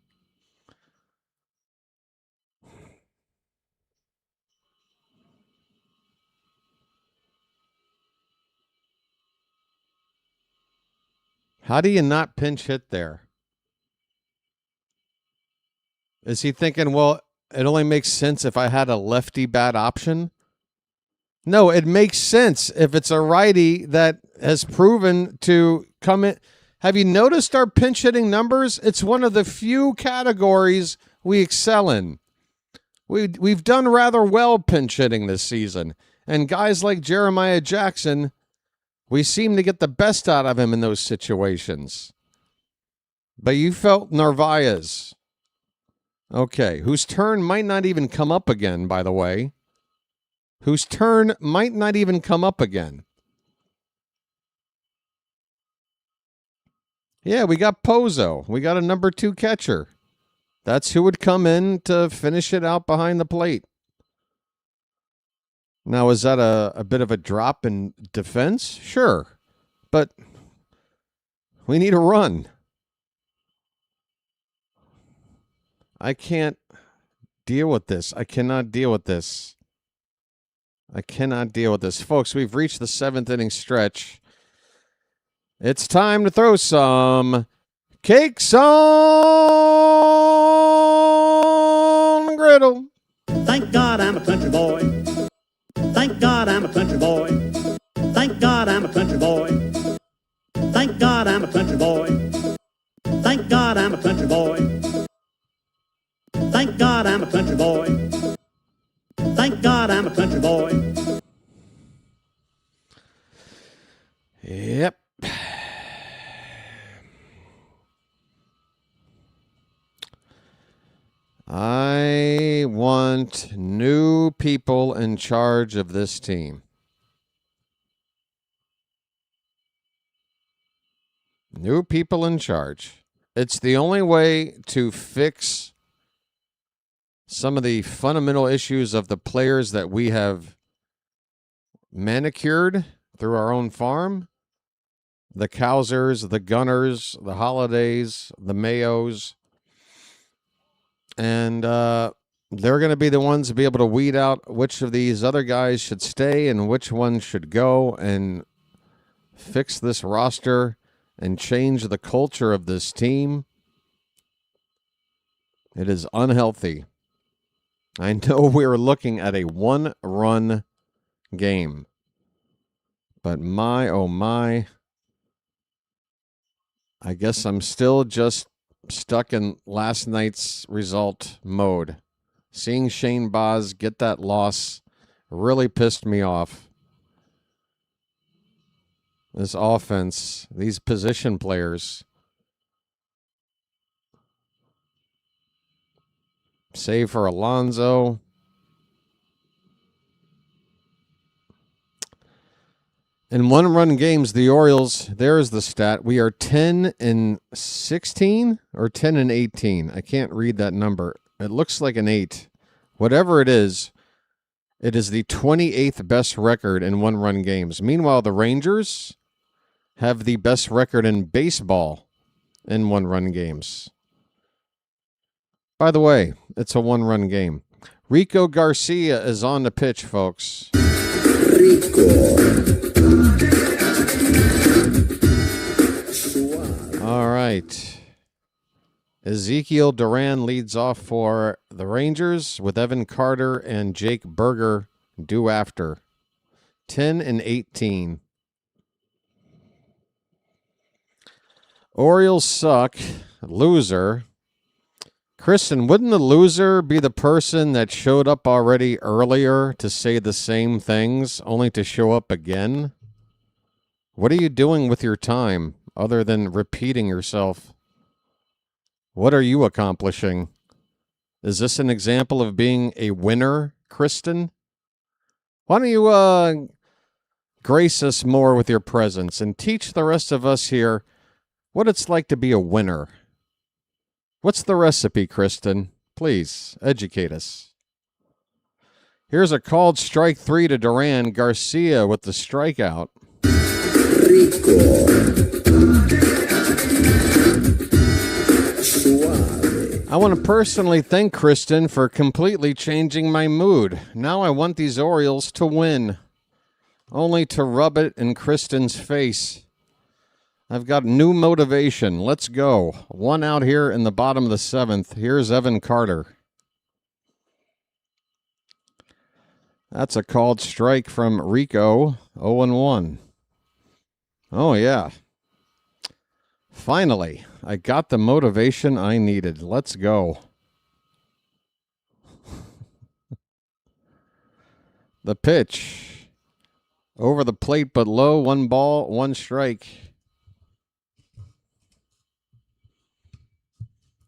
How do you not pinch hit there? Is he thinking, well, it only makes sense if I had a lefty bat option? No, it makes sense if it's a righty that has proven to come in. Have you noticed our pinch hitting numbers? It's one of the few categories we excel in. We've done rather well pinch hitting this season. And guys like Jeremiah Jackson, we seem to get the best out of him in those situations. But you felt Narvaez. Okay, whose turn might not even come up again, by the way. Whose turn might not even come up again. Yeah, we got Pozo. We got a number 2 catcher. That's who would come in to finish it out behind the plate. Now, is that a bit of a drop in defense? Sure. But we need a run. I can't deal with this. I cannot deal with this. I cannot deal with this. Folks, we've reached the 7th inning stretch. It's time to throw some cakes on the griddle. Thank God I'm a country boy. Thank God I'm a country boy. Thank God I'm a country boy. Thank God I'm a country boy. Thank God I'm a country boy. Thank God I'm a country boy. Thank God I'm a country boy. Yep. I want new people in charge of this team. New people in charge. It's the only way to fix some of the fundamental issues of the players that we have manicured through our own farm. The Cowsers, the Gunners, the Holidays, the Mayos. And they're going to be the ones to be able to weed out which of these other guys should stay and which one should go and fix this roster and change the culture of this team. It is unhealthy. I know we're looking at a 1-run game. But my, oh my, I guess I'm still just stuck in last night's result mode. Seeing Shane Baz get that loss really pissed me off. This offense, these position players. Save for Alonso. In 1-run games, the Orioles, there's the stat. We are 10-16 or 10-18. I can't read that number. It looks like an 8. Whatever it is the 28th best record in 1-run games. Meanwhile, the Rangers have the best record in baseball in 1-run games. By the way, it's a 1-run game. Rico Garcia is on the pitch, folks. All right. Ezekiel Duran leads off for the Rangers with Evan Carter and Jake Berger due after. 10-18. Orioles suck. Loser. Kristen, wouldn't the loser be the person that showed up already earlier to say the same things, only to show up again? What are you doing with your time other than repeating yourself? What are you accomplishing? Is this an example of being a winner, Kristen? Why don't you grace us more with your presence and teach the rest of us here what it's like to be a winner? What's the recipe, Kristen? Please, educate us. Here's a called strike 3 to Duran. Garcia with the strikeout. I want to personally thank Kristen for completely changing my mood. Now I want these Orioles to win, only to rub it in Kristen's face. I've got new motivation. Let's go. One out here in the bottom of the 7th. Here's Evan Carter. That's a called strike from Rico. 0-1. Oh, yeah. Finally, I got the motivation I needed. Let's go. The pitch. Over the plate but low. 1 ball, 1 strike.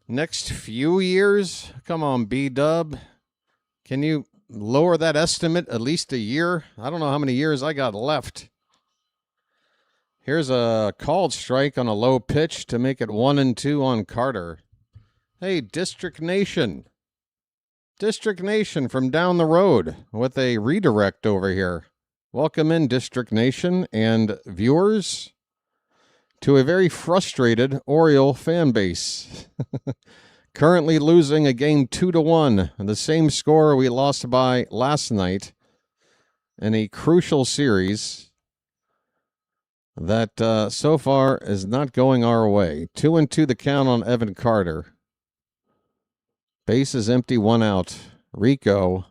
Next few years? Come on, B-Dub. Can you lower that estimate at least a year? I don't know how many years I got left. Here's a called strike on a low pitch to make it 1-2 on Carter. Hey, District Nation. District Nation from down the road with a redirect over here. Welcome in, District Nation and viewers, to a very frustrated Oriole fan base. Currently losing a game 2-1, the same score we lost by last night in a crucial series that so far is not going our way. 2-2 the count on Evan Carter. Base is empty, 1 out. Rico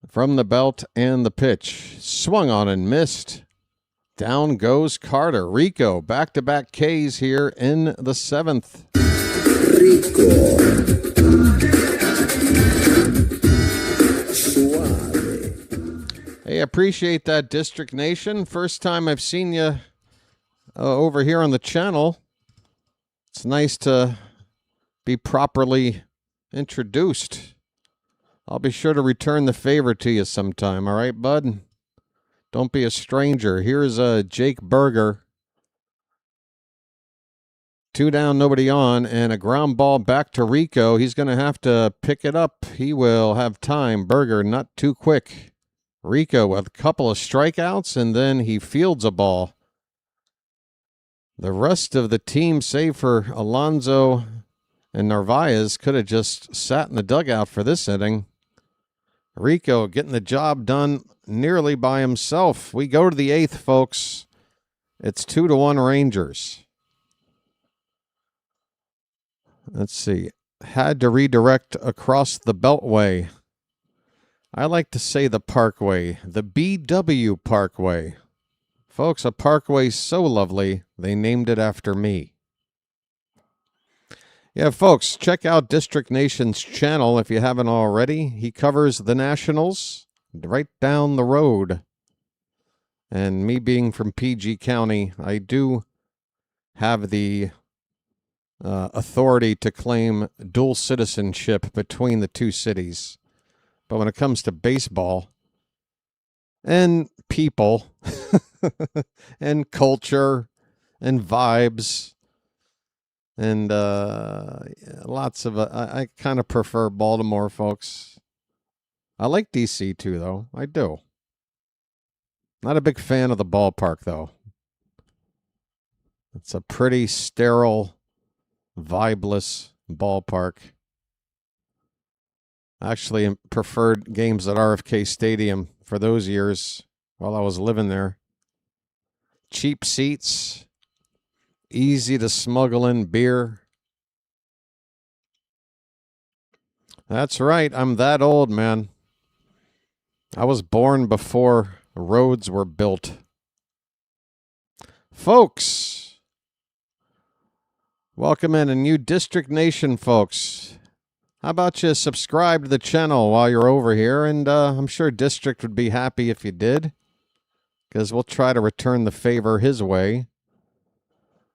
from the belt and the pitch. Swung on and missed. Down goes Carter. Rico, back-to-back Ks here in the 7th. Rico. Hey, appreciate that, District Nation. First time I've seen you over here on the channel. It's nice to be properly introduced. I'll be sure to return the favor to you sometime, all right, bud? Don't be a stranger. Here's Jake Berger. 2 down, nobody on, and a ground ball back to Rico. He's going to have to pick it up. He will have time. Berger, not too quick. Rico with a couple of strikeouts, and then he fields a ball. The rest of the team, save for Alonso and Narvaez, could have just sat in the dugout for this inning. Rico getting the job done nearly by himself. We go to the 8th, folks. It's 2-1 Rangers. Let's see. Had to redirect across the Beltway. I like to say the Parkway, the BW Parkway. Folks, a parkway so lovely, they named it after me. Yeah, folks, check out District Nation's channel if you haven't already. He covers the Nationals right down the road. And me being from PG County, I do have the authority to claim dual citizenship between the two cities. But when it comes to baseball and people and culture and vibes and lots of, I kind of prefer Baltimore, folks. I like DC too, though. I do. Not a big fan of the ballpark, though. It's a pretty sterile, vibeless ballpark. Actually preferred games at RFK Stadium for those years while I was living there. Cheap seats, easy to smuggle in beer. That's right, I'm that old, man. I was born before roads were built. Folks, Welcome in, and you District Nation folks. How about you subscribe to the channel while you're over here, and I'm sure District would be happy if you did, because we'll try to return the favor his way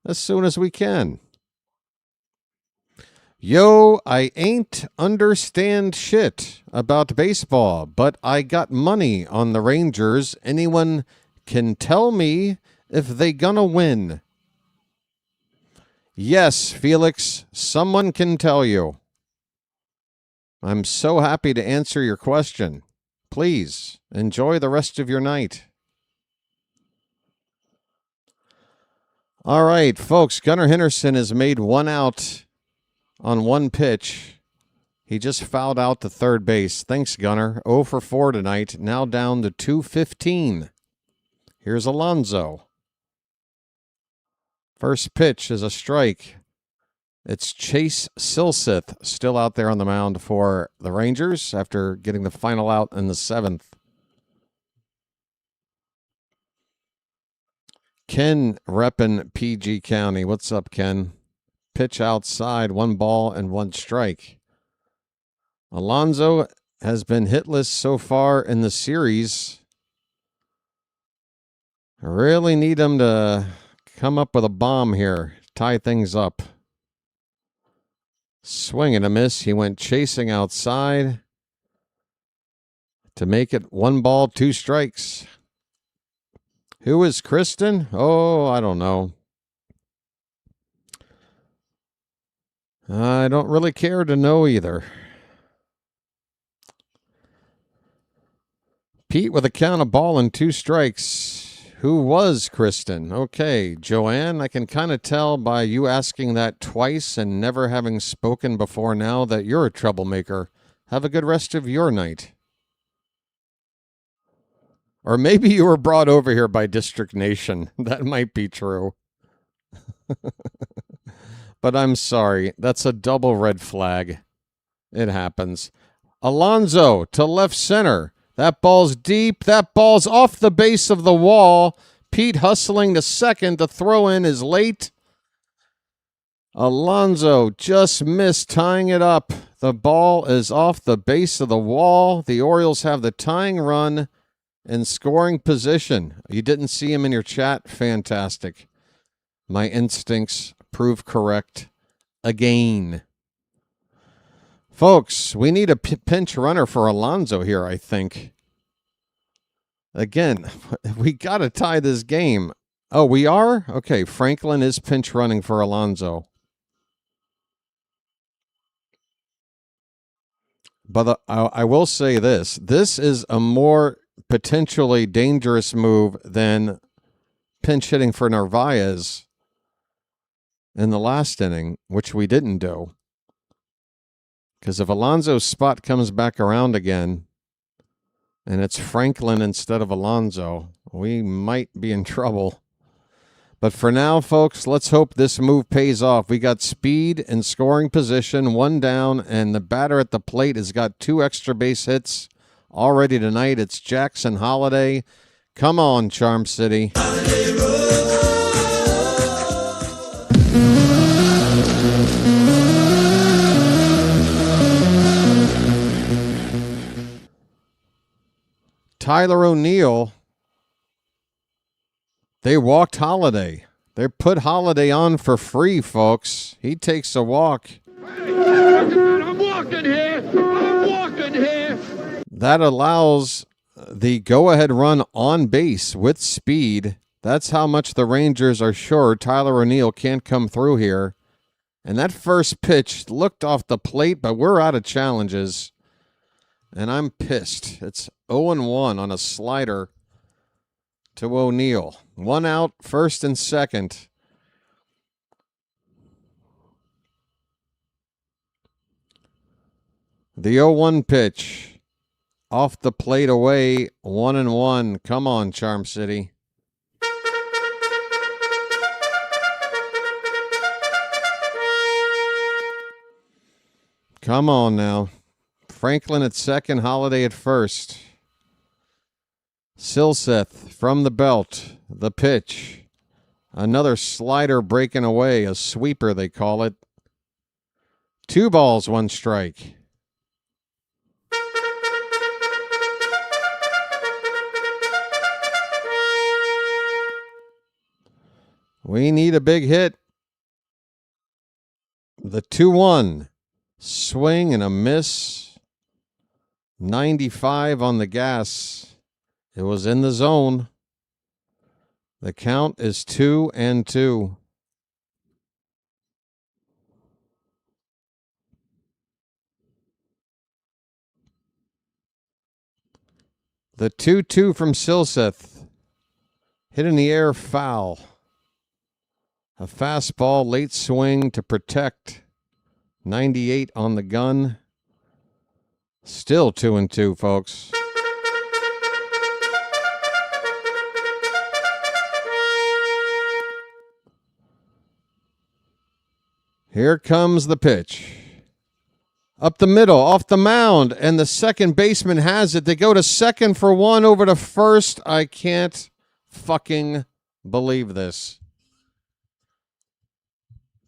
as soon as we can. Yo, I ain't understand shit about baseball, but I got money on the Rangers. Anyone can tell me if they gonna win? Yes, Felix, someone can tell you. I'm so happy to answer your question. Please, enjoy the rest of your night. All right, folks, Gunnar Henderson has made one out on one pitch. He just fouled out to third base. Thanks, Gunnar. 0 for 4 tonight, now down to 215. Here's Alonso. First pitch is a strike. It's Chase Silseth still out there on the mound for the Rangers after getting the final out in the 7th. Ken reppin' PG County. What's up, Ken? Pitch outside, 1 ball and 1 strike. Alonso has been hitless so far in the series. I really need him to come up with a bomb here, tie things up. Swing and a miss. He went chasing outside to make it 1 ball, 2 strikes. Who is Kristen? Oh, I don't know. I don't really care to know either. Pete with a count of ball and 2 strikes. Who was Kristen? Okay, Joanne, I can kind of tell by you asking that twice and never having spoken before now that you're a troublemaker. Have a good rest of your night. Or maybe you were brought over here by District Nation. That might be true. But I'm sorry. That's a double red flag. It happens. Alonso to left center. That ball's deep. That ball's off the base of the wall. Pete hustling to second. The throw in is late. Alonso just missed tying it up. The ball is off the base of the wall. The Orioles have the tying run in scoring position. You didn't see him in your chat? Fantastic. My instincts prove correct again. Folks, we need a pinch runner for Alonso here, I think. Again, we got to tie this game. Oh, we are? Okay, Franklin is pinch running for Alonso. But I will say this. This is a more potentially dangerous move than pinch hitting for Narvaez in the last inning, which we didn't do. Because if Alonso's spot comes back around again, and it's Franklin instead of Alonso, we might be in trouble. But for now, folks, let's hope this move pays off. We got speed and scoring position, 1 down, and the batter at the plate has got 2 extra base hits already tonight. It's Jackson Holiday. Come on, Charm City. Tyler O'Neill, they walked Holiday. They put Holiday on for free, folks. He takes a walk. I'm walking here. I'm walking here. That allows the go-ahead run on base with speed. That's how much the Rangers are sure Tyler O'Neill can't come through here. And that first pitch looked off the plate, but we're out of challenges. And I'm pissed. It's 0-1 on a slider to O'Neill. 1 out, first and second. The 0-1 pitch. Off the plate away, 1-1. Come on, Charm City. Come on now. Franklin at second, Holiday at first. Silseth from the belt. The pitch. Another slider breaking away, a sweeper they call it. 2 balls, 1 strike. We need a big hit. The 2-1. Swing and a miss. 95 on the gas. It was in the zone. The count is 2-2. The 2-2 from Silseth. Hit in the air, foul. A fastball, late swing to protect. 98 on the gun. Still 2-2, folks. Here comes the pitch. Up the middle, off the mound, and the second baseman has it. They go to second for 1, over to first. I can't fucking believe this.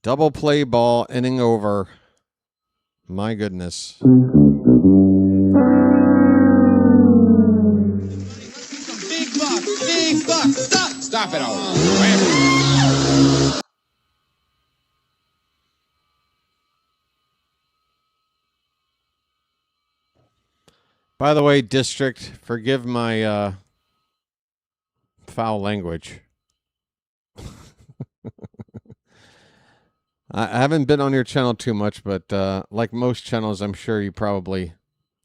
Double play ball, inning over. My goodness. Big buck, big buck. Stop it all. By the way, District, forgive my foul language. I haven't been on your channel too much, but like most channels, I'm sure you probably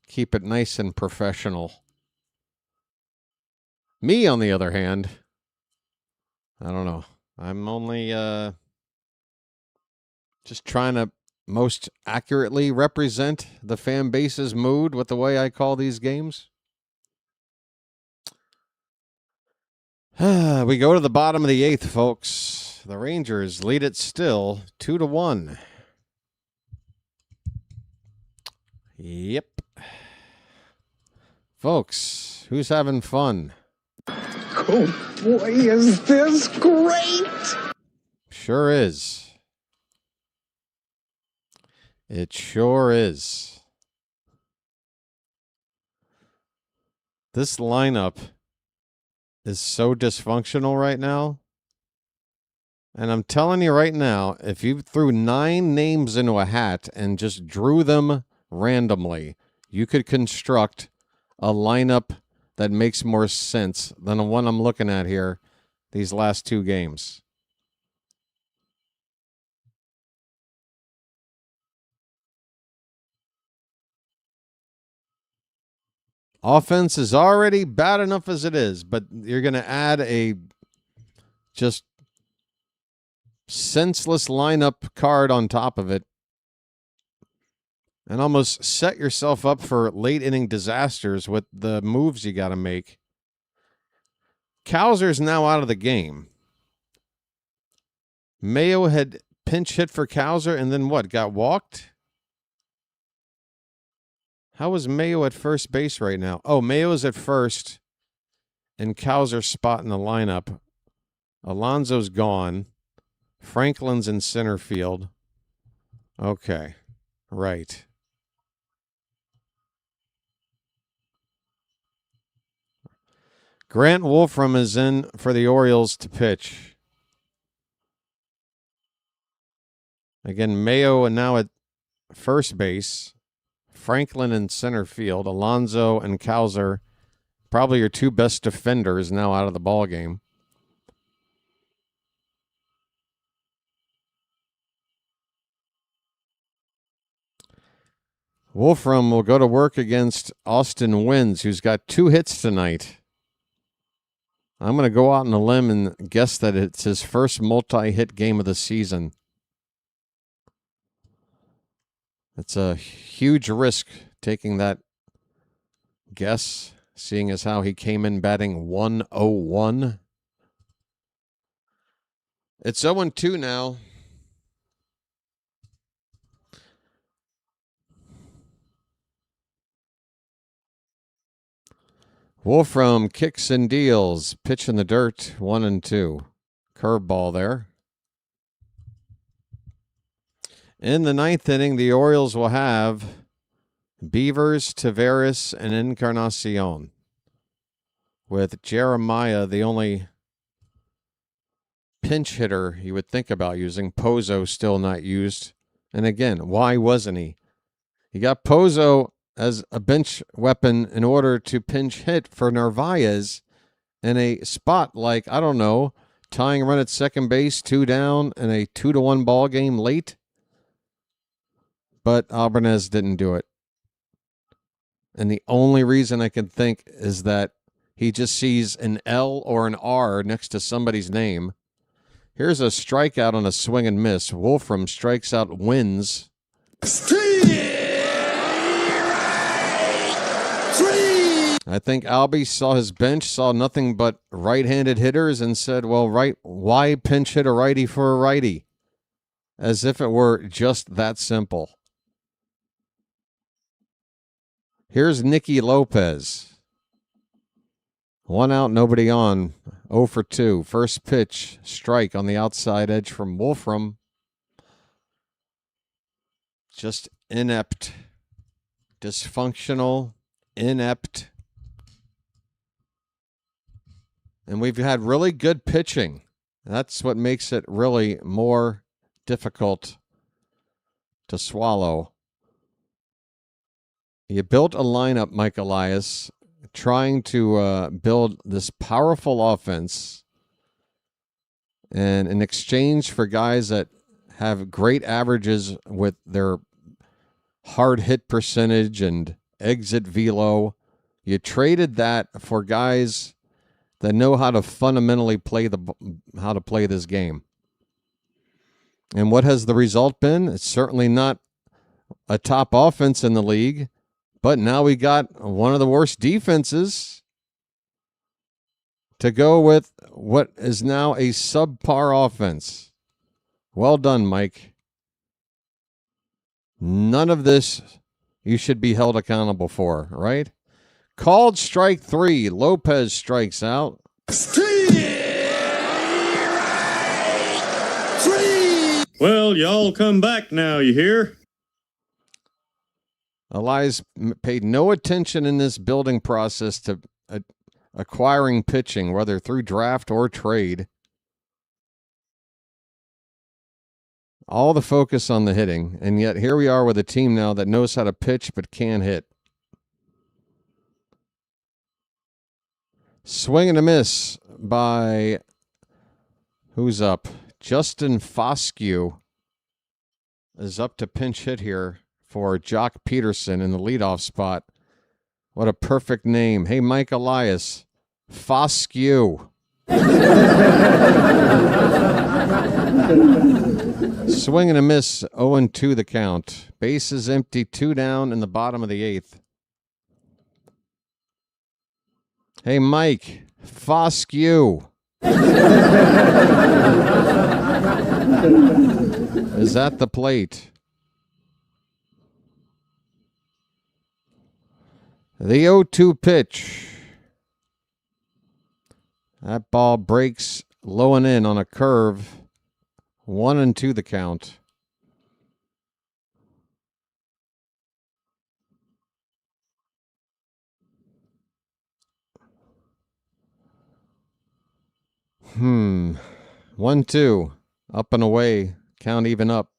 keep it nice and professional. Me, on the other hand, I don't know. I'm only just trying to most accurately represent the fan base's mood with the way I call these games. We go to the bottom of the 8th, folks. The Rangers lead it still 2-1. Yep. Folks, who's having fun? Oh boy, is this great! Sure is. It sure is. This lineup is so dysfunctional right now. And I'm telling you right now, if you threw 9 names into a hat and just drew them randomly, you could construct a lineup that makes more sense than the one I'm looking at here these last 2 games. Offense is already bad enough as it is, but you're going to add a just senseless lineup card on top of it and almost set yourself up for late inning disasters with the moves you got to make. Cowser's now out of the game. Mayo had pinch hit for Cowser and then what? Got walked? How is Mayo at first base right now? Oh, Mayo is at first and Cowser spot in the lineup. Alonso's gone. Franklin's in center field. Okay. Right. Grant Wolfram is in for the Orioles to pitch. Again, Mayo now at first base. Franklin in center field. Alonso and Cowser, probably your 2 best defenders, now out of the ball game. Wolfram will go to work against Austin Wynns, who's got 2 hits tonight. I'm going to go out on a limb and guess that it's his first multi-hit game of the season. It's a huge risk taking that guess, seeing as how he came in batting 101. It's 0-2 now. Wolfram kicks and deals. Pitch in the dirt, 1-2. Curveball there. In the ninth inning, the Orioles will have Beavers, Taveras, and Encarnacion, with Jeremiah the only pinch hitter you would think about using. Pozo still not used. And again, why wasn't he? He got Pozo as a bench weapon in order to pinch hit for Narvaez in a spot like, I don't know, tying a run at second base, 2 down, in a 2-1 ball game late. But Albanez didn't do it. And the only reason I can think is that he just sees an L or an R next to somebody's name. Here's a strikeout on a swing and miss. Wolfram strikes out Wins. I think Albie saw his bench, saw nothing but right-handed hitters, and said, well, why pinch hit a righty for a righty? As if it were just that simple. Here's Nicky Lopez. 1 out, nobody on. 0 for 2. First pitch, strike on the outside edge from Wolfram. Just inept. Dysfunctional. Inept. And we've had really good pitching. That's what makes it really more difficult to swallow. You built a lineup, Mike Elias, trying to build this powerful offense. And in exchange for guys that have great averages with their hard hit percentage and exit velo, you traded that for guys that know how to fundamentally play this game. And what has the result been? It's certainly not a top offense in the league. But now we got one of the worst defenses to go with what is now a subpar offense. Well done, Mike. None of this you should be held accountable for, right? Called strike 3. Lopez strikes out. Well, y'all come back now, you hear? Elias paid no attention in this building process to acquiring pitching, whether through draft or trade. All the focus on the hitting, and yet here we are with a team now that knows how to pitch but can't hit. Swing and a miss by, who's up? Justin Foscue is up to pinch hit here for Jock Peterson in the leadoff spot. What a perfect name. Hey, Mike Elias. Foscue. Swing and a miss, 0-2 the count. Base is empty, 2 down in the bottom of the 8th. Hey, Mike. Foscue. Is at the plate. The 0-2 pitch. That ball breaks low and in on a curve. 1-2 the count. Hmm. 1-2. Up and away. Count even up.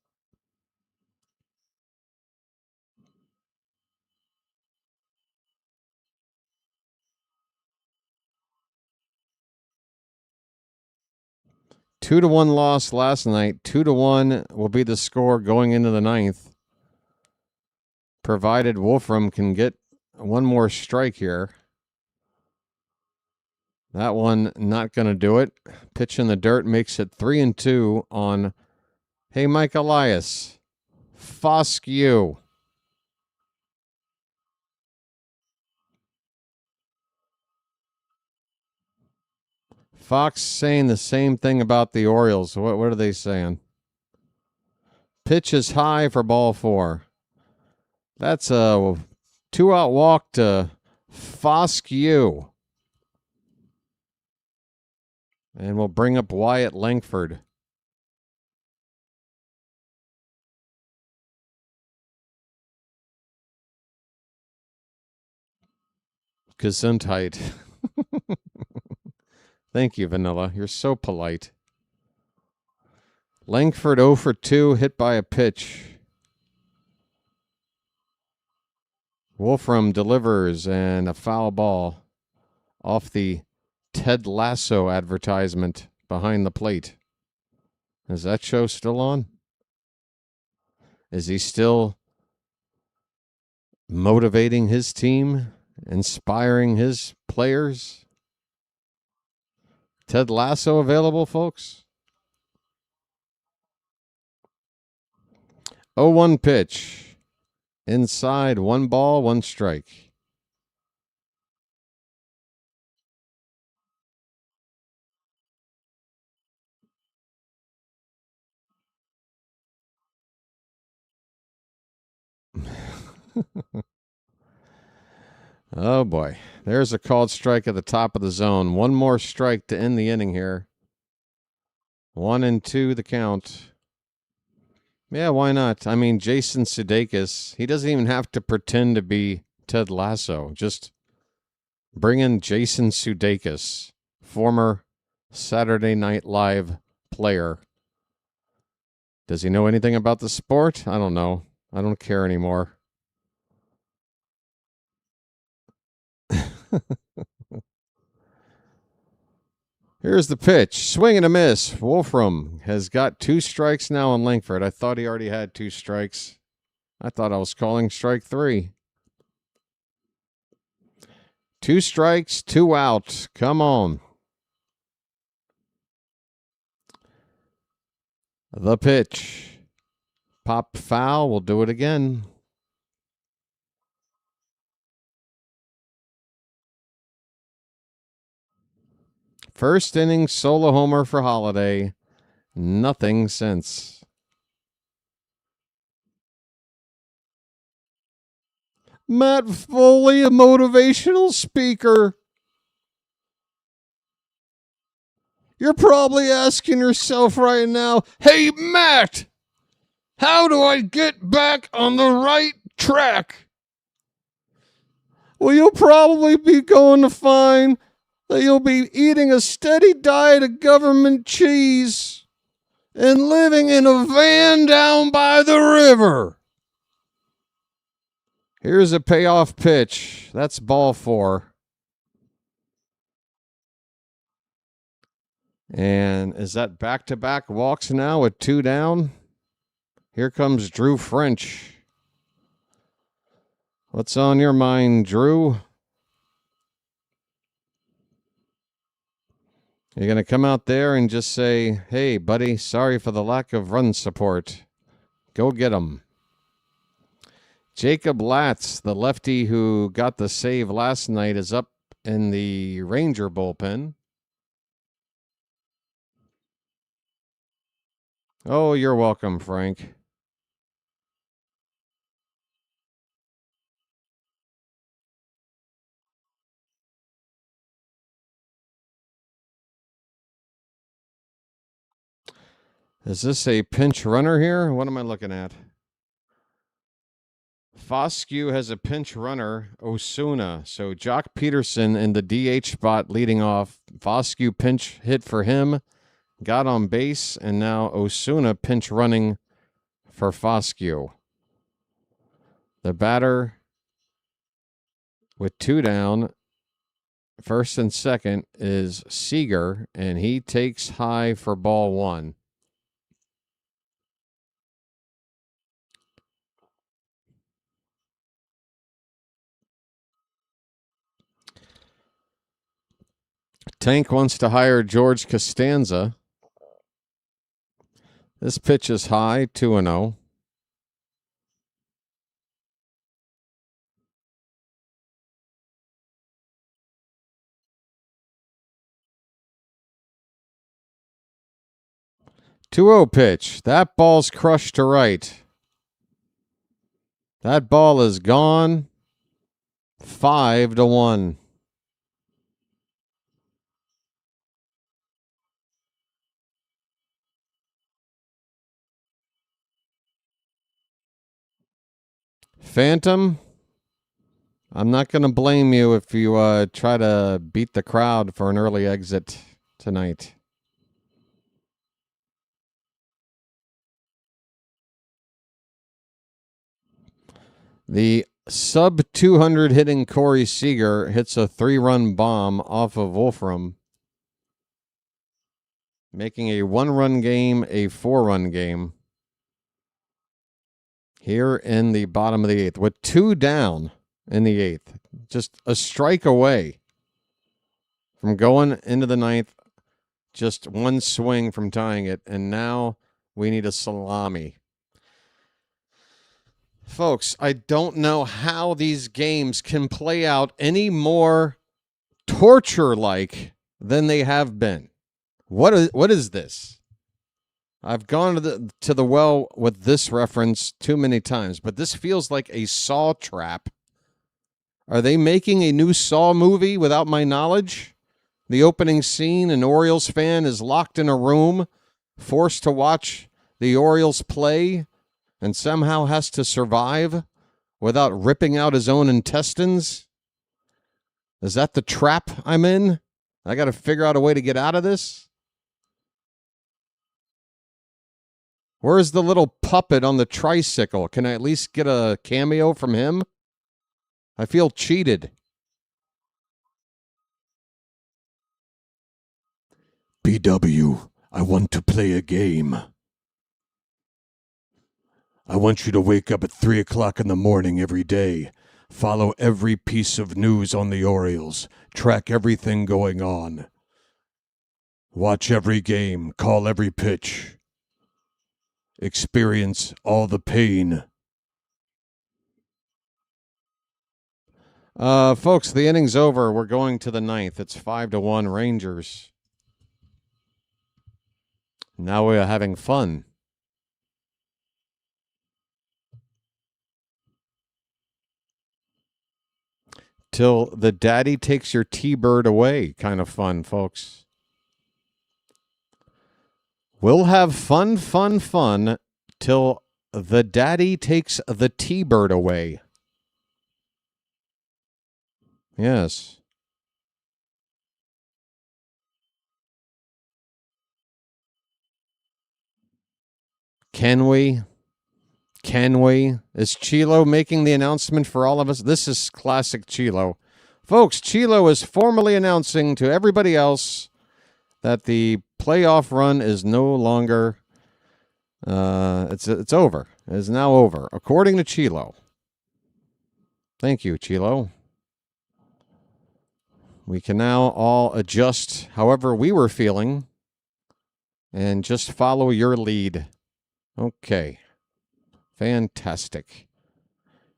Two to 1 loss last night. 2-1 will be the score going into the 9th. Provided Wolfram can get one more strike here. That one not going to do it. Pitch in the dirt makes it 3-2 on, hey, Mike Elias. Foscue. Fox saying the same thing about the Orioles. What are they saying? Pitch is high for ball 4. That's a 2-out walk to Foscue. And we'll bring up Wyatt Langford. Gesundheit. Thank you, Vanilla. You're so polite. Langford 0 for 2, hit by a pitch. Wolfram delivers and a foul ball off the Ted Lasso advertisement behind the plate. Is that show still on? Is he still motivating his team, inspiring his players? Ted Lasso available, folks? 0-1 pitch. Inside, 1 ball, 1 strike. Oh, boy. There's a called strike at the top of the zone. 1 more strike to end the inning here. 1-2 the count. Yeah, why not? I mean, Jason Sudeikis, he doesn't even have to pretend to be Ted Lasso. Just bring in Jason Sudeikis, former Saturday Night Live player. Does he know anything about the sport? I don't know. I don't care anymore. Here's the pitch. Swing and a miss. Wolfram has got 2 strikes now on Langford. I thought he already had 2 strikes. I thought I was calling strike 3. 2 strikes, 2 out. Come on. The pitch. Pop foul. We'll do it again. First inning solo homer for Holiday. Nothing since. Matt Foley, a motivational speaker. You're probably asking yourself right now, hey, Matt, how do I get back on the right track? Well, you'll probably be going to find that you'll be eating a steady diet of government cheese and living in a van down by the river. Here's a payoff pitch. That's ball 4. And is that back-to-back walks now with 2 down? Here comes Drew French. What's on your mind, Drew? You're going to come out there and just say, hey, buddy, sorry for the lack of run support. Go get him. Jacob Latz, the lefty who got the save last night, is up in the Ranger bullpen. Oh, you're welcome, Frank. Is this a pinch runner here? What am I looking at? Foscue has a pinch runner, Osuna. So Jock Peterson in the DH spot leading off. Foscue pinch hit for him, got on base, and now Osuna pinch running for Foscue. The batter with 2 down, first and second, is Seager, and he takes high for ball 1. Tank wants to hire George Costanza. This pitch is high, 2-0. (2-0) pitch. That ball's crushed to right. That ball is gone. 5-1. Phantom, I'm not going to blame you if you try to beat the crowd for an early exit tonight. The sub-200 hitting Corey Seager hits a 3-run bomb off of Wolfram, making a 1-run game a 4-run game here in the bottom of the 8th with 2 down in the 8th. Just a strike away from going into the 9th. Just 1 swing from tying it, and now we need a salami. Folks, I don't know how these games can play out any more torture-like than they have been. What is this? I've gone to the well with this reference too many times, but this feels like a Saw trap. Are they making a new Saw movie without my knowledge? The opening scene, an Orioles fan is locked in a room, forced to watch the Orioles play, and somehow has to survive without ripping out his own intestines? Is that the trap I'm in? I got to figure out a way to get out of this? Where's the little puppet on the tricycle? Can I at least get a cameo from him? I feel cheated. BW, I want to play a game. I want you to wake up at 3 o'clock in the morning every day, follow every piece of news on the Orioles, track everything going on, watch every game, call every pitch, experience all the pain. Folks, the inning's over. We're going to the 9th. It's 5-1 Rangers. Now we're having fun. Till the daddy takes your T-bird away. Kind of fun, folks. We'll have fun till the daddy takes the T-bird away. Yes. Can we? Is Chilo making the announcement for all of us? This is classic Chilo. Folks, Chilo is formally announcing to everybody else that the playoff run is no longer, it's over. It is now over, according to Chilo. Thank you, Chilo. We can now all adjust however we were feeling and just follow your lead. Okay. Fantastic.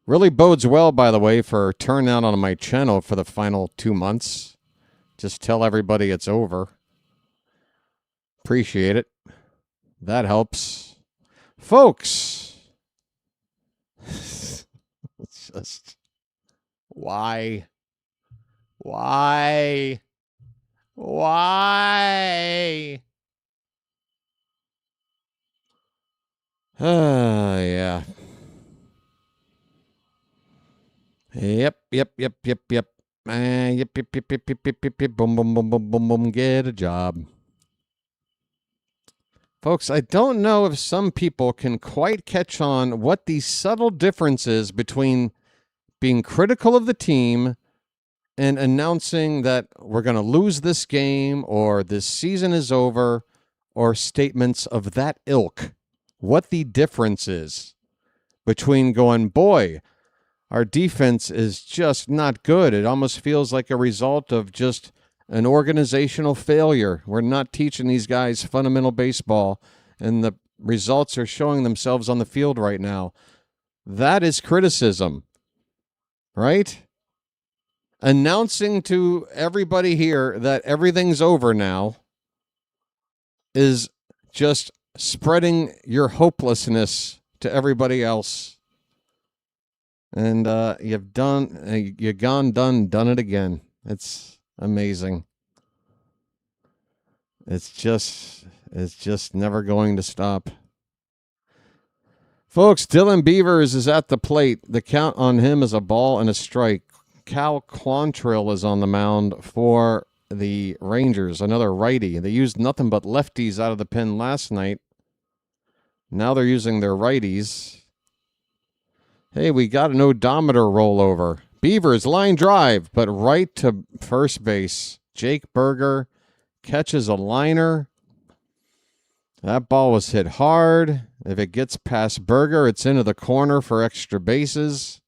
Really bodes well, by the way, for turnout on my channel for the final 2 months. Just tell everybody it's over. Appreciate it. That helps. Folks. It's just... Why? Yeah. Yep. Yep. Boom. Get a job. Folks, I don't know if some people can quite catch on what the subtle difference is between being critical of the team and announcing that we're going to lose this game or this season is over or statements of that ilk. What the difference is between going, boy, our defense is just not good. It almost feels like a result of just an organizational failure. We're not teaching these guys fundamental baseball, and the results are showing themselves on the field right now. That is criticism, right? Announcing to everybody here that everything's over now is just spreading your hopelessness to everybody else. And you've done it again. It's amazing. It's just never going to stop. Folks, Dylan Beavers is at the plate. The count on him is a ball and a strike. Cal Quantrill is on the mound for the Rangers, another righty. They used nothing but lefties out of the pen last night. Now they're using their righties. Hey, we got an odometer rollover. Beavers, line drive, but right to first base. Jake Berger catches a liner. That ball was hit hard. If it gets past Berger, it's into the corner for extra bases.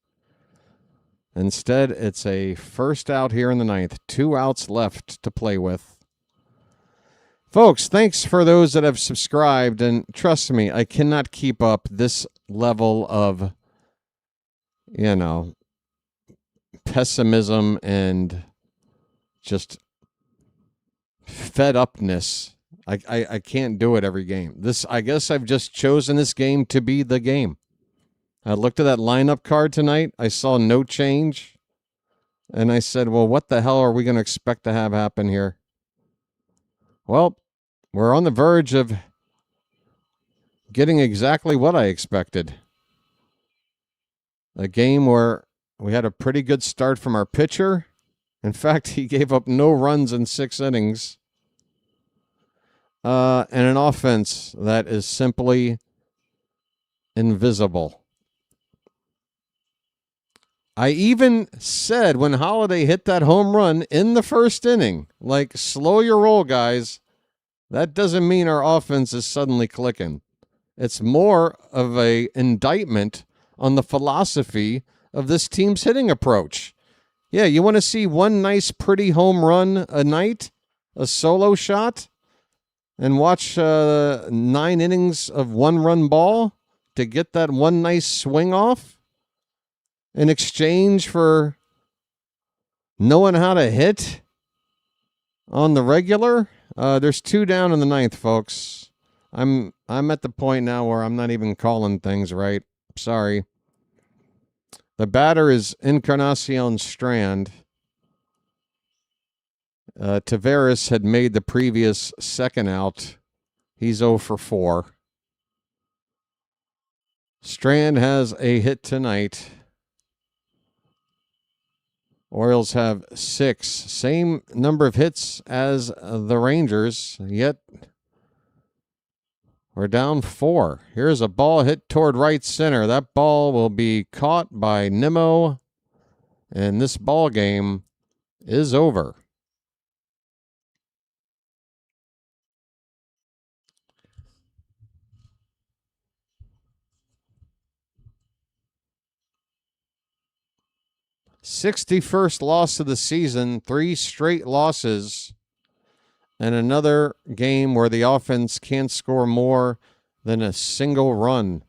Instead, it's a first out here in the ninth. 2 outs left to play with. Folks, thanks for those that have subscribed. And trust me, I cannot keep up this level of, pessimism and just fed upness. I can't do it every game. I guess I've just chosen this game to be the game. I looked at that lineup card tonight. I saw no change. And I said, well, what the hell are we going to expect to have happen here? Well, we're on the verge of getting exactly what I expected. A game where we had a pretty good start from our pitcher. In fact, he gave up no runs in 6 innings. And an offense that is simply invisible. I even said when Holiday hit that home run in the first inning, like, slow your roll, guys. That doesn't mean our offense is suddenly clicking. It's more of an indictment on the philosophy of this team's hitting approach. Yeah, you want to see one nice, pretty home run a night, a solo shot, and watch 9 innings of 1-run ball to get that one nice swing off in exchange for knowing how to hit on the regular? There's 2 down in the ninth, folks. I'm at the point now where I'm not even calling things right. Sorry. The batter is Encarnacion Strand. Taveras had made the previous second out. He's 0 for 4. Strand has a hit tonight. Orioles have 6. Same number of hits as the Rangers, yet we're down 4. Here's a ball hit toward right center. That ball will be caught by Nimmo, and this ball game is over. "61st loss of the season, 3 straight losses, and another game where the offense can't score more than a single run."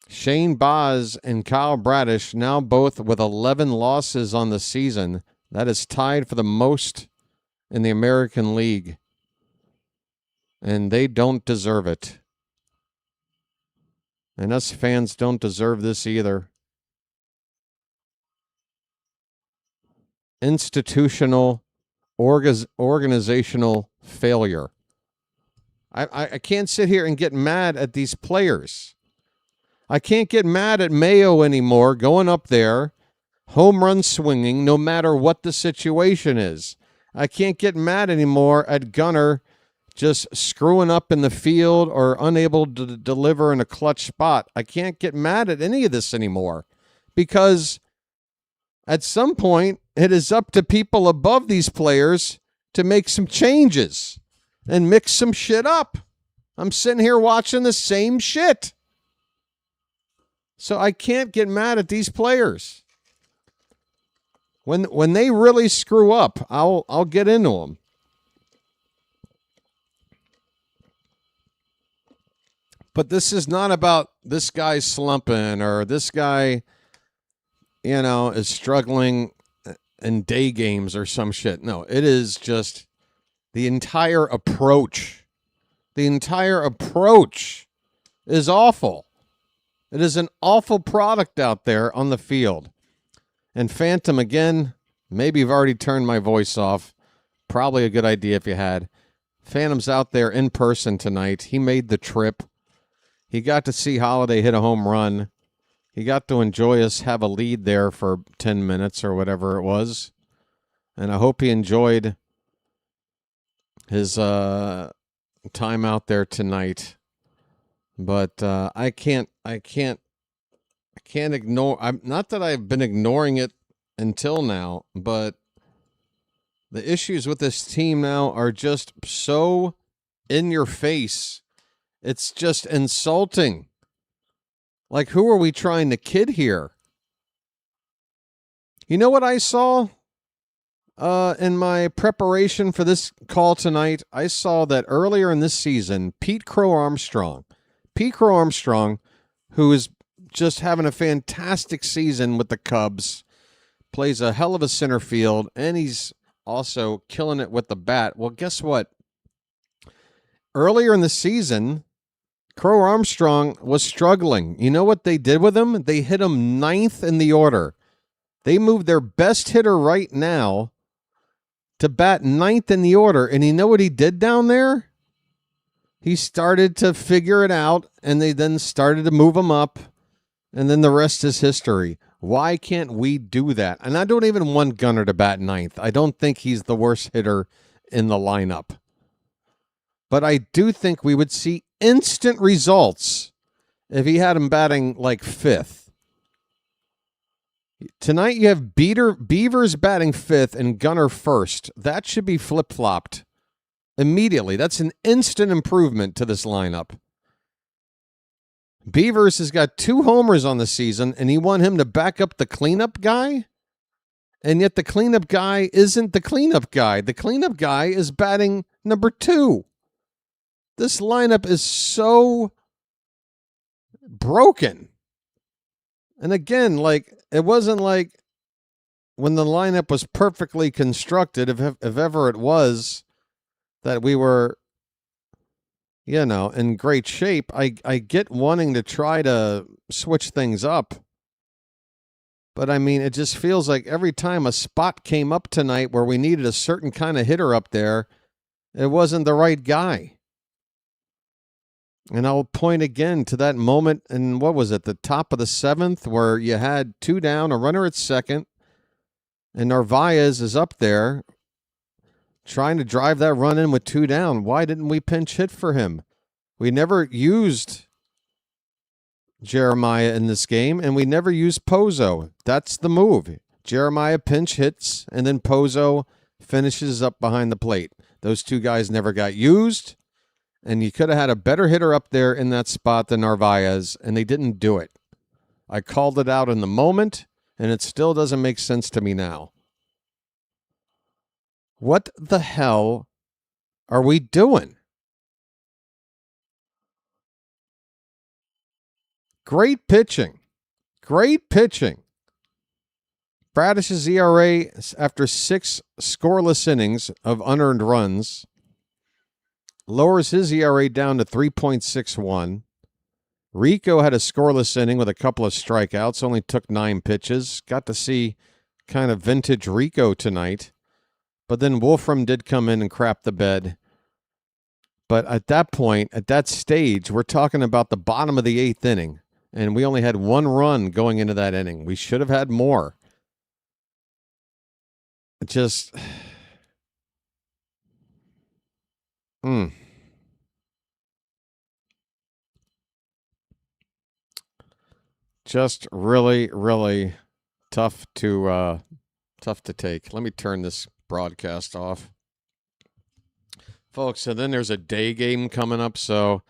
Shane Baz and Kyle Bradish now both with 11 losses on the season. That is tied for the most in the American League. And they don't deserve it. And us fans don't deserve this either. Institutional, organizational failure. I can't sit here and get mad at these players. I can't get mad at Mayo anymore going up there, home run swinging, no matter what the situation is. I can't get mad anymore at Gunnar just screwing up in the field or unable to deliver in a clutch spot. I can't get mad at any of this anymore because at some point, it is up to people above these players to make some changes and mix some shit up. I'm sitting here watching the same shit. So I can't get mad at these players. When they really screw up, I'll get into them. But this is not about this guy slumping or this guy, is struggling in day games or some shit. No, it is just the entire approach. The entire approach is awful. It is an awful product out there on the field. And Phantom, again, maybe you've already turned my voice off. Probably a good idea if you had. Phantom's out there in person tonight. He made the trip. He got to see Holiday hit a home run. He got to enjoy us have a lead there for 10 minutes or whatever it was. And I hope he enjoyed his time out there tonight. But I can't ignore. Not that I've been ignoring it until now, but the issues with this team now are just so in your face. It's just insulting. Like, who are we trying to kid here? You know what I saw in my preparation for this call tonight? I saw that earlier in this season, Pete Crow Armstrong, who is just having a fantastic season with the Cubs, plays a hell of a center field, and he's also killing it with the bat. Well, guess what? Earlier in the season, Crow Armstrong was struggling. You know what they did with him? They hit him 9th in the order. They moved their best hitter right now to bat 9th in the order. And you know what he did down there? He started to figure it out, and they then started to move him up, and then the rest is history. Why can't we do that? And I don't even want Gunnar to bat 9th. I don't think he's the worst hitter in the lineup. But I do think we would see instant results if he had him batting like 5th. Tonight you have Beavers batting 5th and Gunnar 1st. That should be flip-flopped immediately. That's an instant improvement to this lineup. Beavers has got 2 homers on the season, and you want him to back up the cleanup guy? And yet the cleanup guy isn't the cleanup guy. The cleanup guy is batting number 2. This lineup is so broken. And again, like, it wasn't like when the lineup was perfectly constructed, if ever it was, that we were, you know, in great shape. I get wanting to try to switch things up. But, I mean, it just feels like every time a spot came up tonight where we needed a certain kind of hitter up there, it wasn't the right guy. And I'll point again to that moment in, what was it, the top of the 7th, where you had 2 down, a runner at second, and Narvaez is up there trying to drive that run in with 2 down. Why didn't we pinch hit for him? We never used Jeremiah in this game, and we never used Pozo. That's the move. Jeremiah pinch hits, and then Pozo finishes up behind the plate. Those 2 guys never got used. And you could have had a better hitter up there in that spot than Narvaez, and they didn't do it. I called it out in the moment, and it still doesn't make sense to me now. What the hell are we doing? Great pitching. Great pitching. Bradish's ERA after 6 scoreless innings of unearned runs lowers his ERA down to 3.61. Rico had a scoreless inning with a couple of strikeouts, only took 9 pitches. Got to see kind of vintage Rico tonight. But then Wolfram did come in and crap the bed. But at that point, at that stage, we're talking about the bottom of the 8th inning. And we only had 1 run going into that inning. We should have had more. Just... Just really, really tough to take. Let me turn this broadcast off, folks. And then there's a day game coming up. So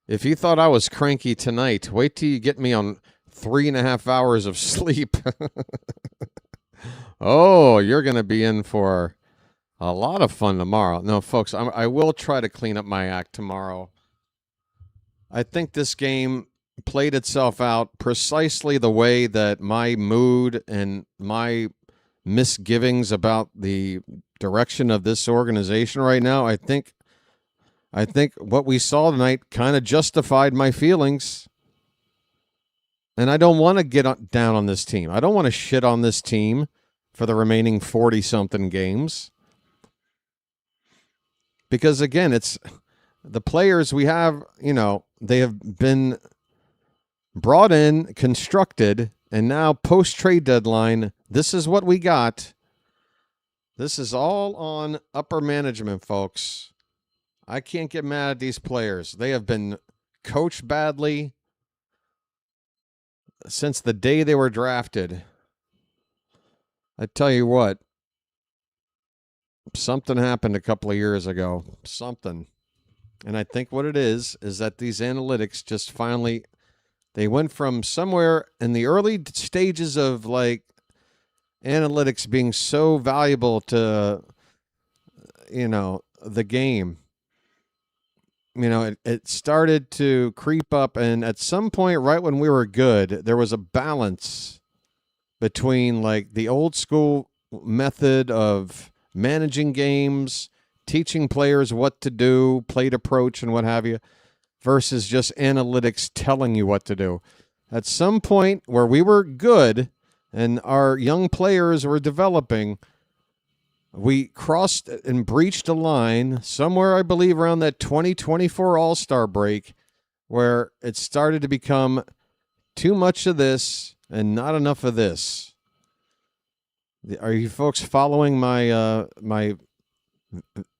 if you thought I was cranky tonight, wait till you get me on 3.5 hours of sleep. Oh, you're going to be in for a lot of fun tomorrow. No, folks, I will try to clean up my act tomorrow. I think this game played itself out precisely the way that my mood and my misgivings about the direction of this organization right now, I think what we saw tonight kind of justified my feelings. And I don't want to get down on this team. I don't want to shit on this team for the remaining 40-something games. Because, again, the players we have, you know, they have been brought in, constructed, and now post-trade deadline, this is what we got. This is all on upper management, folks. I can't get mad at these players. They have been coached badly since the day they were drafted. I tell you what, something happened a couple of years ago. Something. And I think what it is that these analytics just finally, they went from somewhere in the early stages of like analytics being so valuable to, you know, the game. You know, it started to creep up, and at some point, right when we were good, there was a balance between like the old school method of managing games, teaching players what to do, plate approach and what have you, versus just analytics telling you what to do. At some point where we were good and our young players were developing, we crossed and breached a line somewhere, I believe, around that 2024 All-Star break, where it started to become too much of this and not enough of this. Are you folks following my my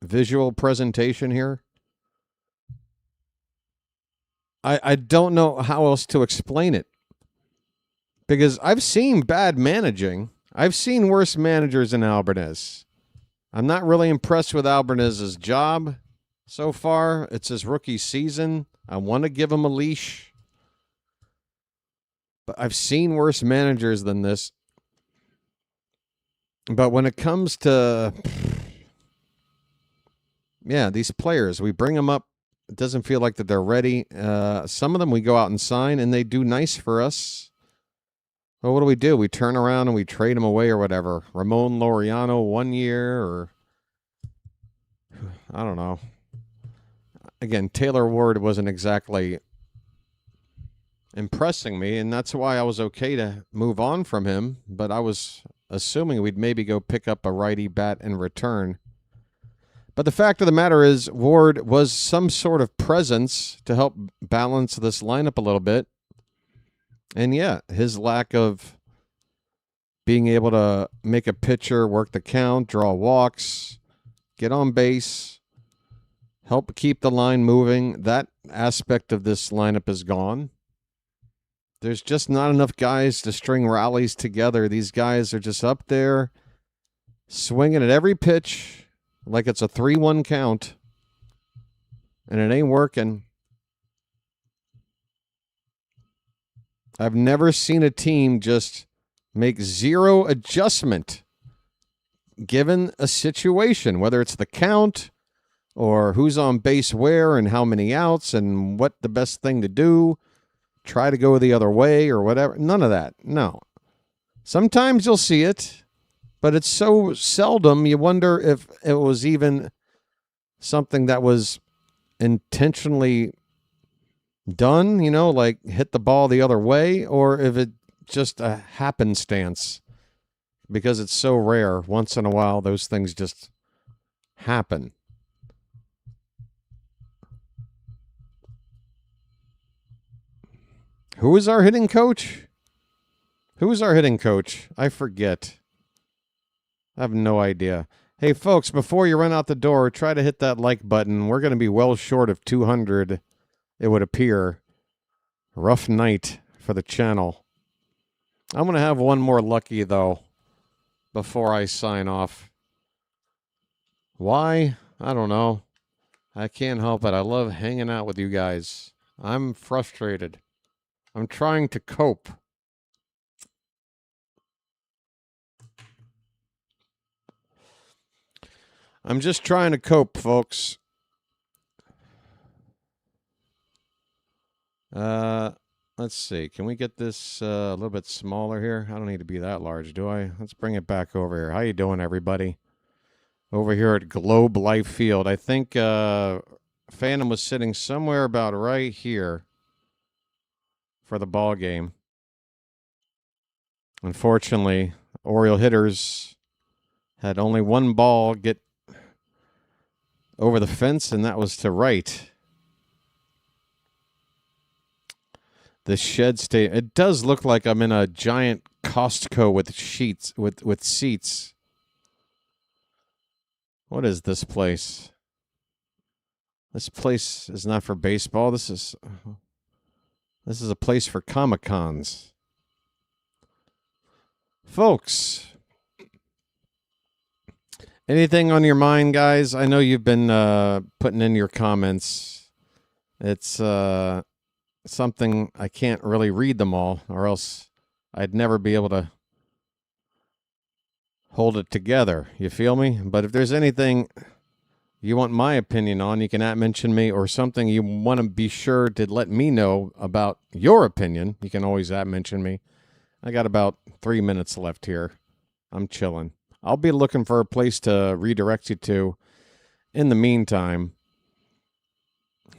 visual presentation here? I don't know how else to explain it, because I've seen bad managing. I've seen worse managers than Albanese. I'm not really impressed with Albanese's job so far. It's his rookie season. I want to give him a leash. But I've seen worse managers than this. But when it comes to, yeah, these players, we bring them up. It doesn't feel like that they're ready. Some of them we go out and sign, and they do nice for us. Well, what do? We turn around and we trade them away or whatever. Ramon Laureano 1 year, or I don't know. Again, Taylor Ward wasn't exactly impressing me, and that's why I was okay to move on from him. But I was assuming we'd maybe go pick up a righty bat in return. But the fact of the matter is, Ward was some sort of presence to help balance this lineup a little bit. And yeah, his lack of being able to make a pitcher work the count, draw walks, get on base, help keep the line moving, that aspect of this lineup is gone. There's just not enough guys to string rallies together. These guys are just up there swinging at every pitch like it's a 3-1 count, and it ain't working. I've never seen a team just make zero adjustment given a situation, whether it's the count or who's on base where and how many outs and what the best thing to do, try to go the other way or whatever. None of that. No. Sometimes you'll see it, but it's so seldom you wonder if it was even something that was intentionally done, you know, like hit the ball the other way, or if it just a happenstance, because it's so rare. Once in a while, those things just happen. Who is our hitting coach? Who is our hitting coach? I forget. I have no idea. Hey, folks, before you run out the door, try to hit that like button. We're going to be well short of 200. It would appear. Rough night for the channel. I'm going to have one more lucky, though, before I sign off. Why? I don't know. I can't help it. I love hanging out with you guys. I'm frustrated. I'm trying to cope. I'm just trying to cope, folks. Let's see. Can we get this a little bit smaller here? I don't need to be that large, do I? Let's bring it back over here. How you doing, everybody? Over here at Globe Life Field. I think Phantom was sitting somewhere about right here for the ball game. Unfortunately, Oriole hitters had only one ball get over the fence, and that was to right. The shed stadium. It does look like I'm in a giant Costco with sheets, with seats. What is this place? This place is not for baseball. This is a place for Comic-Cons. Folks, anything on your mind, guys? I know you've been putting in your comments. It's something I can't really read them all, or else I'd never be able to hold it together. You feel me? But if there's anything you want my opinion on, you can @mention me, or something you want to be sure to let me know about your opinion, you can always @mention me. I got about 3 minutes left here. I'm chilling. I'll be looking for a place to redirect you to in the meantime.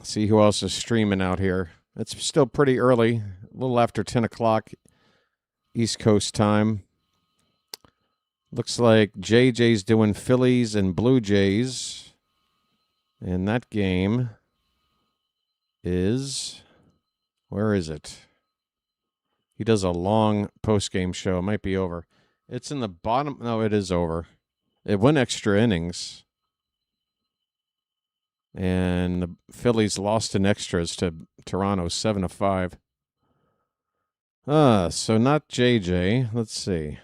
See who else is streaming out here. It's still pretty early, a little after 10 o'clock East Coast time. Looks like JJ's doing Phillies and Blue Jays. And that game is, where is it? He does a long post-game show. It might be over. It's in the bottom. No, it is over. It went extra innings. And the Phillies lost in extras to Toronto 7-5. So not JJ. Let's see.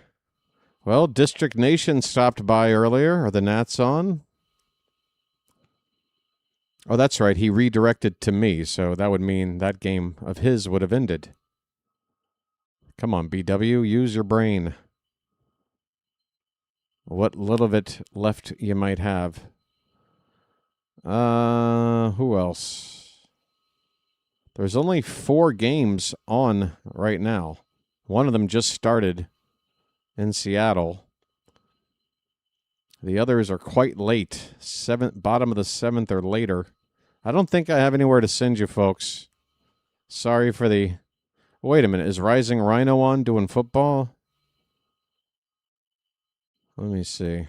Well, District Nation stopped by earlier. Are the Nats on? Oh, that's right. He redirected to me, so that would mean that game of his would have ended. Come on, BW, use your brain. What little of it left you might have. Who else? There's only 4 games on right now. One of them just started in Seattle. The others are quite late. Bottom of the 7th or later. I don't think I have anywhere to send you folks. Sorry for the... Wait a minute. Is Rising Rhino on doing football? Let me see.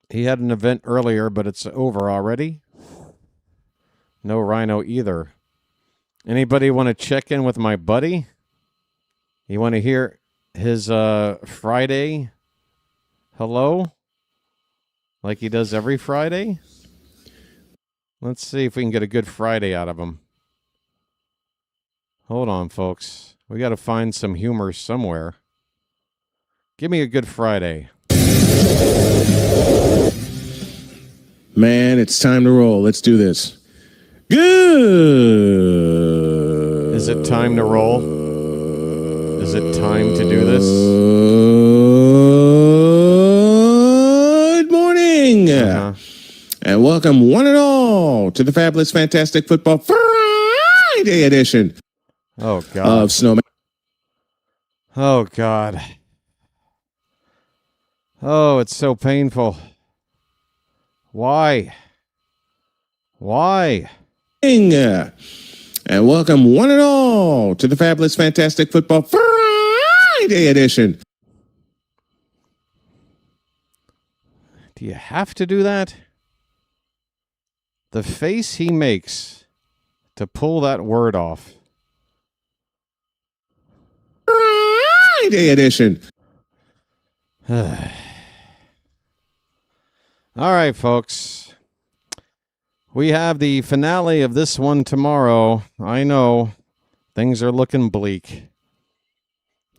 He had an event earlier, but it's over already. No Rhino either. Anybody want to check in with my buddy? You want to hear his Friday hello? Like he does every Friday? Let's see if we can get a good Friday out of him. Hold on, folks. We got to find some humor somewhere. Give me a good Friday. Man, it's time to roll. Let's do this. Good. Is it time to roll? Is it time to do this? Good morning. And welcome one and all to the fabulous, fantastic football Friday edition. Oh, God. Of Snowman. Oh, God. Oh, it's so painful. Why? Why? And welcome one and all to the fabulous, fantastic football Friday edition. Do you have to do that? The face he makes to pull that word off. Friday edition. All right, folks. We have the finale of this one tomorrow. I know things are looking bleak.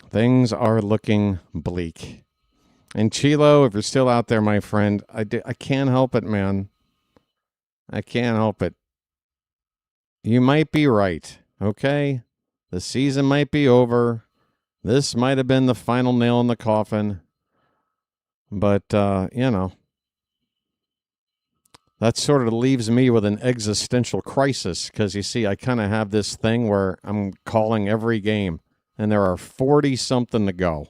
Things are looking bleak. And Chilo, if you're still out there, my friend, I can't help it, man. I can't help it. You might be right, okay? The season might be over. This might have been the final nail in the coffin. But, you know, that sort of leaves me with an existential crisis because, you see, I kind of have this thing where I'm calling every game, and there are 40-something to go.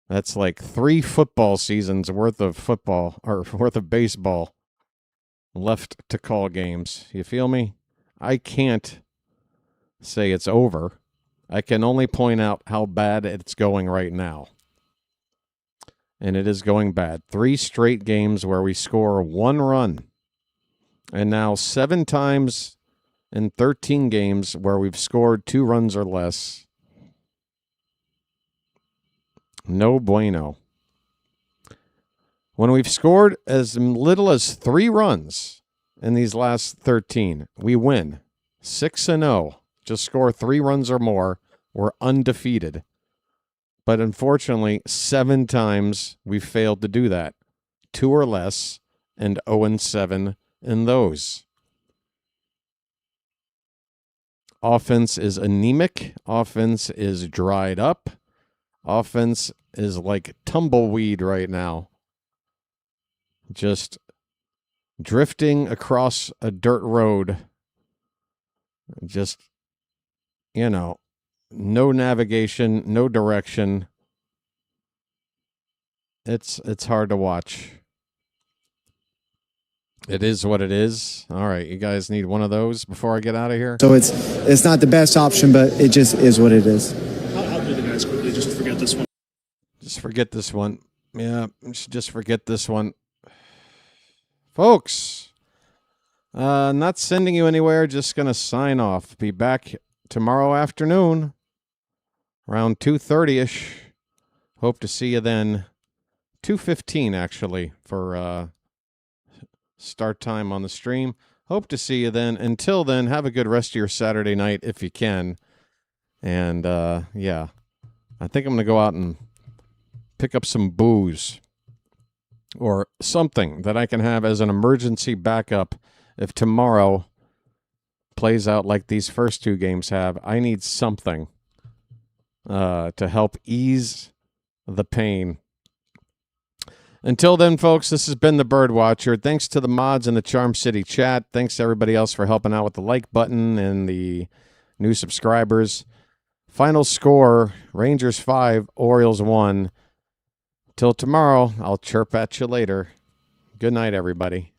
That's like 3 football seasons worth of football, or worth of baseball left to call games. You feel me? I can't say it's over. I can only point out how bad it's going right now. And it is going bad. 3 straight games where we score 1 run. And now 7 times in 13 games where we've scored 2 runs or less. No bueno. When we've scored as little as 3 runs in these last 13, we win 6-0. Just score 3 runs or more. We're undefeated. But unfortunately, 7 times we've failed to do that. 2 or less, and 0-7 in those. Offense is anemic. Offense is dried up. Offense is like tumbleweed right now. Just drifting across a dirt road. Just, no navigation, no direction. It's hard to watch. It is what it is. All right, you guys need one of those before I get out of here? So it's not the best option, but it just is what it is. I'll do the guys quickly. Just forget this one. Just forget this one. Yeah, just forget this one. Folks, not sending you anywhere. Just going to sign off. Be back tomorrow afternoon around 2:30ish. Hope to see you then. 2:15 actually for start time on the stream. Hope to see you then. Until then, have a good rest of your Saturday night if you can. And yeah, I think I'm going to go out and pick up some booze or something that I can have as an emergency backup if tomorrow plays out like these first 2 games have. I need something to help ease the pain. Until then, folks, this has been the BirdWatcher. Thanks to the mods in the Charm City chat. Thanks to everybody else for helping out with the like button and the new subscribers. Final score, Rangers 5, Orioles 1. Till tomorrow, I'll chirp at you later. Good night, everybody.